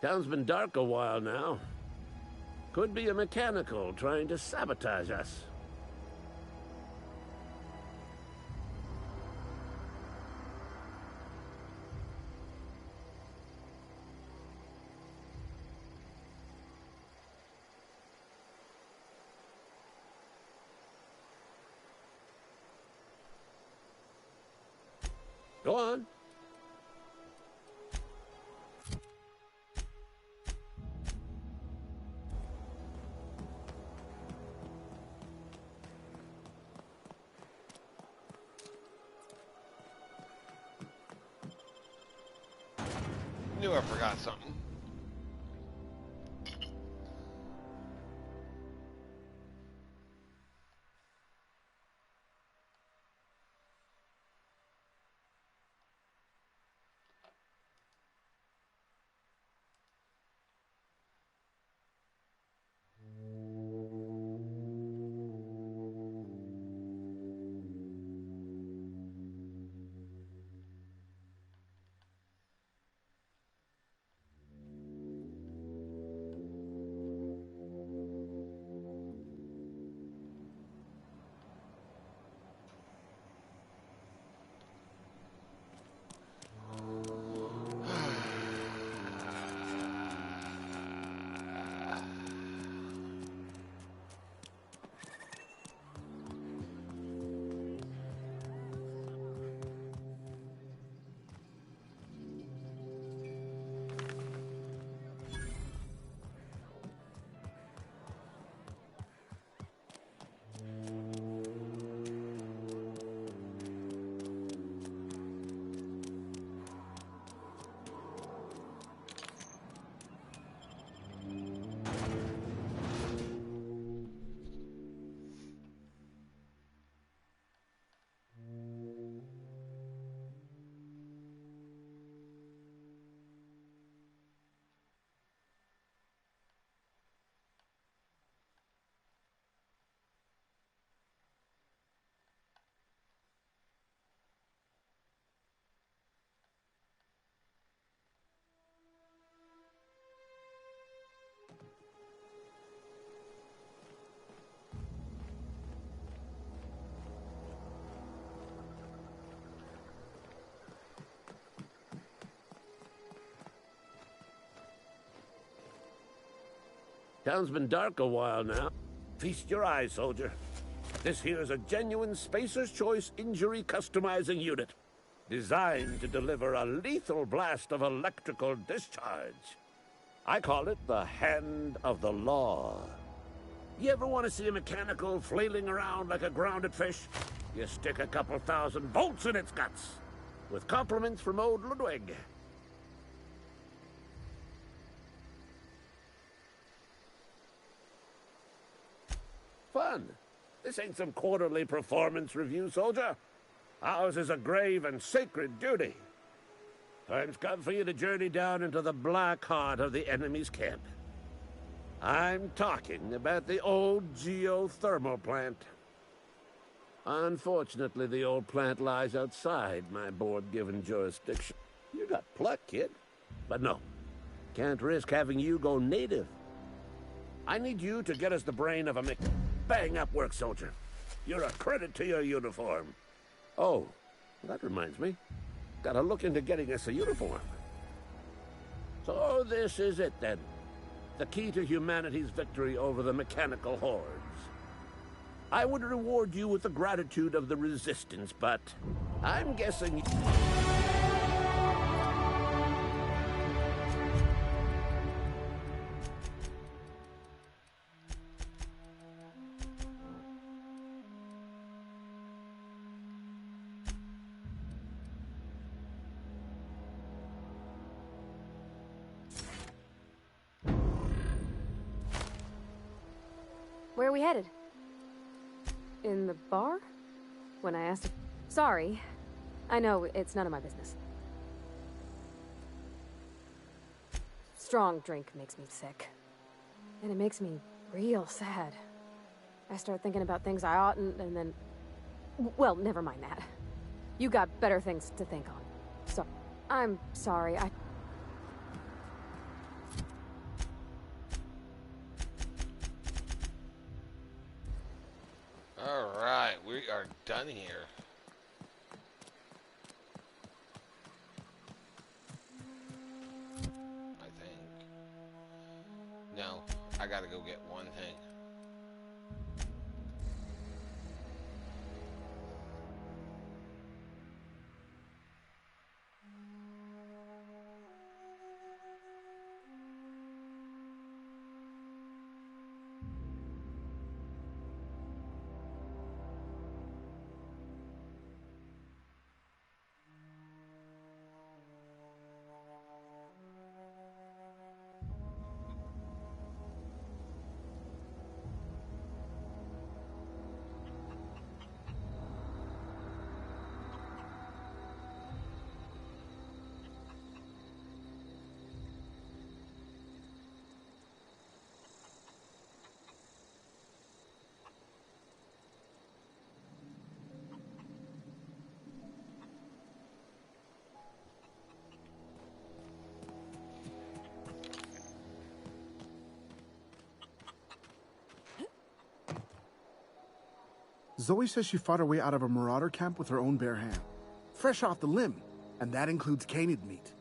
Town's been dark a while now. Could be a mechanical trying to sabotage us. Go on. Knew I forgot something. Town's been dark a while now. Feast your eyes, soldier. This here's a genuine Spacer's Choice injury customizing unit, designed to deliver a lethal blast of electrical discharge. I call it the Hand of the Law. You ever want to see a mechanical flailing around like a grounded fish? You stick a couple thousand bolts in its guts. With compliments from old Ludwig. Fun. This ain't some quarterly performance review, soldier. Ours is a grave and sacred duty. Time's come for you to journey down into the black heart of the enemy's camp. I'm talking about the old geothermal plant. Unfortunately, the old plant lies outside my board-given jurisdiction. You got pluck, kid. But no, can't risk having you go native. I need you to get us the brain of a bang-up work soldier. You're a credit to your uniform. Oh, that reminds me. Gotta look into getting us a uniform. So this is it, then. The key to humanity's victory over the mechanical hordes. I would reward you with the gratitude of the Resistance, but I'm guessing... Where are we headed? In the bar? When I asked... Sorry. I know, it's none of my business. Strong drink makes me sick. And it makes me real sad. I start thinking about things I oughtn't, and then... Well, never mind that. You got better things to think on. So, I'm sorry, Alright, we are done here. I think. No, I gotta go get one thing. Zoe says she fought her way out of a marauder camp with her own bare hand. Fresh off the limb, and that includes canid meat.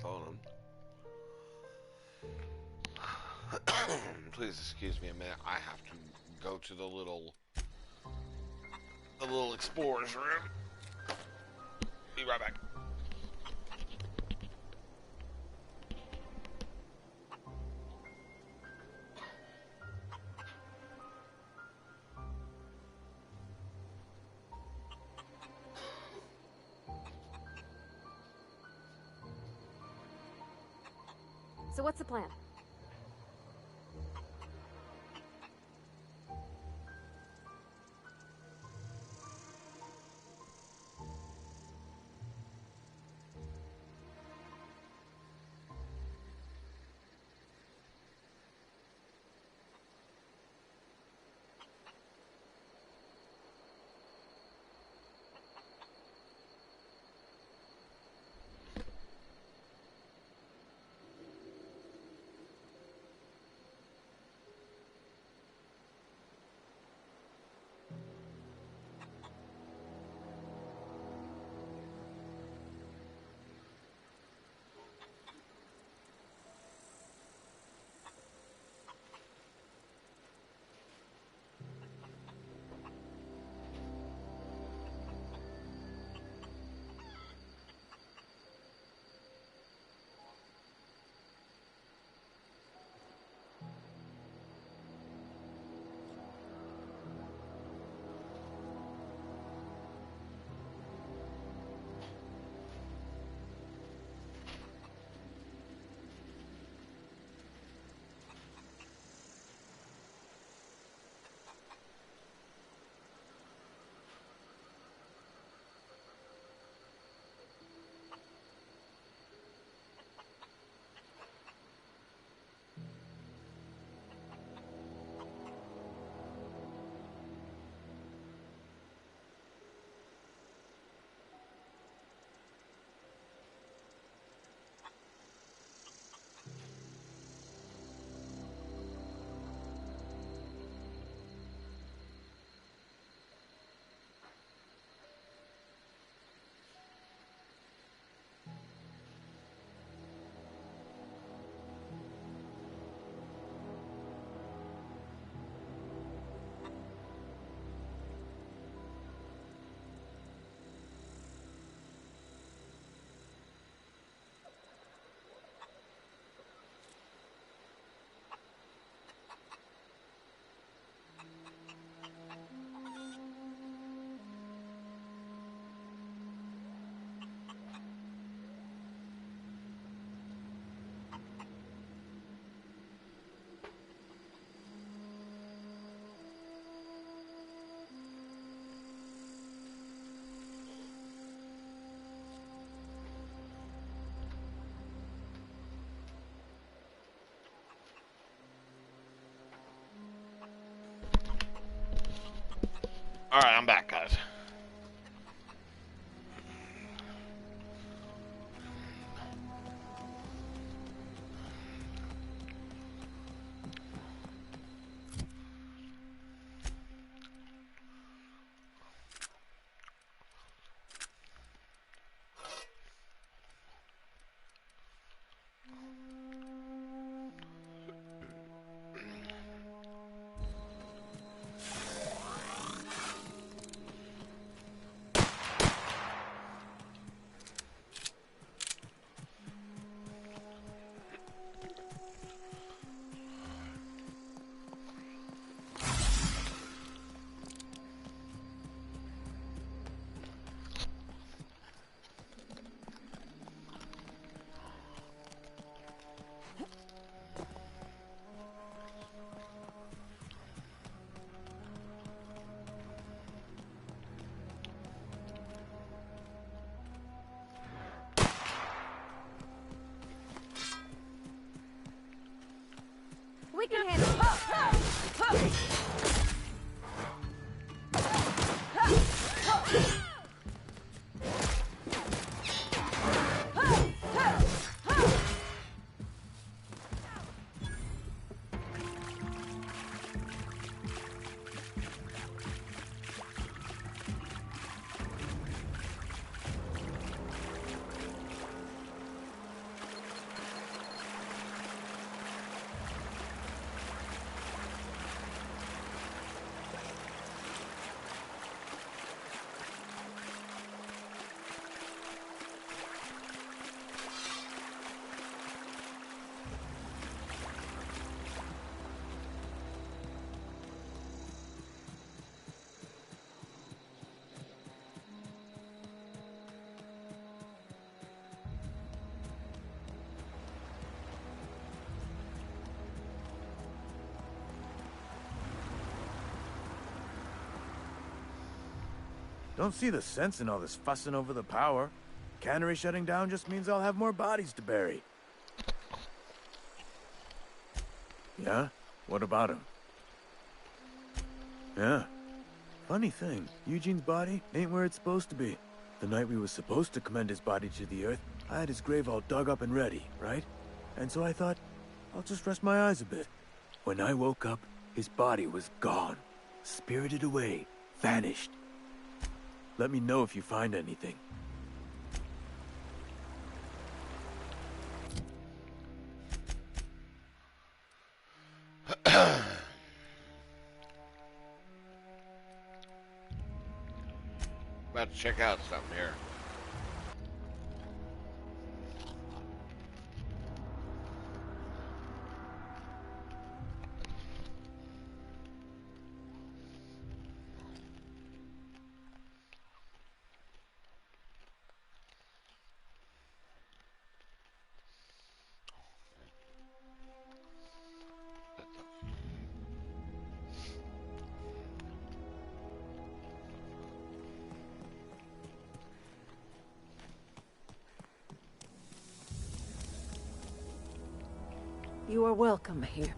Hold on. Please excuse me a minute. I have to go to the little explorer's room. Be right back. So what's the plan? Alright, I'm back, guys. We can handle it. Don't see the sense in all this fussing over the power. Cannery shutting down just means I'll have more bodies to bury. Yeah? What about him? Yeah. Funny thing, Eugene's body ain't where it's supposed to be. The night we was supposed to commend his body to the earth, I had his grave all dug up and ready, right? And so I thought, I'll just rest my eyes a bit. When I woke up, his body was gone. Spirited away. Vanished. Let me know if you find anything. About to check out something here. You are welcome here.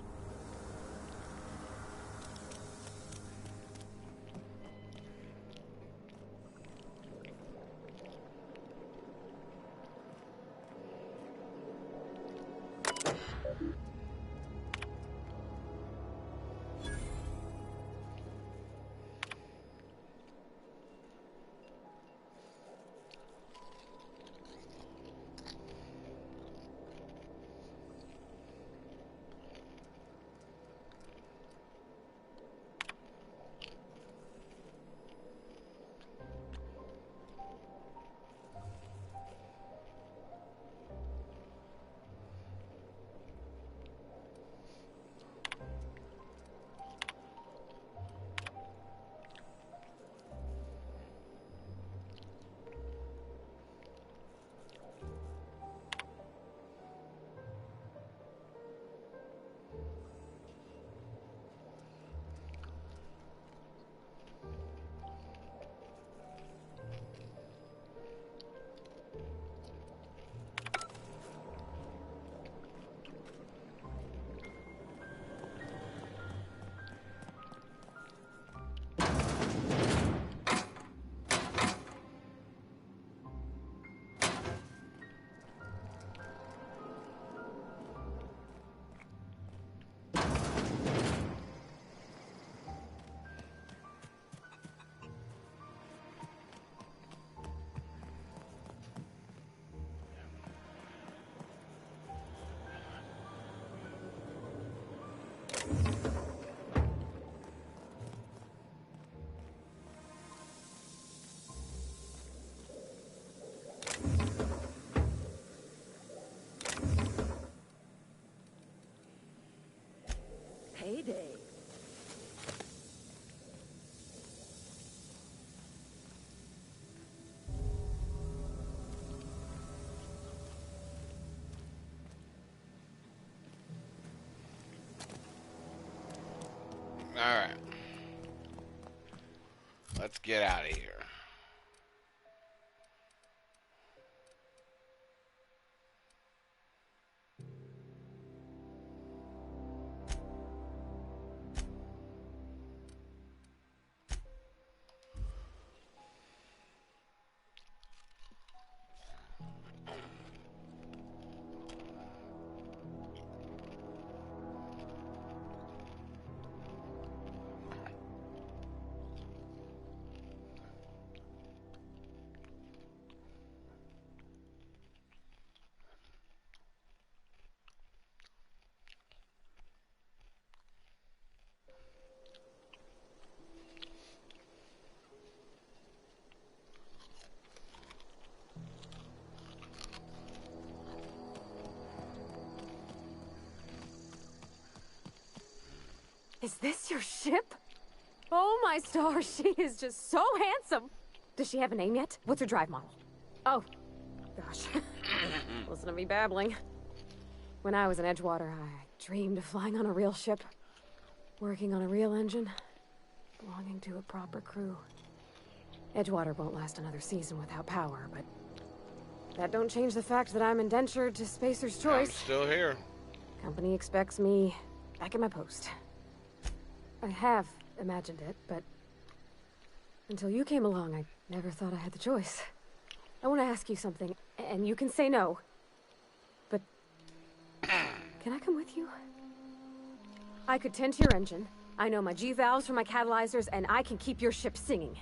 Payday. Alright. Let's get out of here. Is this your ship? Oh my stars, she is just so handsome. Does she have a name yet? What's her drive model? Oh, gosh. Listen to me babbling. When I was in Edgewater, I dreamed of flying on a real ship, working on a real engine, belonging to a proper crew. Edgewater won't last another season without power, but that don't change the fact that I'm indentured to Spacer's Choice. I'm still here. Company expects me back at my post. I have imagined it, but until you came along, I never thought I had the choice. I want to ask you something, and you can say no, but can I come with you? I could tend to your engine. I know my G-valves from my catalyzers, and I can keep your ship singing.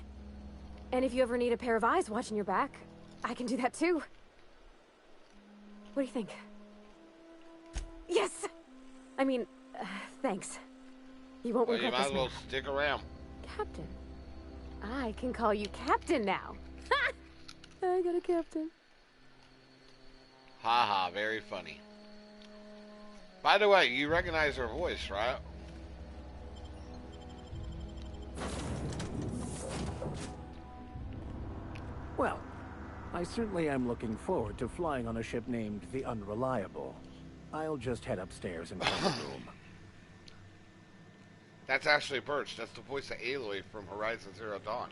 And if you ever need a pair of eyes watching your back, I can do that too. What do you think? Yes! I mean, thanks. You won't Well, you regret might this as well now. stick around. Captain. I can call you Captain now. Ha! I got a captain. Haha, very funny. By the way, you recognize her voice, right? Well, I certainly am looking forward to flying on a ship named the Unreliable. I'll just head upstairs and find a room. That's Ashley Birch. That's the voice of Aloy from Horizon Zero Dawn.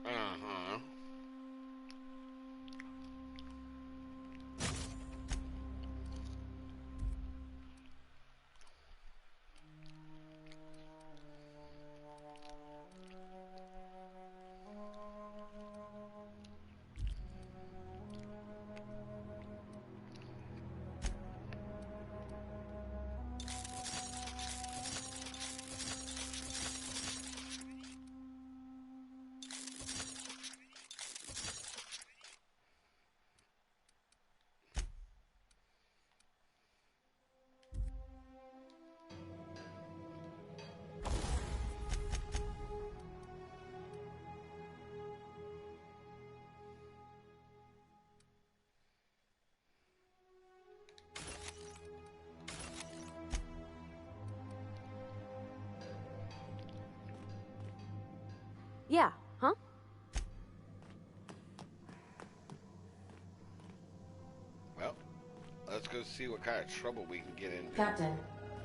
Uh-huh. Yeah, huh? Well, let's go see what kind of trouble we can get into. Captain,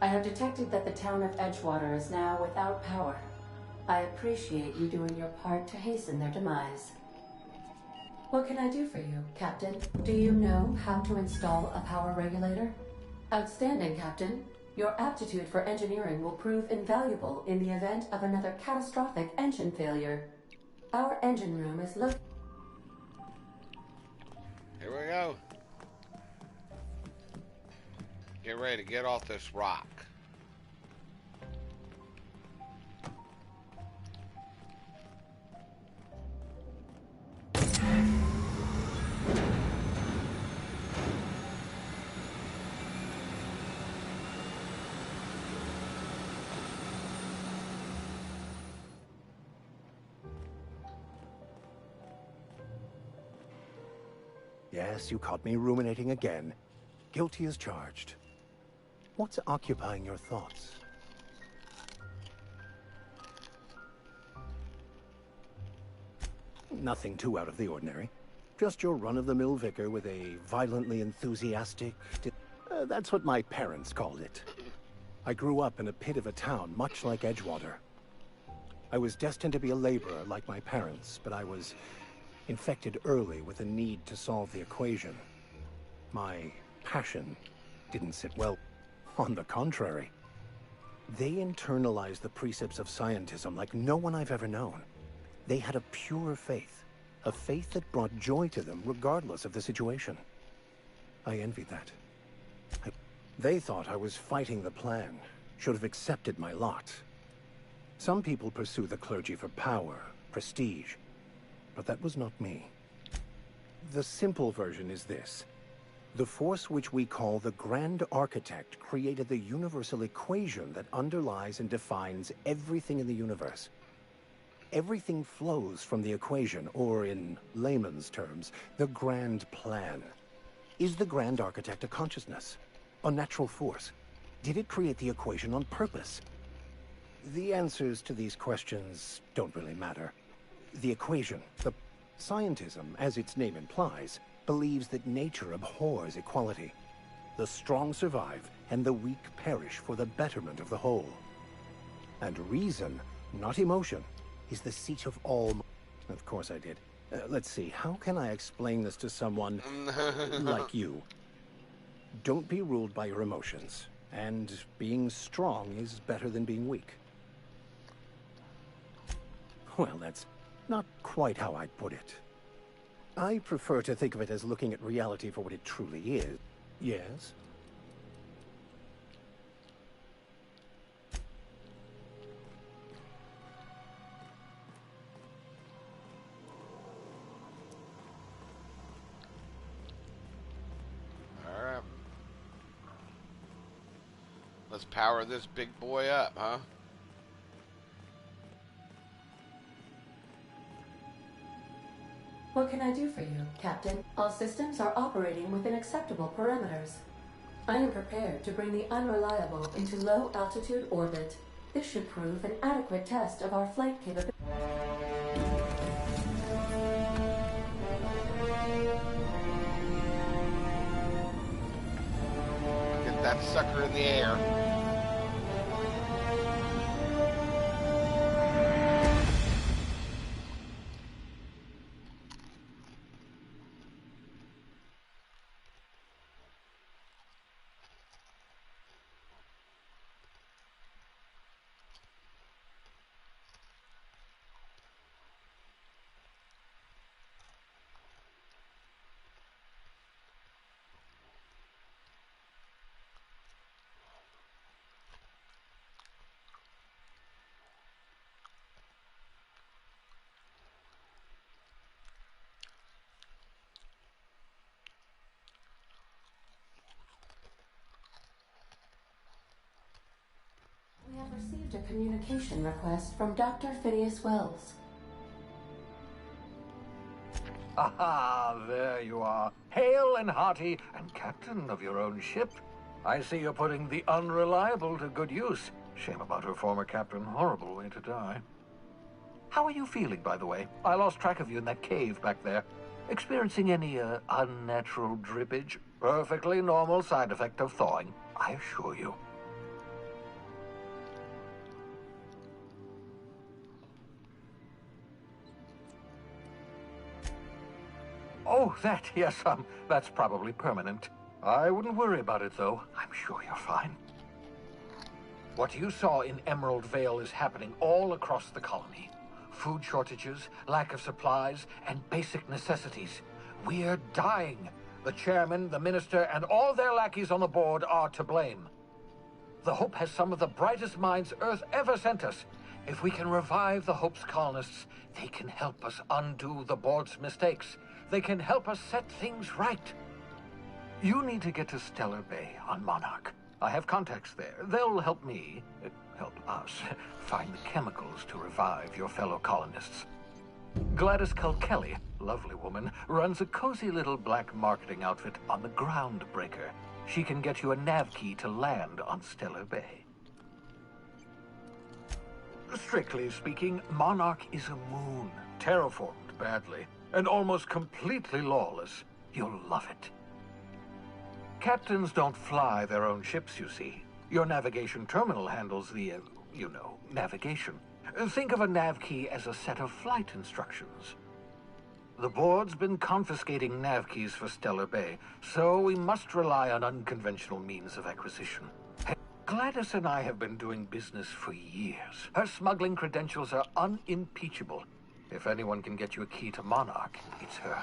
I have detected that the town of Edgewater is now without power. I appreciate you doing your part to hasten their demise. What can I do for you, Captain? Do you know how to install a power regulator? Outstanding, Captain. Your aptitude for engineering will prove invaluable in the event of another catastrophic engine failure. Our engine room is located. Here we go. Get ready to get off this rock. Yes, you caught me ruminating again. Guilty as charged. What's occupying your thoughts? Nothing too out of the ordinary. Just your run-of-the-mill vicar with a violently enthusiastic... that's what my parents called it. I grew up in a pit of a town, much like Edgewater. I was destined to be a laborer like my parents, but I was infected early with a need to solve the equation. My passion didn't sit well. On the contrary, they internalized the precepts of scientism like no one I've ever known. They had a pure faith, a faith that brought joy to them regardless of the situation. I envied that. They thought I was fighting the plan, should have accepted my lot. Some people pursue the clergy for power, prestige, but that was not me. The simple version is this. The force which we call the Grand Architect created the universal equation that underlies and defines everything in the universe. Everything flows from the equation, or in layman's terms, the grand plan. Is the Grand Architect a consciousness? A natural force? Did it create the equation on purpose? The answers to these questions don't really matter. The equation, the scientism, as its name implies, believes that nature abhors equality. The strong survive, and the weak perish for the betterment of the whole. And reason, not emotion, is the seat of all... Of course I did. Let's see, how can I explain this to someone like you? Don't be ruled by your emotions, and being strong is better than being weak. Well, that's not quite how I'd put it. I prefer to think of it as looking at reality for what it truly is. Yes? Alright. Let's power this big boy up, huh? What can I do for you, Captain? All systems are operating within acceptable parameters. I am prepared to bring the unreliable into low-altitude orbit. This should prove an adequate test of our flight capability. Get that sucker in the air. We have received a communication request from Dr. Phineas Wells. Ah, there you are. Hale and hearty, and captain of your own ship. I see you're putting the unreliable to good use. Shame about her former captain. Horrible way to die. How are you feeling, by the way? I lost track of you in that cave back there. Experiencing any, unnatural drippage? Perfectly normal side effect of thawing, I assure you. Oh, yes, that's probably permanent. I wouldn't worry about it, though. I'm sure you're fine. What you saw in Emerald Vale is happening all across the colony. Food shortages, lack of supplies, and basic necessities. We're dying. The chairman, the minister, and all their lackeys on the board are to blame. The Hope has some of the brightest minds Earth ever sent us. If we can revive the Hope's colonists, they can help us undo the board's mistakes. They can help us set things right. You need to get to Stellar Bay on Monarch. I have contacts there. They'll help me, help us, find the chemicals to revive your fellow colonists. Gladys Kelly, lovely woman, runs a cozy little black marketing outfit on the Groundbreaker. She can get you a nav key to land on Stellar Bay. Strictly speaking, Monarch is a moon, terraformed badly, and almost completely lawless. You'll love it. Captains don't fly their own ships, you see. Your navigation terminal handles the, navigation. Think of a nav key as a set of flight instructions. The board's been confiscating nav keys for Stellar Bay, so we must rely on unconventional means of acquisition. Gladys and I have been doing business for years. Her smuggling credentials are unimpeachable. If anyone can get you a key to Monarch, it's her.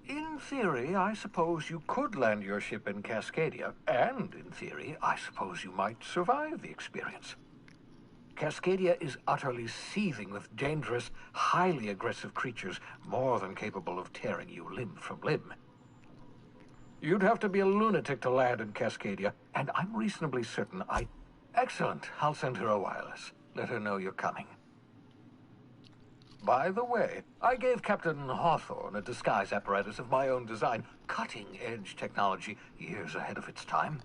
In theory, I suppose you could land your ship in Cascadia, and in theory, I suppose you might survive the experience. Cascadia is utterly seething with dangerous, highly aggressive creatures, more than capable of tearing you limb from limb. You'd have to be a lunatic to land in Cascadia, and I'm reasonably certain I... Excellent. I'll send her a wireless. Let her know you're coming. By the way, I gave Captain Hawthorne a disguise apparatus of my own design, cutting-edge technology, years ahead of its time.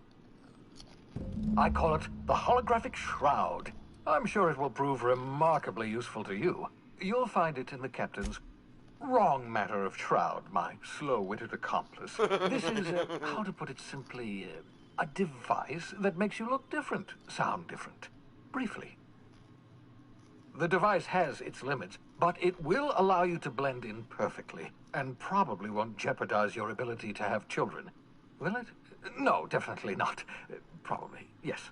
I call it the holographic shroud. I'm sure it will prove remarkably useful to you. You'll find it in the captain's wrong matter of shroud, my slow-witted accomplice. This is, how to put it simply, a device that makes you look different, sound different. Briefly. The device has its limits, but it will allow you to blend in perfectly, and probably won't jeopardize your ability to have children. Will it? No, definitely not. Probably, yes.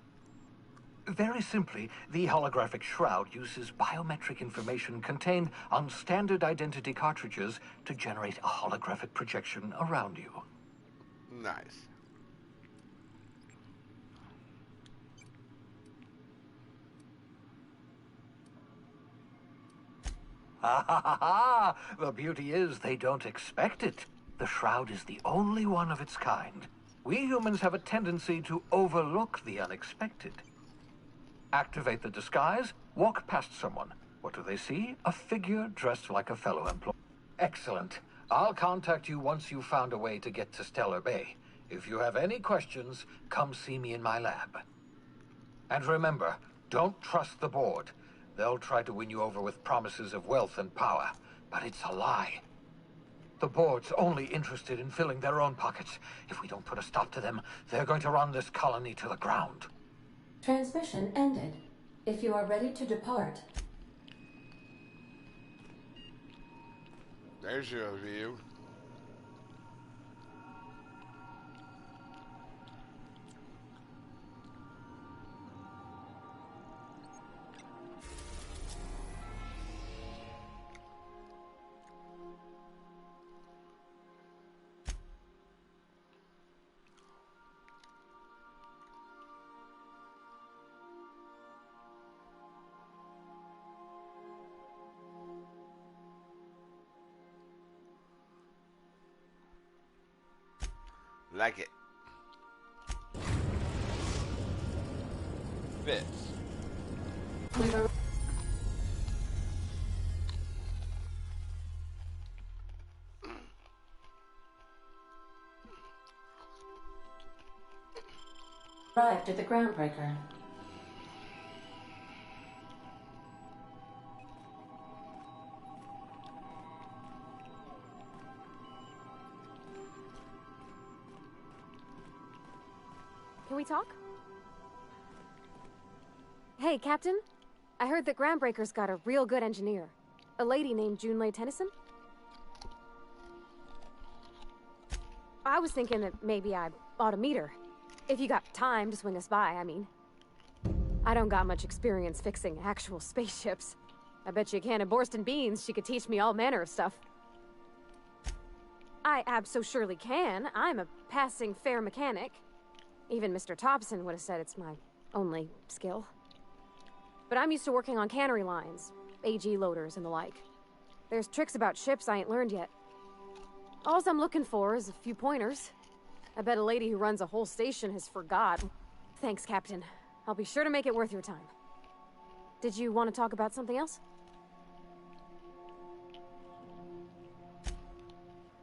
Very simply, the holographic shroud uses biometric information contained on standard identity cartridges to generate a holographic projection around you. Nice. Ha ha ha ha! The beauty is they don't expect it. The shroud is the only one of its kind. We humans have a tendency to overlook the unexpected. Activate the disguise, walk past someone. What do they see? A figure dressed like a fellow employee. Excellent. I'll contact you once you've found a way to get to Stellar Bay. If you have any questions, come see me in my lab. And remember, don't trust the board. They'll try to win you over with promises of wealth and power, but it's a lie. The board's only interested in filling their own pockets. If we don't put a stop to them, they're going to run this colony to the ground. Transmission ended. If you are ready to depart. There's your view. Like it. Fits. Arrived at the groundbreaker. Can we talk? Hey, Captain. I heard that Groundbreaker's got a real good engineer. A lady named Junlei Tennyson. I was thinking that maybe I ought to meet her. If you got time to swing us by, I mean. I don't got much experience fixing actual spaceships. I bet you a can of Borston beans she could teach me all manner of stuff. I abso-surely can. I'm a passing fair mechanic. Even Mr. Thompson would have said it's my only skill. But I'm used to working on cannery lines, AG loaders and the like. There's tricks about ships I ain't learned yet. All I'm looking for is a few pointers. I bet a lady who runs a whole station has forgot. Thanks, Captain. I'll be sure to make it worth your time. Did you want to talk about something else?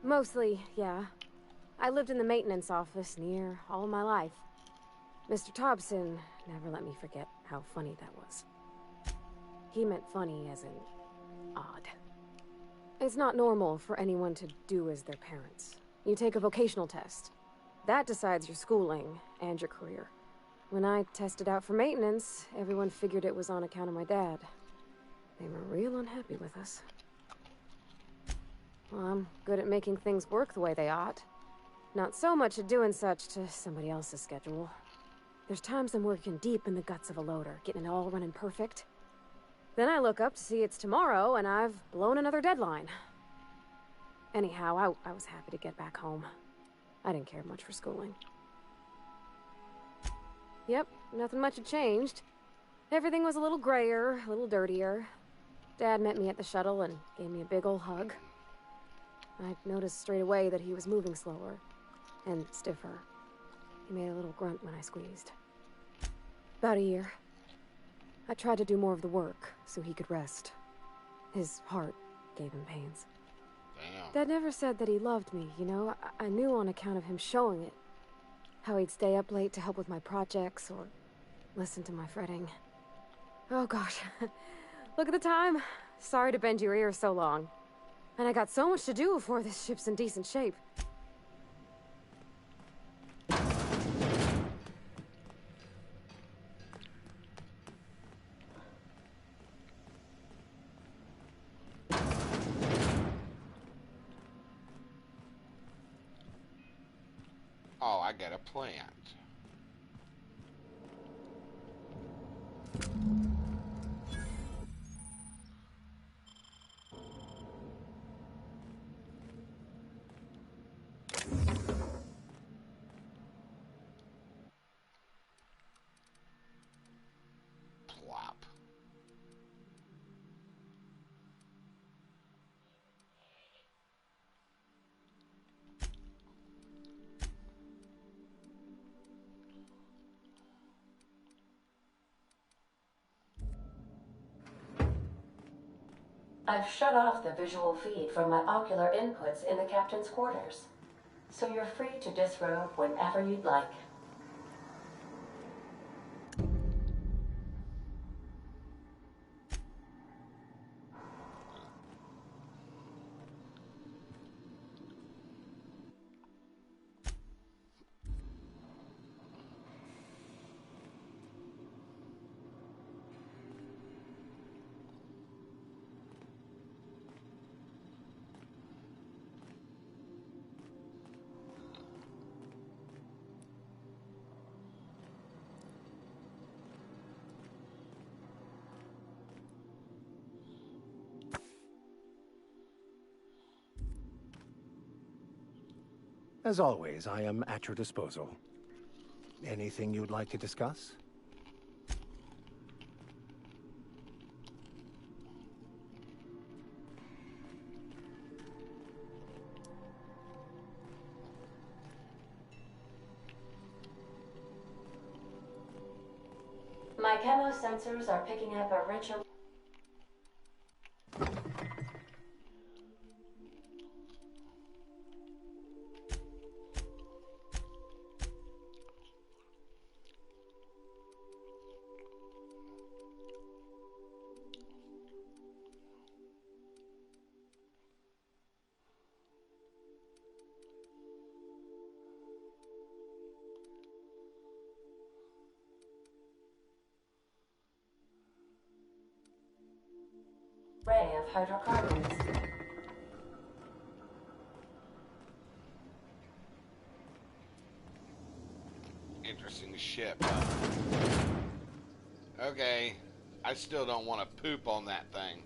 Mostly, yeah. I lived in the maintenance office near all my life. Mr. Thompson never let me forget how funny that was. He meant funny as in odd. It's not normal for anyone to do as their parents. You take a vocational test. That decides your schooling and your career. When I tested out for maintenance, everyone figured it was on account of my dad. They were real unhappy with us. Well, I'm good at making things work the way they ought. Not so much at doing such to somebody else's schedule. There's times I'm working deep in the guts of a loader, getting it all running perfect. Then I look up to see it's tomorrow, and I've blown another deadline. Anyhow, I was happy to get back home. I didn't care much for schooling. Yep, nothing much had changed. Everything was a little grayer, a little dirtier. Dad met me at the shuttle and gave me a big ol' hug. I noticed straight away that he was moving slower. And stiffer. He made a little grunt when I squeezed. About a year. I tried to do more of the work, so he could rest. His heart gave him pains. Damn. Dad never said that he loved me, you know? I knew on account of him showing it. How he'd stay up late to help with my projects or listen to my fretting. Oh gosh, look at the time. Sorry to bend your ears so long. And I got so much to do before this ship's in decent shape. Oh, I got a plant. Plop. I've shut off the visual feed from my ocular inputs in the captain's quarters, so you're free to disrobe whenever you'd like. As always, I am at your disposal. Anything you'd like to discuss? My camo sensors are picking up a richer... ray of hydrocarbons. Interesting ship, huh? Okay. I still don't want to poop on that thing.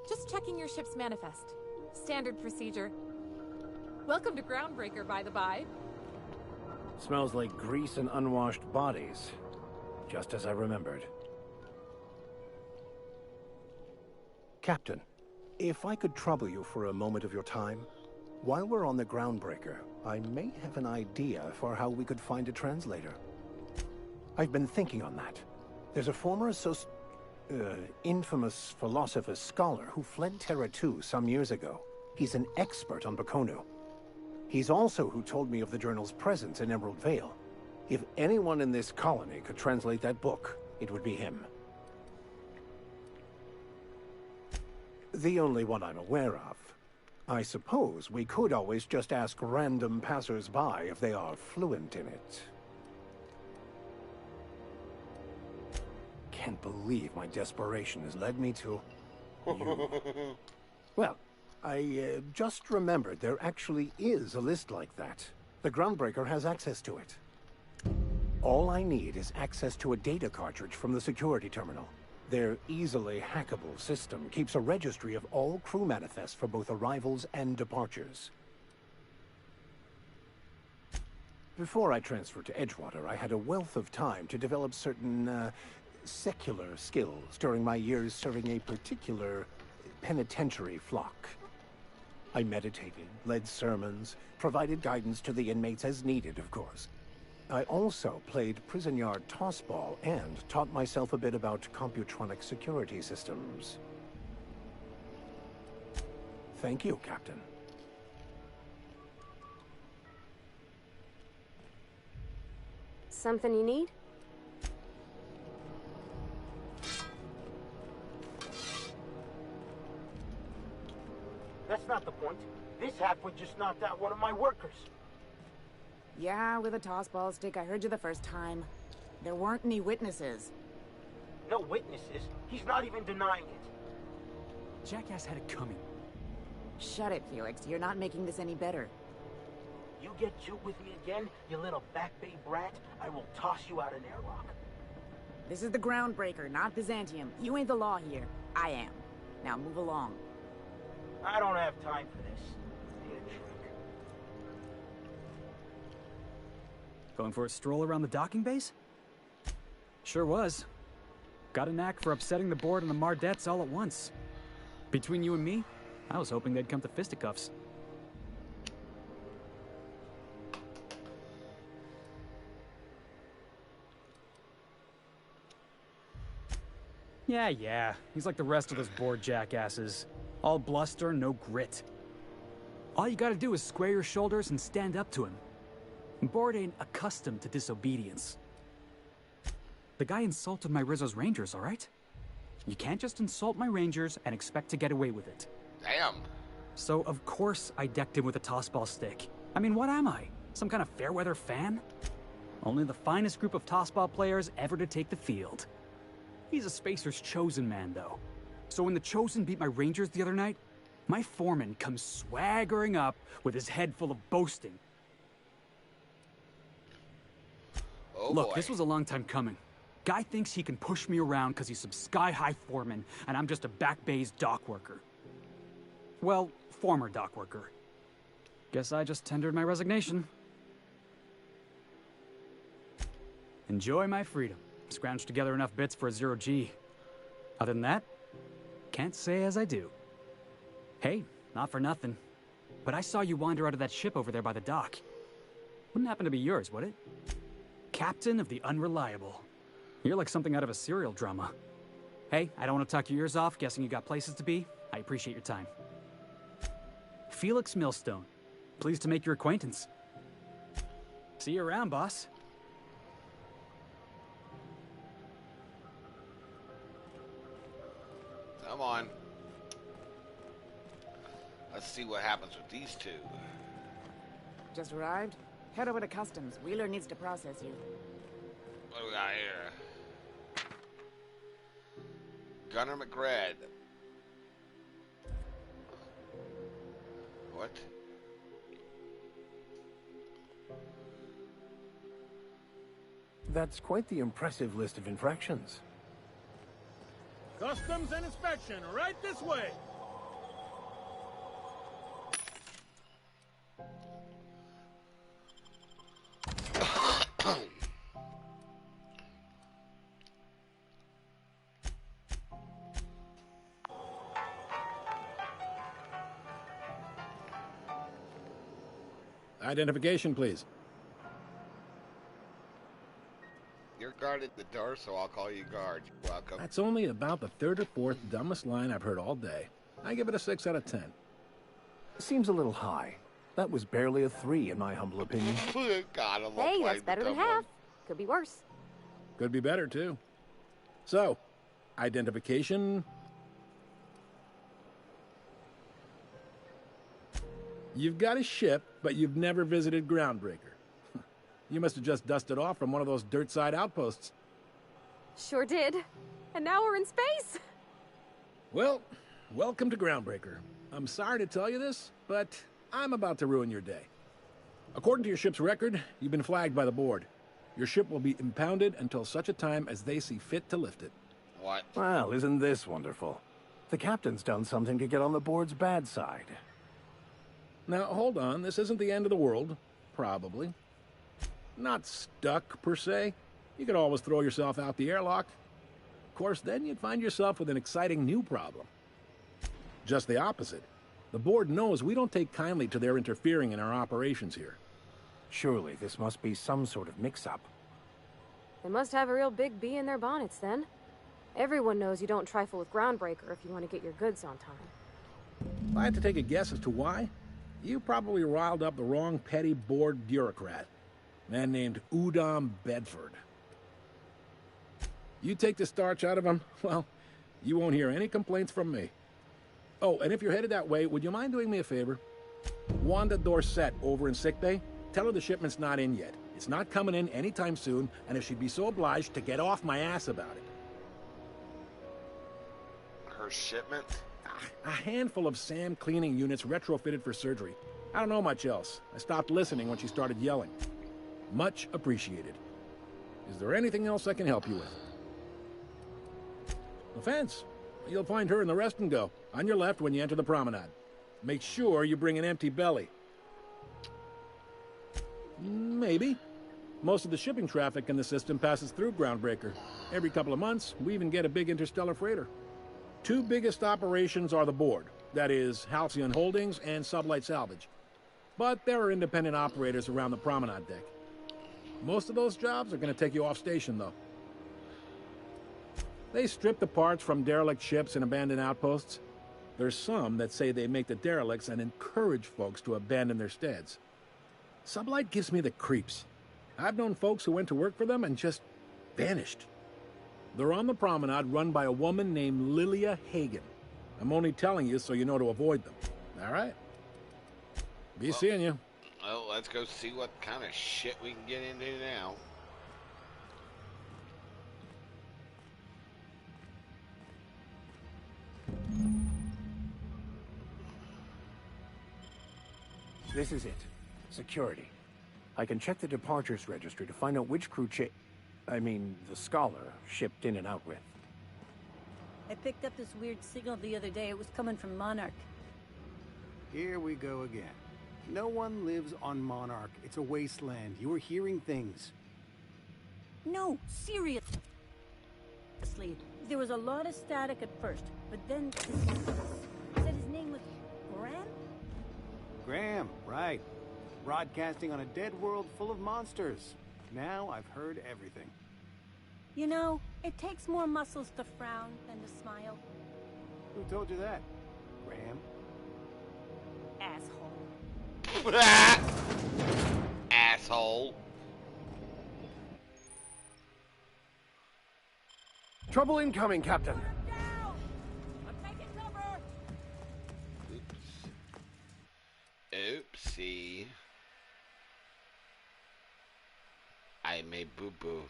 Just checking your ship's manifest. Standard procedure. Welcome to Groundbreaker, by the by. Smells like grease and unwashed bodies. Just as I remembered. Captain, if I could trouble you for a moment of your time. While we're on the Groundbreaker, I may have an idea for how we could find a translator. I've been thinking on that. There's a former infamous philosopher scholar who fled Terra 2 some years ago. He's an expert on Bakonu. He's also who told me of the journal's presence in Emerald Vale. If anyone in this colony could translate that book, it would be him. The only one I'm aware of. I suppose we could always just ask random passers-by if they are fluent in it. Can't believe my desperation has led me to you. Well, I just remembered there actually is a list like that. The Groundbreaker has access to it. All I need is access to a data cartridge from the security terminal. Their easily hackable system keeps a registry of all crew manifests for both arrivals and departures. Before I transferred to Edgewater, I had a wealth of time to develop certain, secular skills during my years serving a particular penitentiary flock. I meditated, led sermons, provided guidance to the inmates as needed, of course. I also played prison yard tossball and taught myself a bit about computronic security systems. Thank you, Captain. Something you need? That's not the point. This halfwit just knocked out one of my workers. Yeah, with a tossball stick. I heard you the first time. There weren't any witnesses. No witnesses? He's not even denying it. Jackass had it coming. Shut it, Felix. You're not making this any better. You get cute with me again, you little back bay brat, I will toss you out an airlock. This is the Groundbreaker, not Byzantium. You ain't the law here. I am. Now move along. I don't have time for this. Need a drink. Going for a stroll around the docking base? Sure was. Got a knack for upsetting the board and the Mardettes all at once. Between you and me, I was hoping they'd come to fisticuffs. Yeah. He's like the rest of those bored jackasses. All bluster, no grit. All you gotta do is square your shoulders and stand up to him. Board ain't accustomed to disobedience. The guy insulted my Rizzo's Rangers, alright? You can't just insult my Rangers and expect to get away with it. Damn. So, of course, I decked him with a tossball stick. I mean, what am I? Some kind of fair-weather fan? Only the finest group of tossball players ever to take the field. He's a Spacer's chosen man, though. So when the Chosen beat my Rangers the other night, my foreman comes swaggering up with his head full of boasting. Oh, look, boy. This was a long time coming. Guy thinks he can push me around because he's some sky-high foreman, and I'm just a back bay's dock worker. Well, former dock worker. Guess I just tendered my resignation. Enjoy my freedom. Scrounged together enough bits for a 0G. Other than that, can't say as I do. Hey, not for nothing, but I saw you wander out of that ship over there by the dock. Wouldn't happen to be yours, would it? Captain of the Unreliable. You're like something out of a serial drama. Hey, I don't want to talk your ears off, guessing you got places to be. I appreciate your time. Felix Millstone. Pleased to make your acquaintance. See you around, boss. Come on. Let's see what happens with these two. Just arrived? Head over to Customs. Wheeler needs to process you. What do we got here? Gunner McGrad. What? That's quite the impressive list of infractions. Customs and inspection, right this way. Identification, please. You're guard at the door, so I'll call you guard. You're welcome. That's only about the third or fourth dumbest line I've heard all day. I give it a 6 out of 10. Seems a little high. That was barely a 3 in my humble opinion. God, I love Hey, playing that's the better than dumb half. one. Could be worse. Could be better, too. So, identification. You've got a ship, but you've never visited Groundbreaker. You must have just dusted off from one of those dirt-side outposts. Sure did. And now we're in space. Well, welcome to Groundbreaker. I'm sorry to tell you this, but I'm about to ruin your day. According to your ship's record, you've been flagged by the board. Your ship will be impounded until such a time as they see fit to lift it. What? Well, isn't this wonderful? The captain's done something to get on the board's bad side. Now, hold on. This isn't the end of the world. Probably. Not stuck, per se. You could always throw yourself out the airlock. Of course, then you'd find yourself with an exciting new problem. Just the opposite. The board knows we don't take kindly to their interfering in our operations here. Surely this must be some sort of mix-up. They must have a real big bee in their bonnets, then. Everyone knows you don't trifle with Groundbreaker if you want to get your goods on time. If I had to take a guess as to why, you probably riled up the wrong petty board bureaucrat. A man named Udom Bedford. You take the starch out of him, well, you won't hear any complaints from me. Oh, and if you're headed that way, would you mind doing me a favor? Wanda Dorset over in sickbay, tell her the shipment's not in yet. It's not coming in anytime soon, and if she'd be so obliged to get off my ass about it. Her shipment? A handful of SAM cleaning units retrofitted for surgery. I don't know much else. I stopped listening when she started yelling. Much appreciated. Is there anything else I can help you with? No offense. You'll find her in the rest and go, on your left when you enter the promenade. Make sure you bring an empty belly. Maybe. Most of the shipping traffic in the system passes through Groundbreaker. Every couple of months, we even get a big interstellar freighter. 2 biggest operations are the board. That is, Halcyon Holdings and Sublight Salvage. But there are independent operators around the promenade deck. Most of those jobs are going to take you off station, though. They strip the parts from derelict ships and abandoned outposts. There's some that say they make the derelicts and encourage folks to abandon their steads. Sublight gives me the creeps. I've known folks who went to work for them and just vanished. They're on the promenade run by a woman named Lilia Hagen. I'm only telling you so you know to avoid them. All right? Be seeing you. Well, let's go see what kind of shit we can get into now. This is it. Security. I can check the departures registry to find out which crew the Scholar shipped in and out with. I picked up this weird signal the other day. It was coming from Monarch. Here we go again. No one lives on Monarch. It's a wasteland. You were hearing things. No, seriously. There was a lot of static at first, but then said his name was Graham? Graham, right. Broadcasting on a dead world full of monsters. Now I've heard everything. You know, it takes more muscles to frown than to smile. Who told you that? Graham? Asshole. Asshole. Trouble incoming, Captain. Oopsie. I made boo-boo.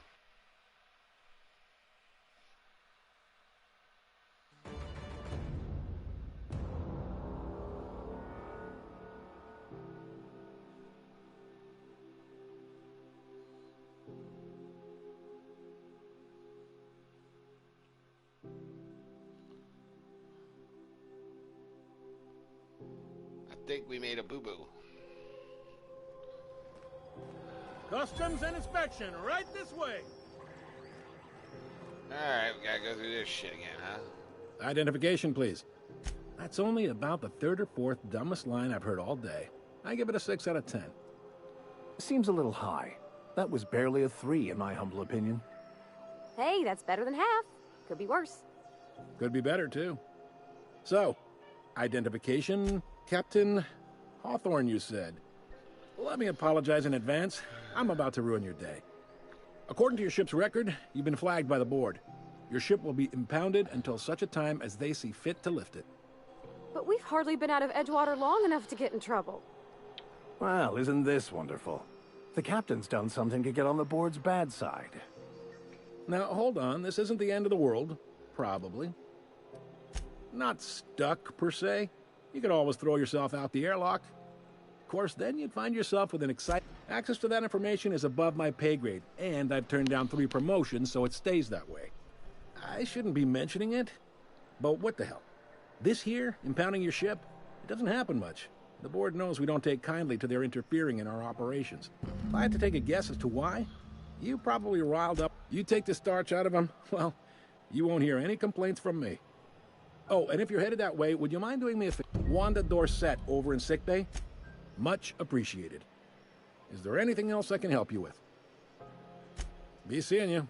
I think we made a boo-boo. Customs and inspection, right this way. Alright, we gotta go through this shit again, huh? Identification, please. That's only about the 3rd or 4th dumbest line I've heard all day. I give it a 6 out of 10. Seems a little high. That was barely a 3 in my humble opinion. Hey, that's better than half. Could be worse. Could be better, too. So, identification, Captain... Hawthorne, you said. Let me apologize in advance. I'm about to ruin your day. According to your ship's record, you've been flagged by the board. Your ship will be impounded until such a time as they see fit to lift it. But we've hardly been out of Edgewater long enough to get in trouble. Well, isn't this wonderful? The captain's done something to get on the board's bad side. Now, hold on. This isn't the end of the world. Probably. Not stuck, per se. You could always throw yourself out the airlock. Of course, then you'd find yourself with an exciting... Access to that information is above my pay grade, and I've turned down 3 promotions, so it stays that way. I shouldn't be mentioning it, but what the hell? This here, impounding your ship, it doesn't happen much. The board knows we don't take kindly to their interfering in our operations. If I had to take a guess as to why, you probably riled up. You take the starch out of them, well, you won't hear any complaints from me. Oh, and if you're headed that way, would you mind doing me a favor? Wanda Dorset over in sickbay? Much appreciated. Is there anything else I can help you with? Be seeing you.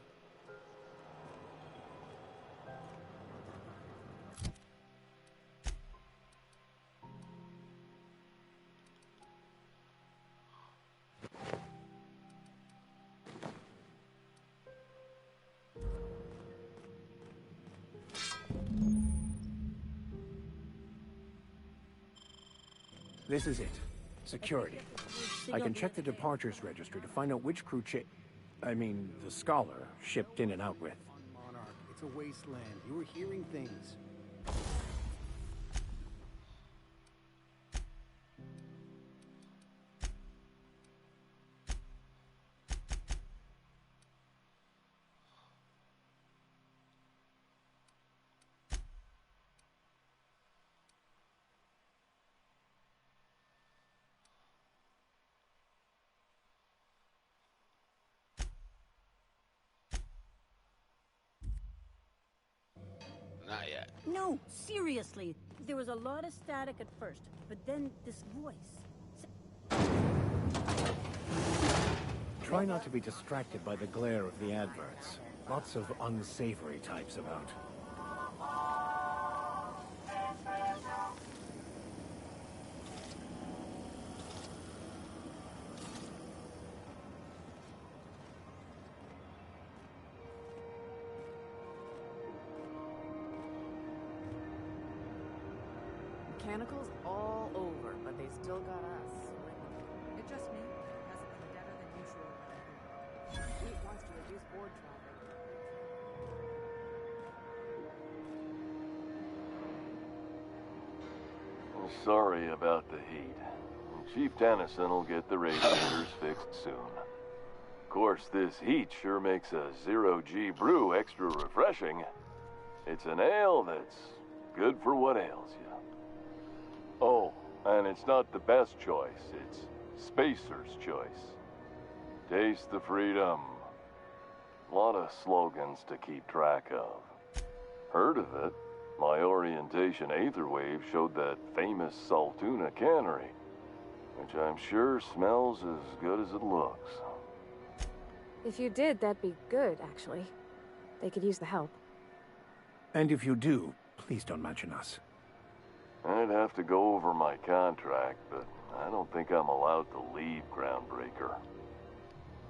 This is it. Security. I can check the departures register to find out which crew the Scholar shipped in and out with. Monarch, it's a wasteland. You were hearing things. Not yet. No, seriously. There was a lot of static at first, but then this voice. Try not to be distracted by the glare of the adverts. Lots of unsavory types about. Mechanicals all over, but they still got us. It just me. Hasn't been better than usual. Fleet wants to reduce board traffic. I'm sorry about the heat. Chief Tennyson will get the radiators fixed soon. Of course, this heat sure makes a 0G brew extra refreshing. It's an ale that's good for what ails you. Oh, and it's not the best choice. It's Spacer's choice. Taste the freedom. A lot of slogans to keep track of. Heard of it? My orientation aetherwave showed that famous Saltuna cannery, which I'm sure smells as good as it looks. If you did, that'd be good, actually. They could use the help. And if you do, please don't mention us. I'd have to go over my contract, but I don't think I'm allowed to leave Groundbreaker.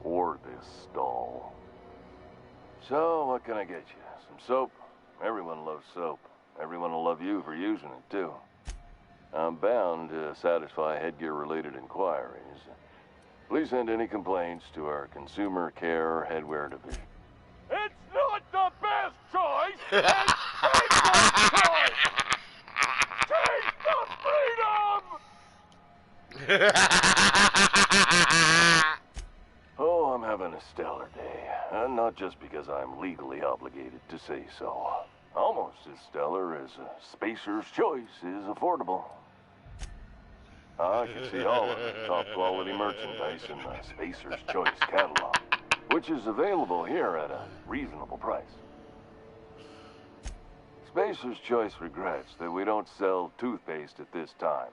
Or this stall. So, what can I get you? Some soap? Everyone loves soap. Everyone will love you for using it, too. I'm bound to satisfy headgear-related inquiries. Please send any complaints to our Consumer Care Headwear Division. It's not the best choice! It's Spacer's choice! Take the freedom! Oh, I'm having a stellar day. And not just because I'm legally obligated to say so. Almost as stellar as Spacer's Choice is affordable. I can see all of the top-quality merchandise in the Spacer's Choice catalog, which is available here at a reasonable price. Spacer's Choice regrets that we don't sell toothpaste at this time,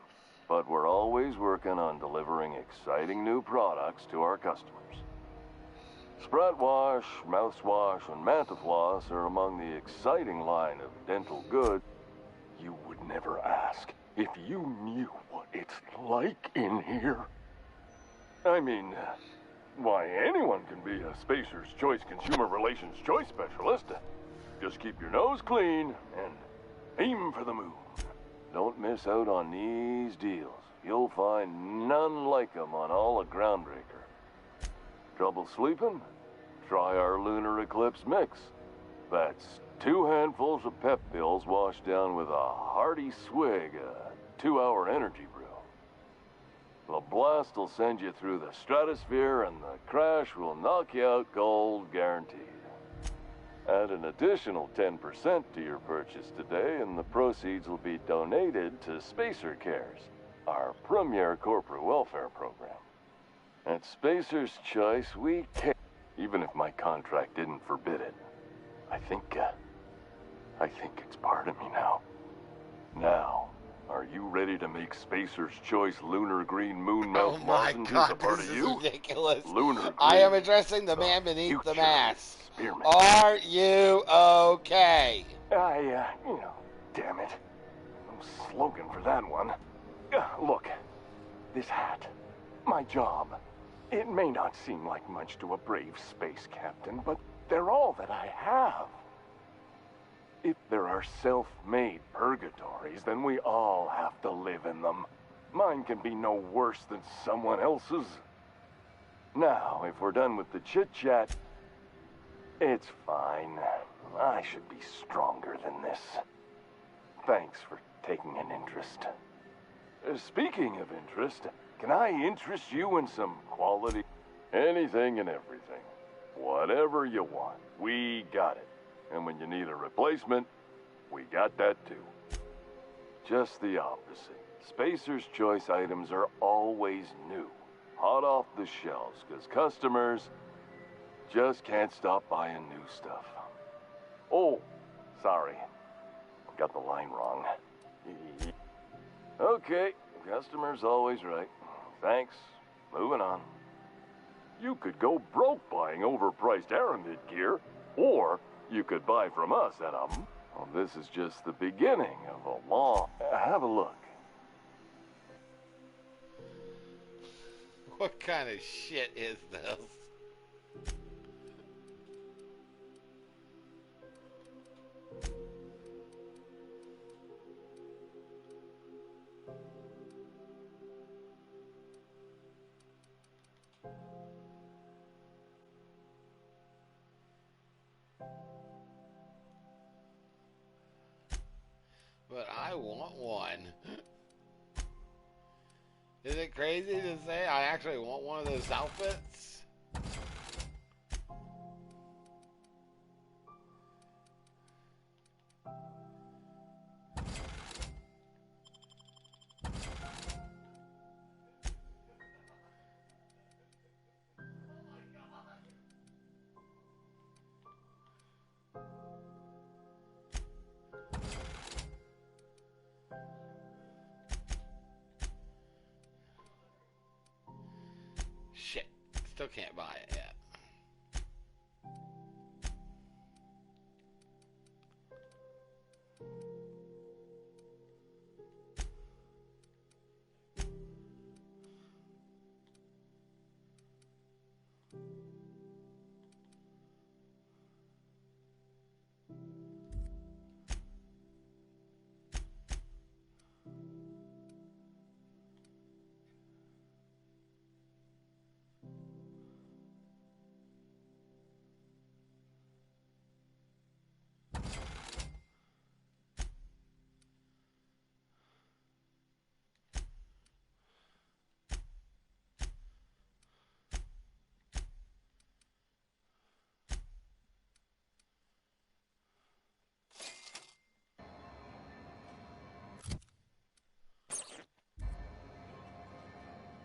but we're always working on delivering exciting new products to our customers. Sprout Wash, Mouthwash, and Mantafloss are among the exciting line of dental goods. You would never ask if you knew what it it's like in here. I mean, why, anyone can be a Spacer's Choice Consumer Relations Choice Specialist. Just keep your nose clean and aim for the moon. Don't miss out on these deals. You'll find none like them on all of Groundbreaker. Trouble sleeping? Try our Lunar Eclipse mix. That's 2 handfuls of pep pills washed down with a hearty swig of 2-hour energy brew. The blast will send you through the stratosphere, and the crash will knock you out cold, guaranteed. Add an additional 10% to your purchase today, and the proceeds will be donated to Spacer Cares, our premier corporate welfare program. At Spacer's Choice, we care, even if my contract didn't forbid it. I think it's part of me now. Now, are you ready to make Spacer's Choice Lunar Green Moon Mount lozenges a part of you? Ridiculous. Lunar Green. I am addressing the man beneath the mask. Are you okay? Damn it. No slogan for that one. Look, this hat, my job, it may not seem like much to a brave space captain, but they're all that I have. If there are self-made purgatories, then we all have to live in them. Mine can be no worse than someone else's. Now, if we're done with the chit-chat, it's fine. I should be stronger than this. Thanks for taking an interest. Speaking of interest, can I interest you in some quality? Anything and everything. Whatever you want, we got it. And when you need a replacement, we got that too. Just the opposite. Spacer's Choice items are always new, hot off the shelves, because customers just can't stop buying new stuff. Oh, sorry. Got the line wrong. Okay, customer's always right. Thanks. Moving on. You could go broke buying overpriced Aramid gear, or you could buy from us at a... Well, this is just the beginning of a long... Have a look. What kind of shit is this? But I want one. Is it crazy to say I actually want one of those outfits? Shit, still can't buy it yet.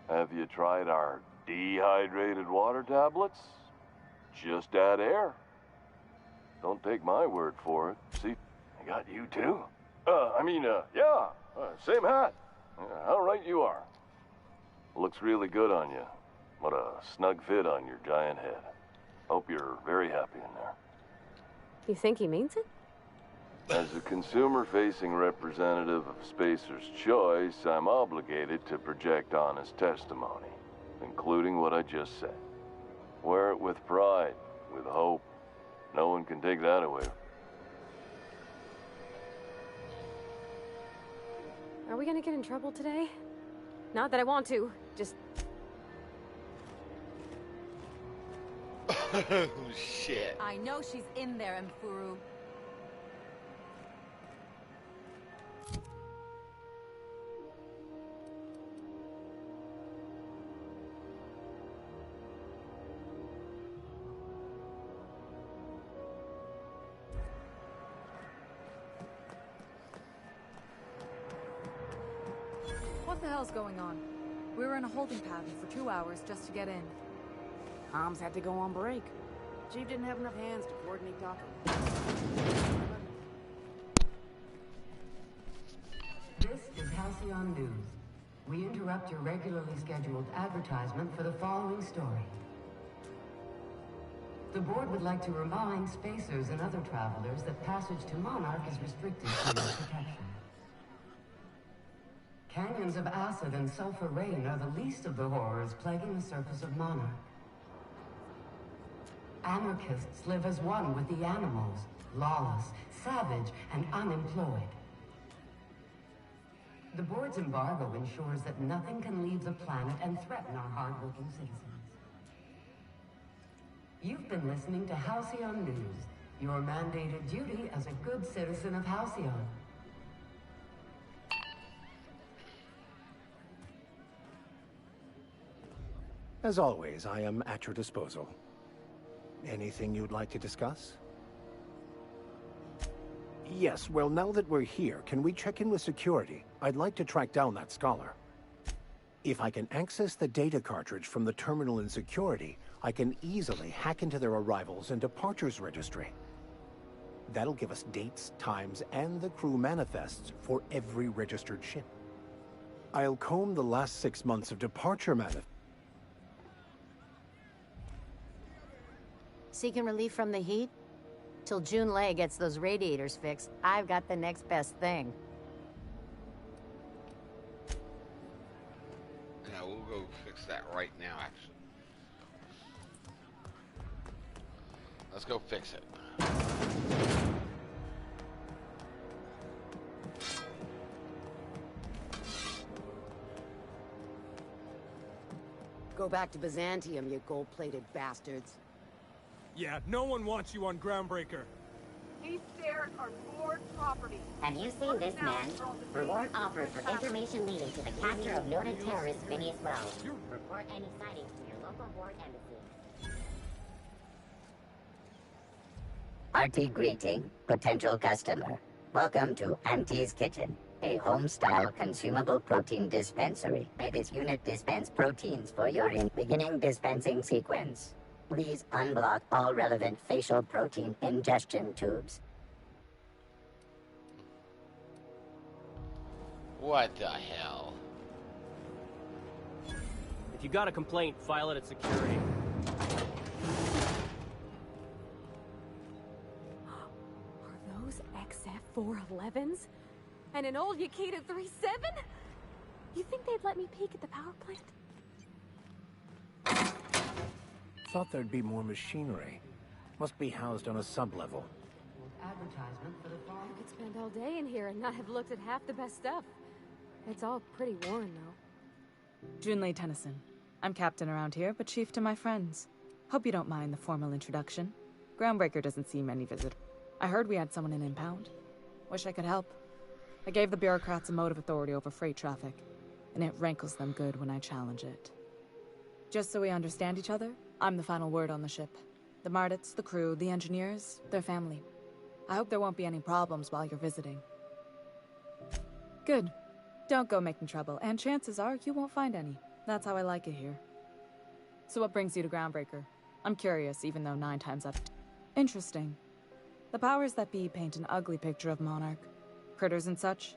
Have you tried our dehydrated water tablets? Just add air. Don't take my word for it. See, I got you too. Same hat. How right you are. Looks really good on you. What a snug fit on your giant head. Hope you're very happy in there. You think he means it? As a consumer-facing representative of Spacer's Choice, I'm obligated to project honest testimony, including what I just said. Wear it with pride, with hope. No one can take that away. Are we gonna get in trouble today? Not that I want to, just... Oh, shit. I know she's in there, Mfuru. What the hell's going on? We were in a holding pattern for 2 hours just to get in. Comms had to go on break. Chief didn't have enough hands to coordinate talking. This is Halcyon News. We interrupt your regularly scheduled advertisement for the following story. The board would like to remind spacers and other travelers that passage to Monarch is restricted to their protection. Canyons of acid and sulfur rain are the least of the horrors plaguing the surface of Monarch. Anarchists live as one with the animals, lawless, savage, and unemployed. The board's embargo ensures that nothing can leave the planet and threaten our hard-working citizens. You've been listening to Halcyon News, your mandated duty as a good citizen of Halcyon. As always, I am at your disposal. Anything you'd like to discuss? Yes, well, now that we're here, can we check in with security? I'd like to track down that scholar. If I can access the data cartridge from the terminal in security, I can easily hack into their arrivals and departures registry. That'll give us dates, times, and the crew manifests for every registered ship. I'll comb the last 6 months of departure manifests. Seeking relief from the heat? Till June Lay gets those radiators fixed, I've got the next best thing. Yeah, we'll go fix that right now, actually. Let's go fix it. Go back to Byzantium, you gold-plated bastards. Yeah, no one wants you on Groundbreaker. These stairs are board property. Have you seen this man? Reward offered for information leading to the capture of noted terrorist Phineas Wells. Report any sightings to your local board embassy. RT greeting, potential customer. Welcome to Auntie's Kitchen, a home-style consumable protein dispensary. May this unit dispense proteins for your beginning dispensing sequence. Please unblock all relevant facial protein ingestion tubes. What the hell? If you got a complaint, file it at security. Are those XF-411s? And an old Yakita 3.7? You think they'd let me peek at the power plant? Thought there'd be more machinery. Must be housed on a sub-level. Advertisement for the fall. I could spend all day in here and not have looked at half the best stuff. It's all pretty worn, though. Junlei Tennyson. I'm captain around here, but chief to my friends. Hope you don't mind the formal introduction. Groundbreaker doesn't see many visitors. I heard we had someone in impound. Wish I could help. I gave the bureaucrats a motive authority over freight traffic, and it rankles them good when I challenge it. Just so we understand each other, I'm the final word on the ship. The Mardits, the crew, the engineers, their family. I hope there won't be any problems while you're visiting. Good. Don't go making trouble, and chances are you won't find any. That's how I like it here. So what brings you to Groundbreaker? I'm curious, even though 9 times out of 10. Interesting. The powers that be paint an ugly picture of Monarch. Critters and such.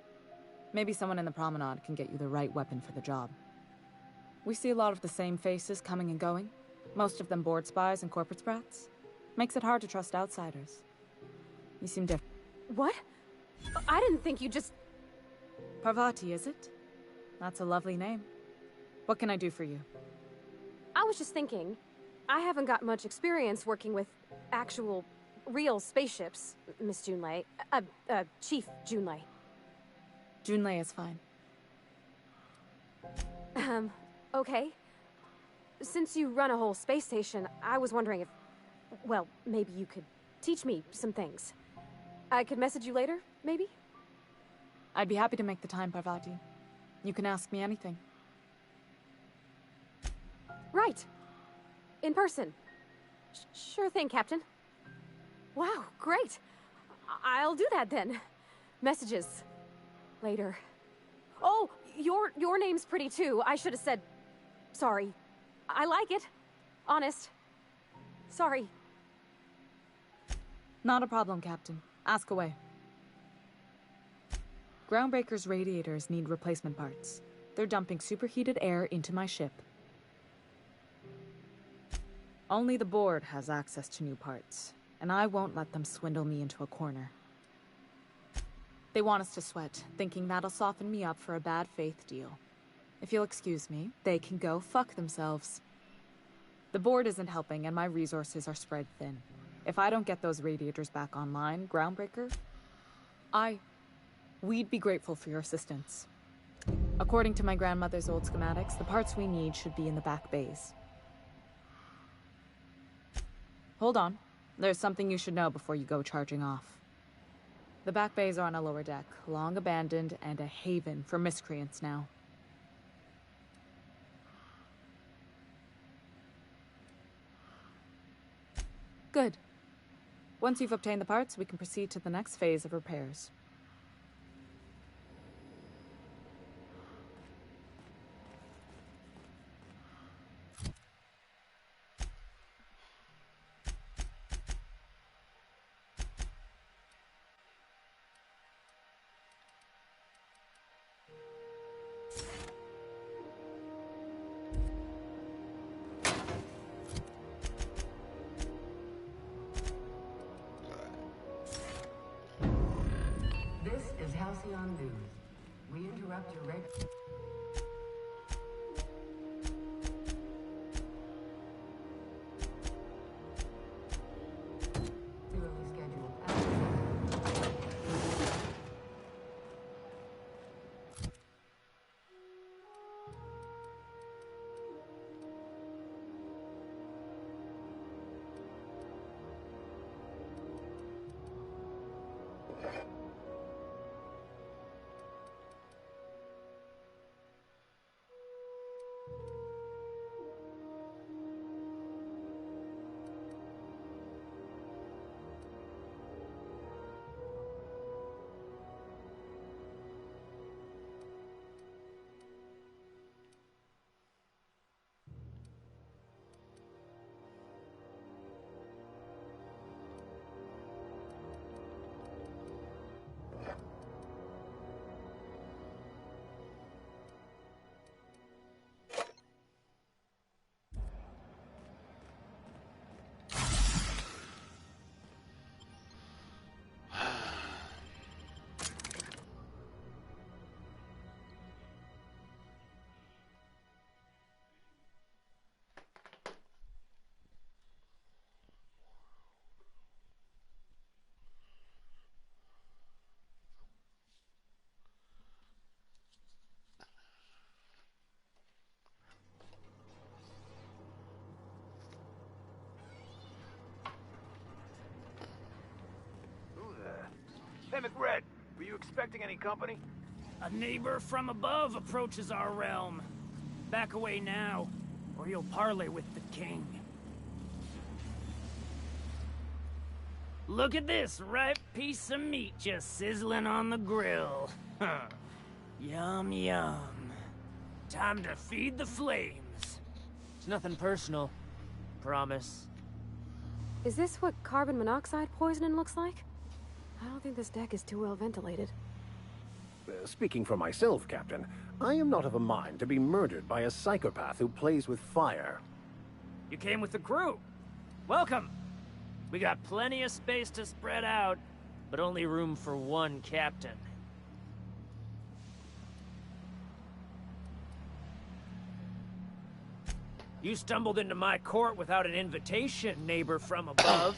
Maybe someone in the promenade can get you the right weapon for the job. We see a lot of the same faces coming and going. Most of them board spies and corporate sprats. Makes it hard to trust outsiders. You seem different. What? I didn't think you just... Parvati, is it? That's a lovely name. What can I do for you? I was just thinking, I haven't got much experience working with actual, real spaceships, Miss Junlei. Chief Junlei. Junlei is fine. Okay. Since you run a whole space station, I was wondering if... Well, maybe you could teach me some things. I could message you later, maybe? I'd be happy to make the time, Parvati. You can ask me anything. Right. In person. Sure thing, Captain. Wow, great. I'll do that then. Messages. Later. Oh, your name's pretty too. I should have said... Sorry. I like it. Honest. Sorry. Not a problem, Captain. Ask away. Groundbreaker's radiators need replacement parts. They're dumping superheated air into my ship. Only the board has access to new parts, and I won't let them swindle me into a corner. They want us to sweat, thinking that'll soften me up for a bad faith deal. If you'll excuse me, they can go fuck themselves. The board isn't helping, and my resources are spread thin. If I don't get those radiators back online, Groundbreaker, we'd be grateful for your assistance. According to my grandmother's old schematics, the parts we need should be in the back bays. Hold on. There's something you should know before you go charging off. The back bays are on a lower deck, long abandoned and a haven for miscreants now. Good. Once you've obtained the parts, we can proceed to the next phase of repairs. This is Halcyon News. We interrupt your regularly scheduled Hey, McRed, were you expecting any company? A neighbor from above approaches our realm. Back away now, or you'll parley with the king. Look at this ripe piece of meat just sizzling on the grill. Yum, yum. Time to feed the flames. It's nothing personal. Promise. Is this what carbon monoxide poisoning looks like? I don't think this deck is too well ventilated. Speaking for myself, Captain, I am not of a mind to be murdered by a psychopath who plays with fire. You came with the crew. Welcome. We got plenty of space to spread out, but only room for one captain. You stumbled into my court without an invitation, neighbor from above.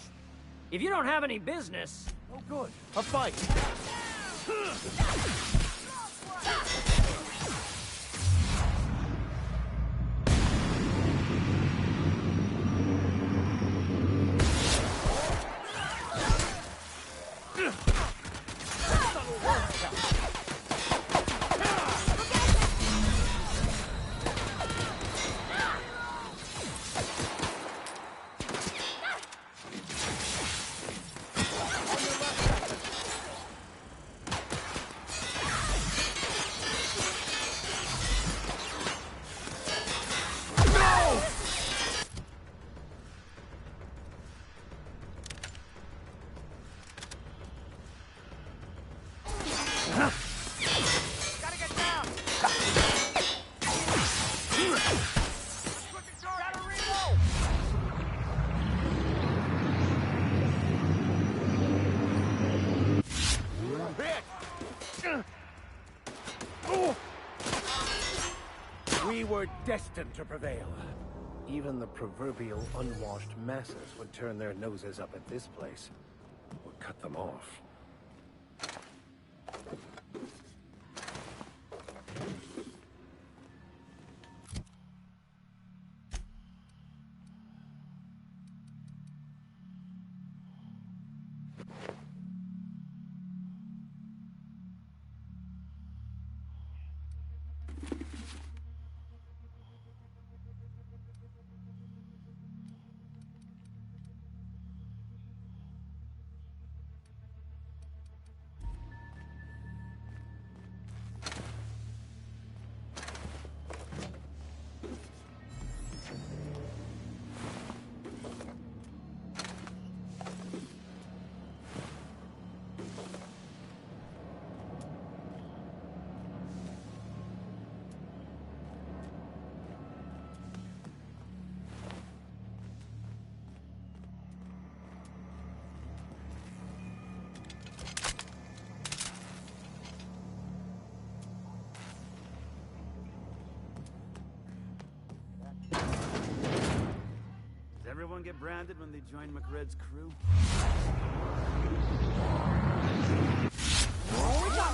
If you don't have any business... Oh good, a fight! We were destined to prevail. Even the proverbial unwashed masses would turn their noses up at this place, or cut them off. Everyone get branded when they join McRed's crew?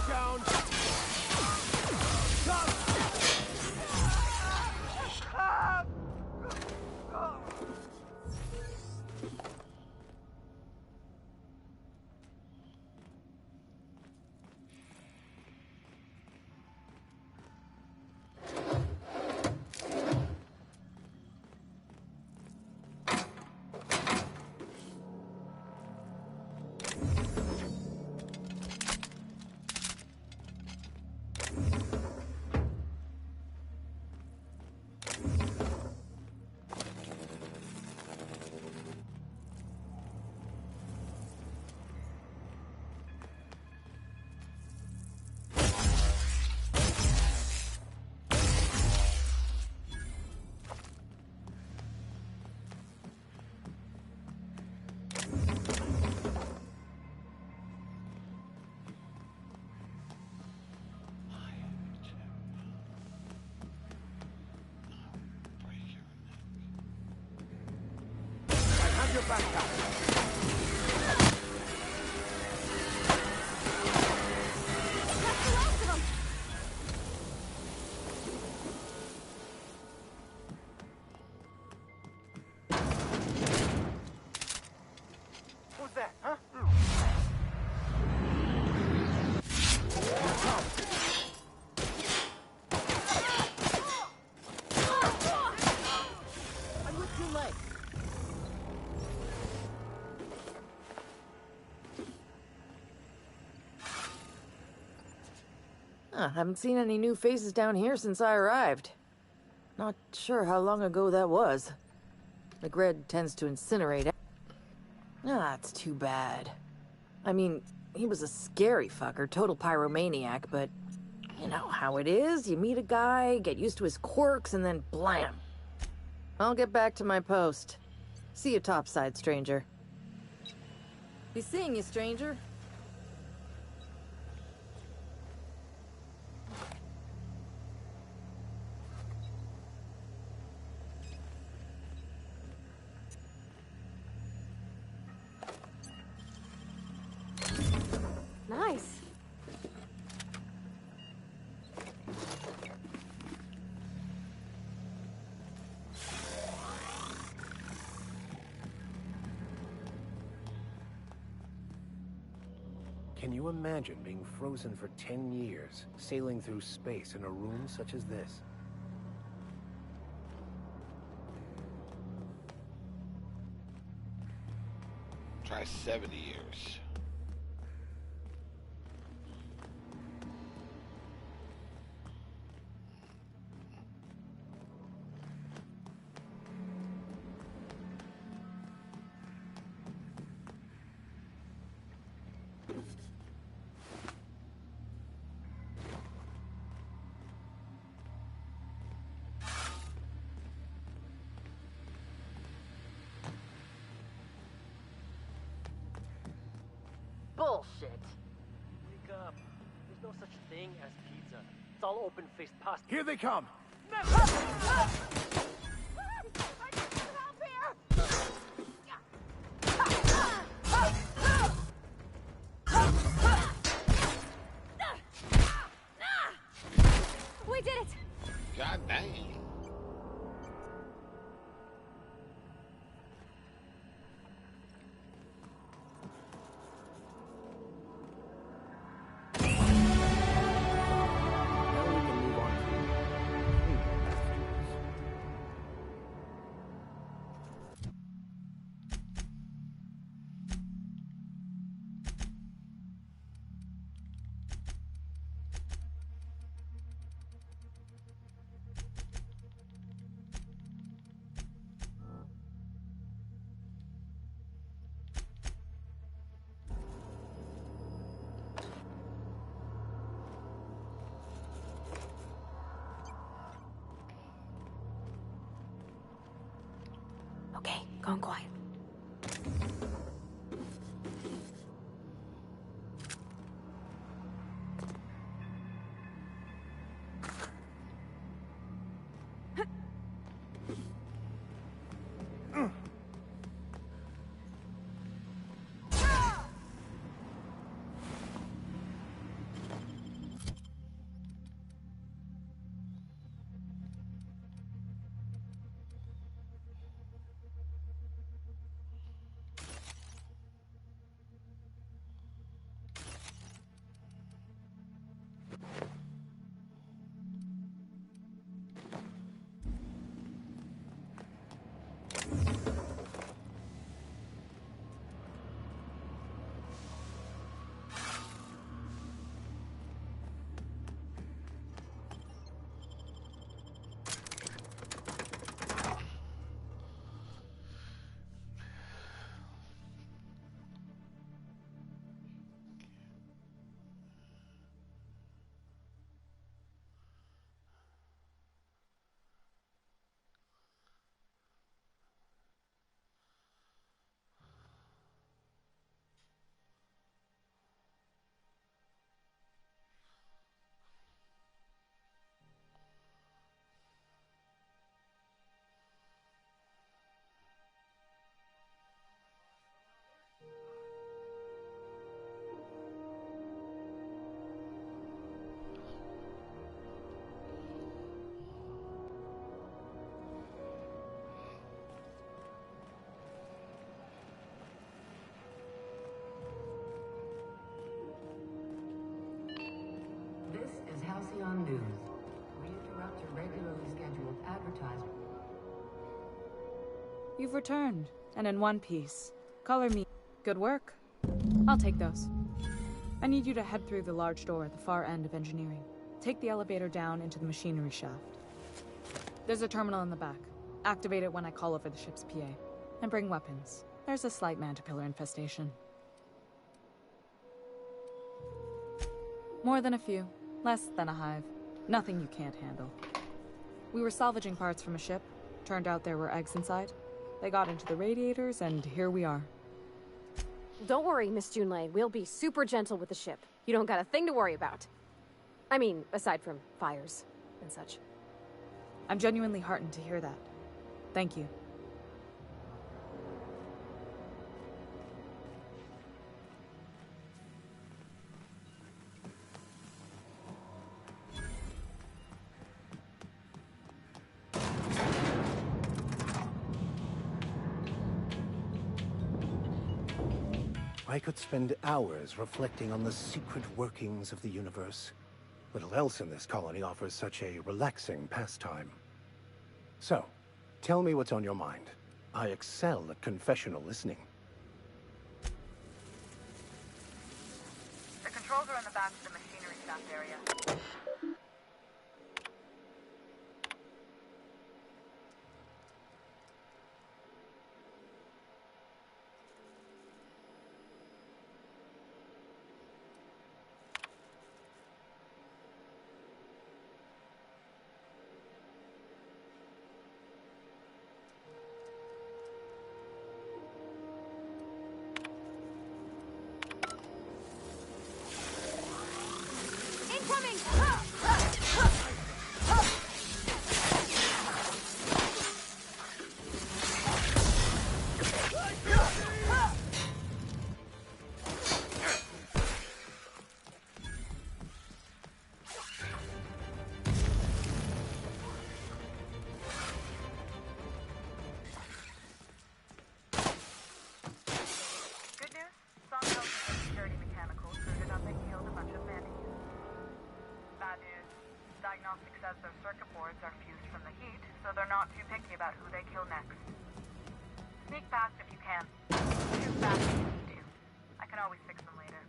Down! Have your back up. Who's that, huh? I'm with your leg. Haven't seen any new faces down here since I arrived. Not sure how long ago that was. McRed tends to incinerate. It's too bad. I mean, he was a scary fucker, total pyromaniac, but you know how it is. You meet a guy, get used to his quirks, and then blam. I'll get back to my post. See you topside, stranger. Be seeing you, stranger. Can you imagine being frozen for 10 years, sailing through space in a room such as this? Try 70 years. Bullshit. Wake up. There's no such thing as pizza. It's all open-faced pasta. Here they come! We did it! God dang. Okay, gone quiet. This is Halcyon News. We interrupt your regularly scheduled advertisement. You've returned, and in one piece. Color me. Good work. I'll take those. I need you to head through the large door at the far end of engineering. Take the elevator down into the machinery shaft. There's a terminal in the back. Activate it when I call over the ship's PA. And bring weapons. There's a slight mantipillar infestation. More than a few. Less than a hive. Nothing you can't handle. We were salvaging parts from a ship. Turned out there were eggs inside. They got into the radiators, and here we are. Don't worry, Miss Junlei. We'll be super gentle with the ship. You don't got a thing to worry about. I mean, aside from fires and such. I'm genuinely heartened to hear that. Thank you. I could spend hours reflecting on the secret workings of the universe. Little else in this colony offers such a relaxing pastime. So, tell me what's on your mind. I excel at confessional listening. The controls are in the back of the machinery staff area. Their circuit boards are fused from the heat, so they're not too picky about who they kill next. Sneak past if you can. Shoot back if you need to. I can always fix them later.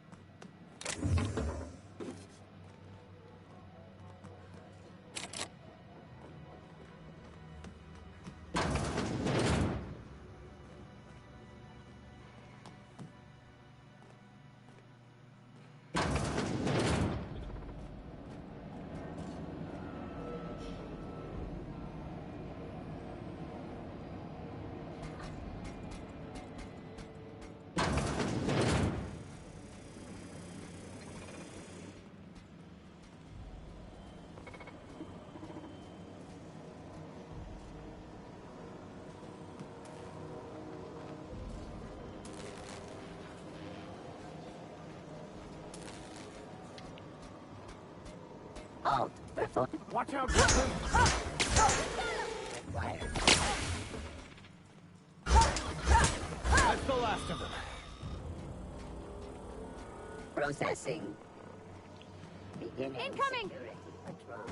Halt before. Watch out! Required. That's the last of them. Processing. Beginning Incoming! security patrol.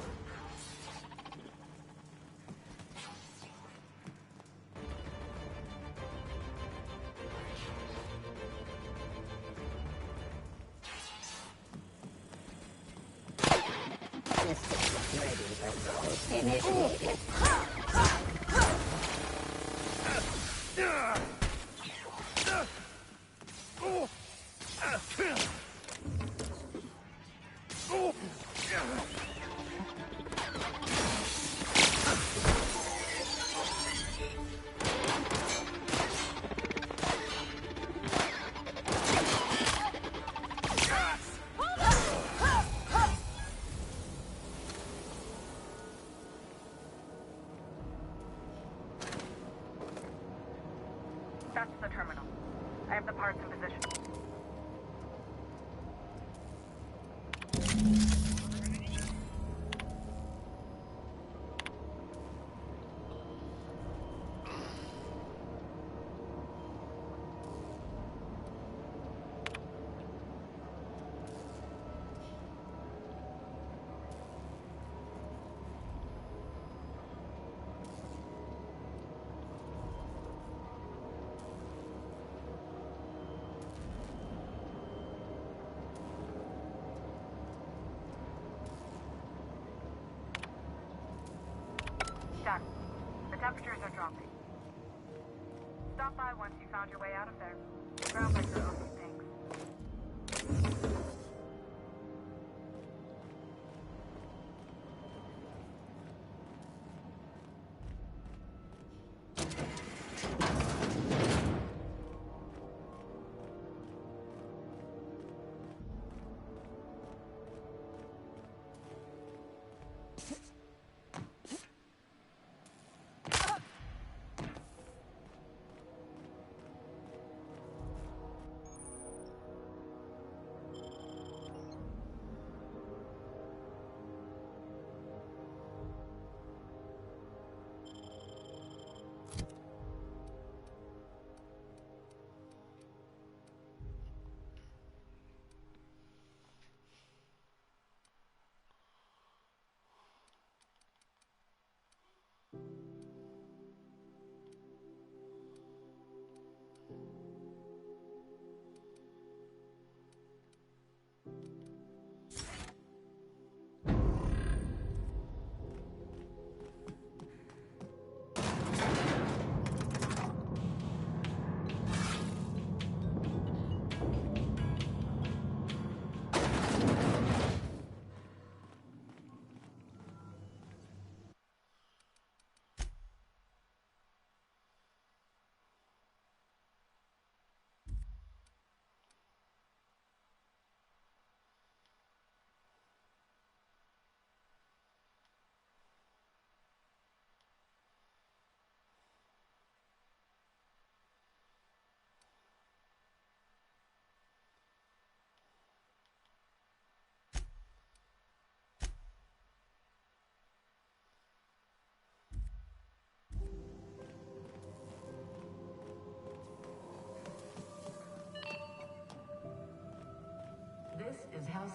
Security patrol initiated. That's the terminal. I have the parts in position. Done. The temperatures are dropping. Stop by once you found your way out of there. Groundbreaker owes you thanks.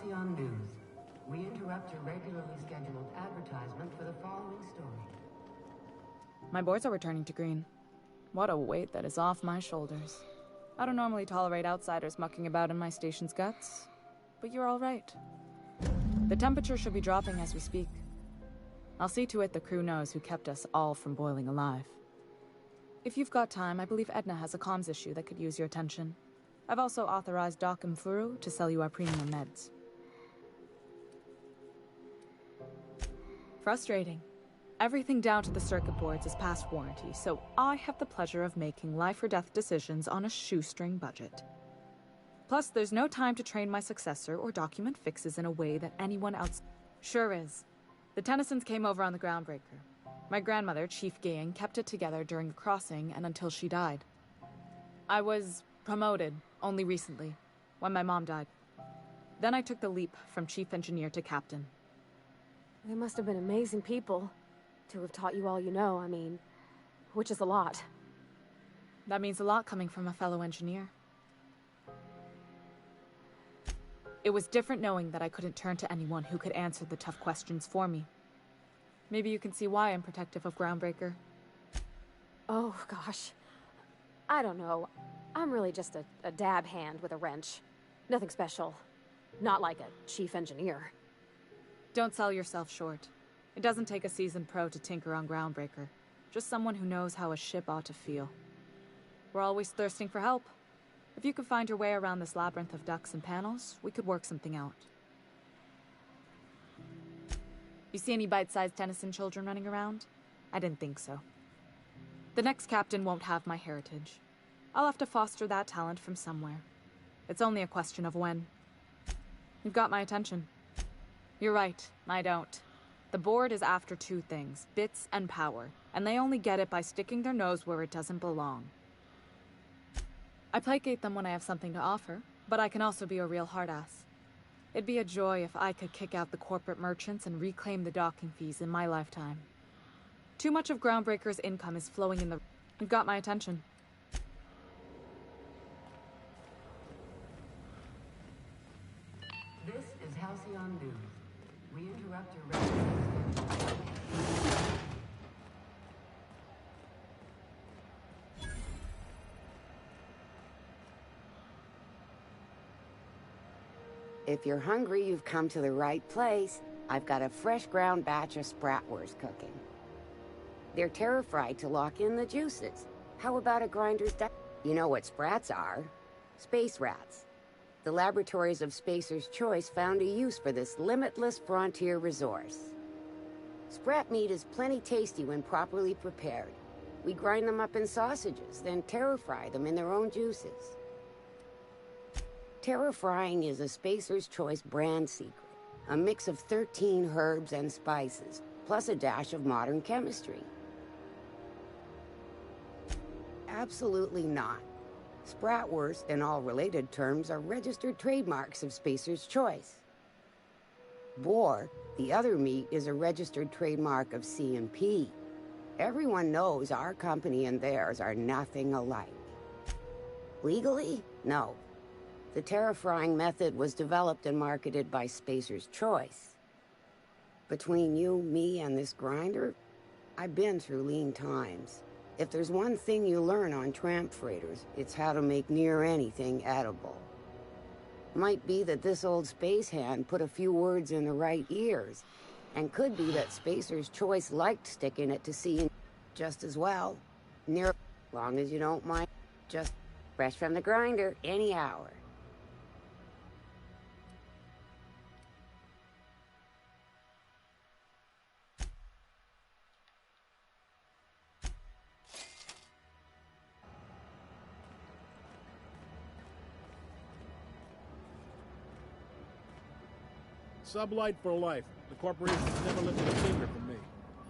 Halcyon News. We interrupt your regularly scheduled advertisement for the following story. My boys are returning to Green. What a weight that is off my shoulders. I don't normally tolerate outsiders mucking about in my station's guts, but you're all right. The temperature should be dropping as we speak. I'll see to it the crew knows who kept us all from boiling alive. If you've got time, I believe Edna has a comms issue that could use your attention. I've also authorized Doc and Furu to sell you our premium meds. Frustrating. Everything down to the circuit boards is past warranty, so I have the pleasure of making life or death decisions on a shoestring budget. Plus, there's no time to train my successor or document fixes in a way that anyone else... Sure is. The Tennysons came over on the Groundbreaker. My grandmother, Chief Gayan, kept it together during the crossing and until she died. I was promoted only recently, when my mom died. Then I took the leap from chief engineer to captain. They must have been amazing people to have taught you all you know, I mean, which is a lot. That means a lot coming from a fellow engineer. It was different knowing that I couldn't turn to anyone who could answer the tough questions for me. Maybe you can see why I'm protective of Groundbreaker. Oh, gosh. I don't know. I'm really just a dab hand with a wrench. Nothing special. Not like a chief engineer. Don't sell yourself short. It doesn't take a seasoned pro to tinker on Groundbreaker. Just someone who knows how a ship ought to feel. We're always thirsting for help. If you could find your way around this labyrinth of ducts and panels, we could work something out. You see any bite-sized Tennyson children running around? I didn't think so. The next captain won't have my heritage. I'll have to foster that talent from somewhere. It's only a question of when. You've got my attention. You're right, I don't. The board is after two things, bits and power, and they only get it by sticking their nose where it doesn't belong. I placate them when I have something to offer, but I can also be a real hard-ass. It'd be a joy if I could kick out the corporate merchants and reclaim the docking fees in my lifetime. Too much of Groundbreaker's income is flowing in the... You've got my attention. This is Halcyon News. We interrupt your regular schedule. If you're hungry, you've come to the right place. I've got a fresh ground batch of spratwurst cooking. They're terra-fried to lock in the juices. How about a grinder's You know what sprats are? Space rats. The laboratories of Spacer's Choice found a use for this limitless frontier resource. Sprat meat is plenty tasty when properly prepared. We grind them up in sausages, then terra-fry them in their own juices. Terra-frying is a Spacer's Choice brand secret. A mix of 13 herbs and spices, plus a dash of modern chemistry. Absolutely not. Spratwurst and all related terms are registered trademarks of Spacer's Choice. Boar, the other meat, is a registered trademark of C&P. Everyone knows our company and theirs are nothing alike. Legally? No. The terra-frying method was developed and marketed by Spacer's Choice. Between you, me, and this grinder, I've been through lean times. If there's one thing you learn on tramp freighters, it's how to make near anything edible. Might be that this old space hand put a few words in the right ears, and could be that Spacer's Choice liked sticking it to sea just as well. Near, long as you don't mind, just fresh from the grinder, any hour. Sublight for life. The corporation's never lifted a finger from me.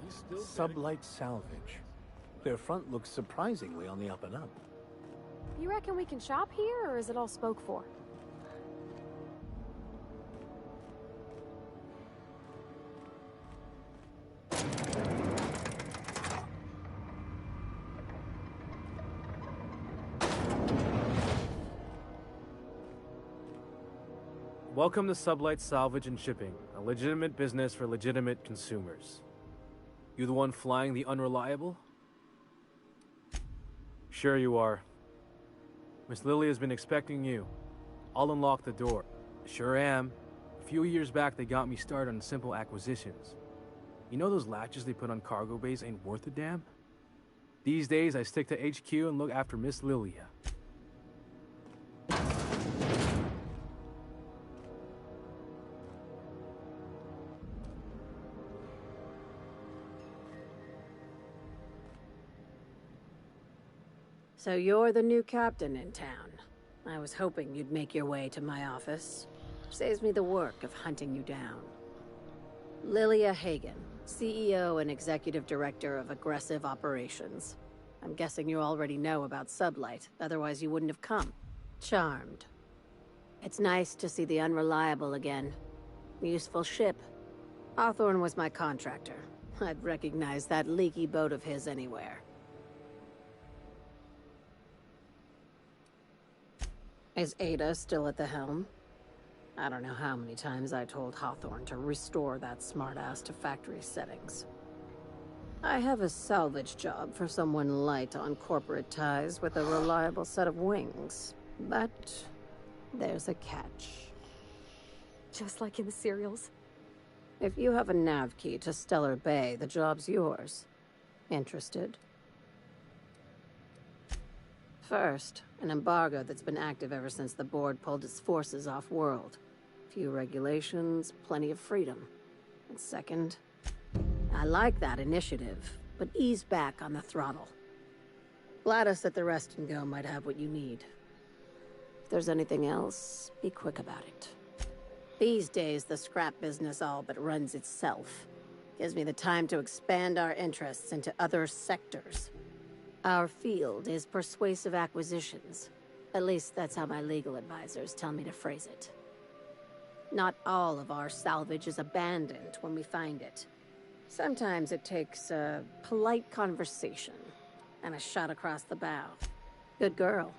He's still Sublight Salvage. Their front looks surprisingly on the up and up. You reckon we can shop here, or is it all spoke for? Welcome to Sublight Salvage and Shipping, a legitimate business for legitimate consumers. You the one flying the Unreliable? Sure you are. Miss Lily has been expecting you. I'll unlock the door. Sure am. A few years back, they got me started on simple acquisitions. You know those latches they put on cargo bays ain't worth a damn? These days, I stick to HQ and look after Miss Lilia. So you're the new captain in town. I was hoping you'd make your way to my office. Saves me the work of hunting you down. Lilia Hagen, CEO and Executive Director of Aggressive Operations. I'm guessing you already know about Sublight, otherwise you wouldn't have come. Charmed. It's nice to see the Unreliable again. Useful ship. Hawthorne was my contractor. I'd recognize that leaky boat of his anywhere. Is Ada still at the helm? I don't know how many times I told Hawthorne to restore that smartass to factory settings. I have a salvage job for someone light on corporate ties with a reliable set of wings. But there's a catch. Just like in the serials? If you have a nav key to Stellar Bay, the job's yours. Interested? First, an embargo that's been active ever since the board pulled its forces off-world. Few regulations, plenty of freedom. And second, I like that initiative, but ease back on the throttle. Gladys at the Rest and Go might have what you need. If there's anything else, be quick about it. These days, the scrap business all but runs itself. Gives me the time to expand our interests into other sectors. Our field is persuasive acquisitions. At least that's how my legal advisors tell me to phrase it. Not all of our salvage is abandoned when we find it. Sometimes it takes a polite conversation and a shot across the bow. Good girl.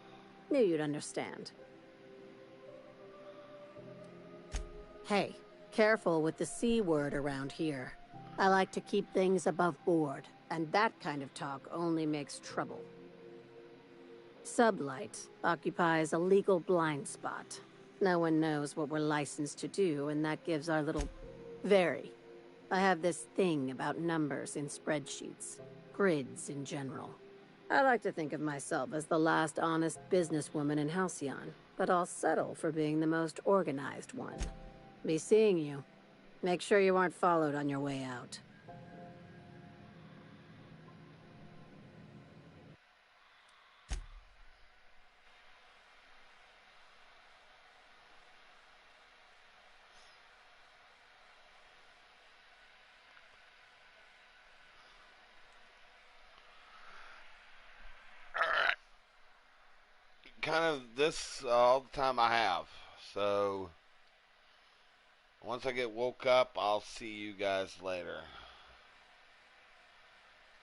Knew you'd understand. Hey, careful with the C word around here. I like to keep things above board, and that kind of talk only makes trouble. Sublight occupies a legal blind spot. No one knows what we're licensed to do, and that gives our little... Vary. I have this thing about numbers in spreadsheets. Grids in general. I like to think of myself as the last honest businesswoman in Halcyon, but I'll settle for being the most organized one. Be seeing you. Make sure you aren't followed on your way out. Kind of this all the time I have. So once I get woke up, I'll see you guys later.